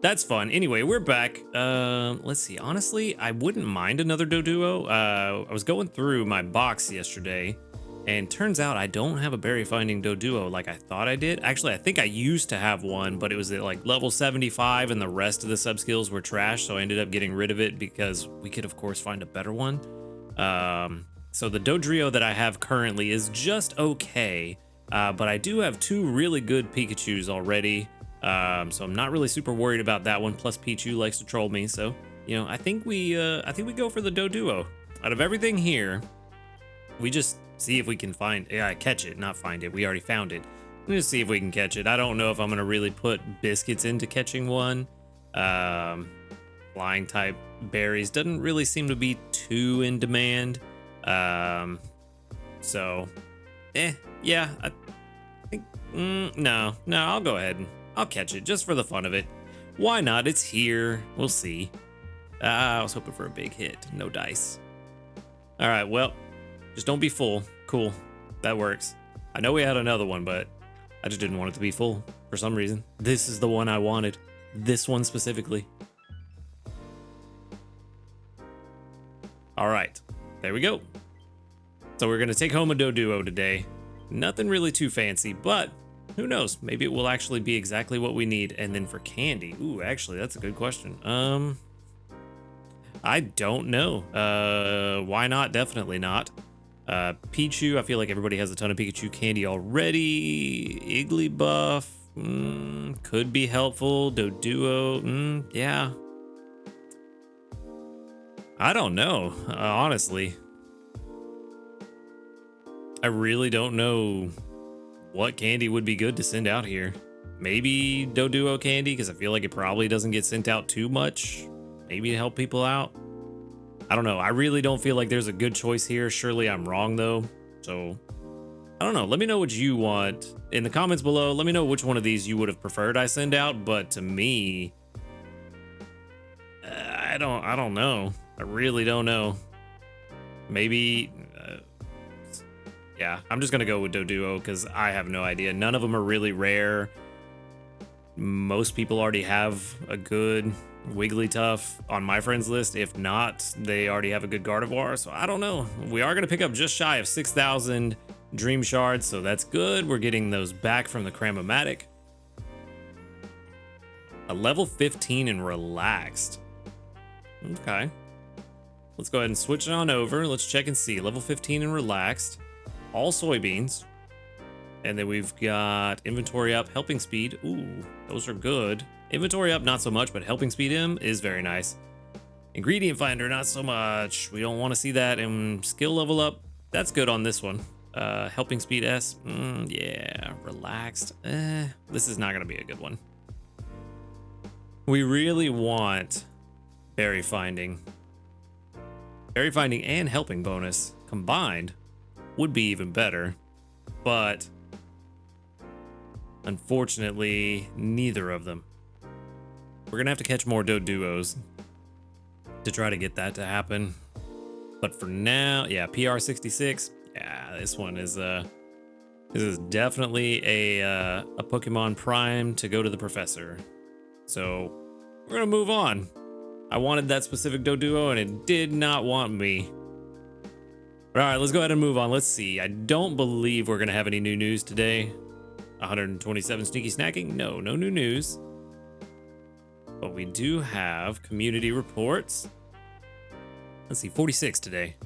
Speaker 1: that's fun. Anyway, we're back. Let's see. Honestly, I wouldn't mind another Doduo. I was going through my box yesterday, and turns out I don't have a berry finding Doduo like I thought I did. Actually, I think I used to have one, but it was at like level 75, and the rest of the sub skills were trash. So I ended up getting rid of it because we could, of course, find a better one. So the Dodrio that I have currently is just okay, but I do have 2 really good Pikachus already, so I'm not really super worried about that one. Plus Pichu likes to troll me, so you know I think we go for the Doduo. Out of everything here, we just see if we can find, catch it, not find it. We already found it. Let's see if we can catch it. I don't know if I'm gonna really put biscuits into catching one. Flying type berries doesn't really seem to be too in demand. So, yeah, I think, no, I'll go ahead and I'll catch it just for the fun of it. Why not? It's here. We'll see. I was hoping for a big hit. No dice. All right, well, just don't be full. Cool. That works. I know we had another one, but I just didn't want it to be full for some reason. This is the one I wanted. This one specifically. All right, there we go. So we're gonna take home a Doduo today. Nothing really too fancy, but who knows? Maybe it will actually be exactly what we need. And then for candy, ooh, actually, that's a good question. I don't know. Why not? Definitely not. Pichu, I feel like everybody has a ton of Pikachu candy already. Igglybuff, could be helpful. Doduo, yeah. I don't know, honestly. I really don't know what candy would be good to send out here. Maybe Doduo candy, because I feel like it probably doesn't get sent out too much. Maybe to help people out. I don't know. I really don't feel like there's a good choice here. Surely I'm wrong, though. So, I don't know. Let me know what you want in the comments below. Let me know which one of these you would have preferred I send out. But to me, I don't know. I really don't know. Maybe, yeah, I'm just going to go with Doduo because I have no idea. None of them are really rare. Most people already have a good Wigglytuff on my friends list. If not, they already have a good Gardevoir. So I don't know. We are going to pick up just shy of 6,000 Dream Shards. So that's good. We're getting those back from the Cramomatic. A level 15 and relaxed. Okay. Let's go ahead and switch it on over. Let's check and see. Level 15 and relaxed. All soybeans. And then we've got inventory up, helping speed. Ooh, those are good. Inventory up, not so much, but helping speed him is very nice. Ingredient finder, not so much. We don't want to see that. And skill level up, that's good on this one. Helping speed S, yeah, relaxed. This is not going to be a good one. We really want berry finding. Berry finding and helping bonus combined would be even better, but unfortunately, neither of them. We're gonna have to catch more Doduos to try to get that to happen. But for now, yeah, PR 66. Yeah, this one is this is definitely a Pokemon Prime to go to the professor. So we're gonna move on. I wanted that specific Doduo and it did not want me. All right, let's go ahead and move on. Let's see. I don't believe we're gonna have any new news today. 127 sneaky snacking. No new news. But we do have community reports. Let's see, 46 today.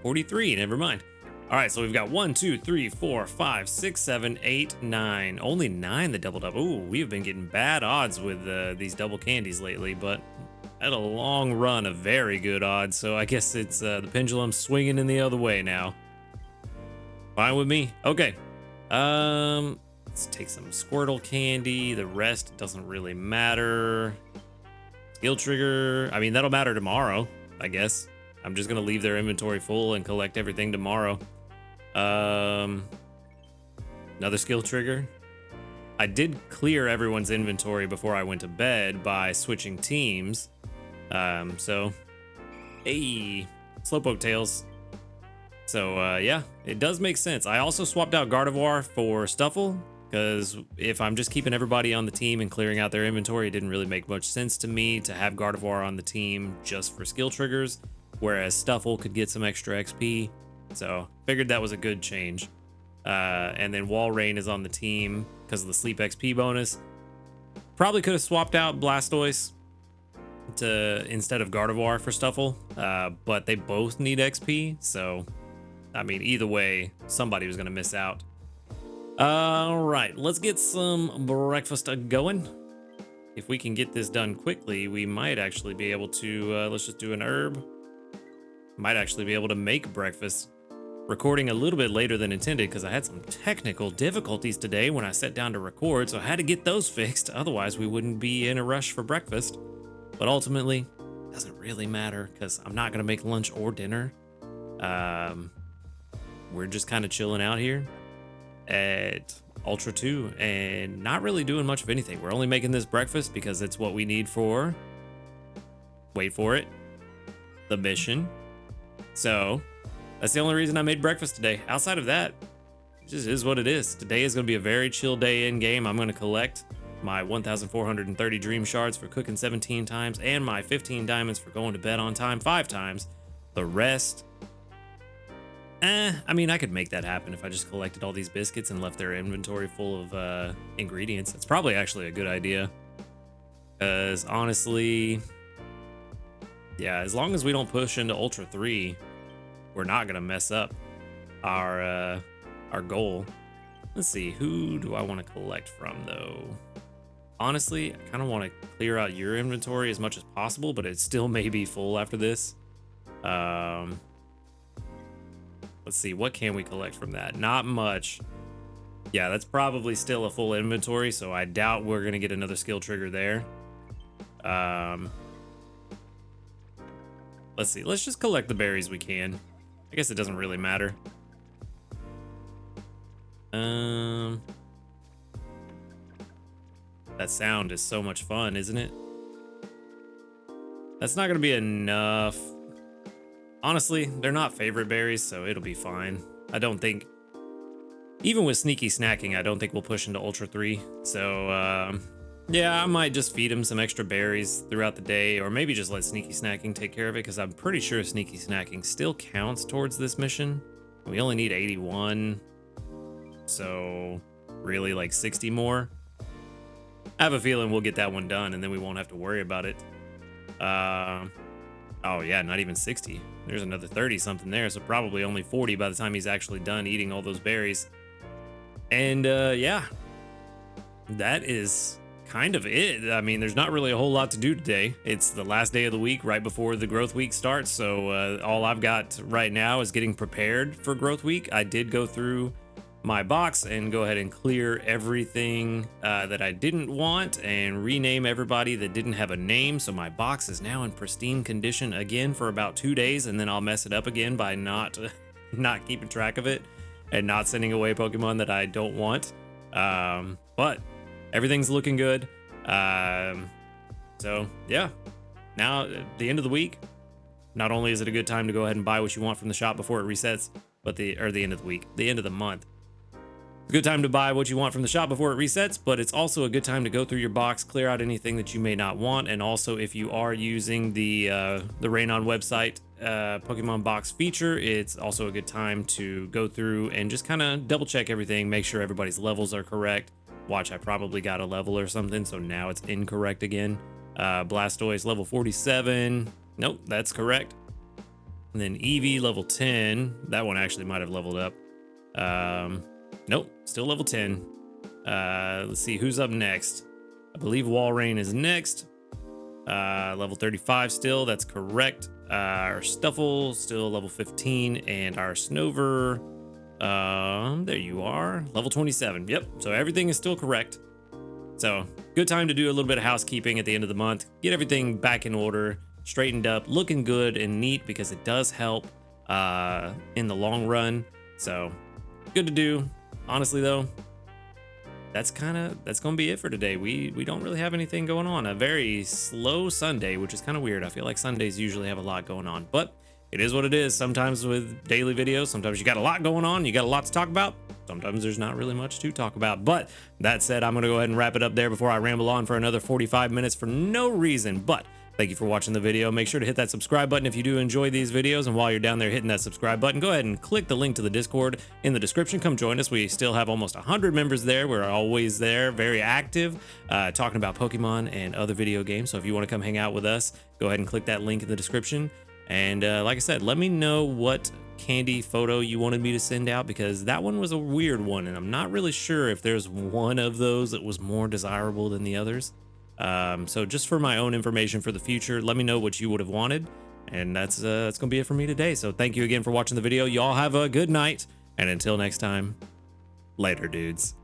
Speaker 1: 43, never mind. All right, so we've got 1, 2, 3, 4, 5, 6, 7, 8, 9. Only 9 that doubled up. Ooh, we've been getting bad odds with these double candies lately, but had a long run of very good odds. So I guess it's the pendulum swinging in the other way now. Fine with me. Okay. Let's take some Squirtle candy. The rest doesn't really matter. Skill trigger. I mean, that'll matter tomorrow, I guess. I'm just going to leave their inventory full and collect everything tomorrow. Another skill trigger. I did clear everyone's inventory before I went to bed by switching teams. So, hey, Slowpoke Tails. So, yeah, it does make sense. I also swapped out Gardevoir for Stuffle, because if I'm just keeping everybody on the team and clearing out their inventory, it didn't really make much sense to me to have Gardevoir on the team just for skill triggers, whereas Stuffle could get some extra XP. So, figured that was a good change. And then Walrein is on the team because of the sleep XP bonus. Probably could have swapped out Blastoise instead of Gardevoir for Stuffle, but they both need XP, so I mean, either way, somebody was gonna miss out. All right, let's get some breakfast going. If we can get this done quickly, we might actually be able to, let's just do an herb. Might actually be able to make breakfast recording a little bit later than intended because I had some technical difficulties today when I sat down to record, so I had to get those fixed. Otherwise, we wouldn't be in a rush for breakfast. But ultimately, it doesn't really matter because I'm not going to make lunch or dinner. We're just kind of chilling out here at Ultra 2 and not really doing much of anything. We're only making this breakfast because it's what we need for, wait for it, the mission. So that's the only reason I made breakfast today. Outside of that, it just is what it is. Today is going to be a very chill day in game. I'm going to collect my 1,430 dream shards for cooking 17 times and my 15 diamonds for going to bed on time 5 times. The rest, I mean, I could make that happen if I just collected all these biscuits and left their inventory full of ingredients. It's probably actually a good idea. Because honestly, yeah, as long as we don't push into Ultra 3, we're not gonna mess up our goal. Let's see, who do I want to collect from though? Honestly, I kind of want to clear out your inventory as much as possible, but it still may be full after this. Let's see, what can we collect from that? Not much. Yeah, that's probably still a full inventory, so I doubt we're gonna get another skill trigger there. Let's see, let's just collect the berries we can. I guess it doesn't really matter. That sound is so much fun, isn't it? That's not gonna be enough. Honestly, they're not favorite berries, so it'll be fine. I don't think, even with sneaky snacking, I don't think we'll push into Ultra 3. So, yeah, I might just feed him some extra berries throughout the day, or maybe just let sneaky snacking take care of it, because I'm pretty sure sneaky snacking still counts towards this mission. We only need 81, so really like 60 more. I have a feeling we'll get that one done, and then we won't have to worry about it. Oh yeah, not even 60. There's another 30 something there, so probably only 40 by the time he's actually done eating all those berries. And yeah, that is kind of it. I mean, there's not really a whole lot to do today. It's the last day of the week right before the growth week starts, so all I've got right now is getting prepared for growth week. I did go through my box and go ahead and clear everything that I didn't want and rename everybody that didn't have a name, so my box is now in pristine condition again for about 2 days, and then I'll mess it up again by not keeping track of it and not sending away Pokemon that I don't want. But everything's looking good. So yeah, now at the end of the week, not only is it a good time to go ahead and buy what you want from the shop before it resets, but the end of the week, the end of the month. It's a good time to buy what you want from the shop before it resets, but it's also a good time to go through your box, clear out anything that you may not want, and also if you are using the Raynon website Pokemon box feature, it's also a good time to go through and just kind of double check everything, make sure everybody's levels are correct. Watch, I probably got a level or something, so now it's incorrect again. Blastoise level 47. Nope, that's correct. And then Eevee level 10. That one actually might have leveled up. Nope, still level 10. Let's see who's up next. I believe Walrein is next. Level 35 still, that's correct. Our Stuffle still level 15, and our Snover, there you are, level 27. Yep, so everything is still correct. So good time to do a little bit of housekeeping at the end of the month, get everything back in order, straightened up, looking good and neat, because it does help in the long run. So good to do. Honestly though, that's gonna be it for today. We don't really have anything going on. A very slow Sunday, which is kind of weird. I feel like Sundays usually have a lot going on, but it is what it is. Sometimes with daily videos, sometimes you got a lot going on, you got a lot to talk about. Sometimes there's not really much to talk about. But that said, I'm gonna go ahead and wrap it up there before I ramble on for another 45 minutes for no reason. But thank you for watching the video. Make sure to hit that subscribe button if you do enjoy these videos. And while you're down there hitting that subscribe button, go ahead and click the link to the Discord in the description. Come join us. We still have almost 100 members there. We're always there, very active, talking about Pokemon and other video games. So if you want to come hang out with us, go ahead and click that link in the description. And like I said, let me know what candy photo you wanted me to send out, because that one was a weird one. And I'm not really sure if there's one of those that was more desirable than the others. So just for my own information for the future, let me know what you would have wanted. And that's gonna be it for me today. So thank you again for watching the video. Y'all have a good night, and until next time, later, dudes.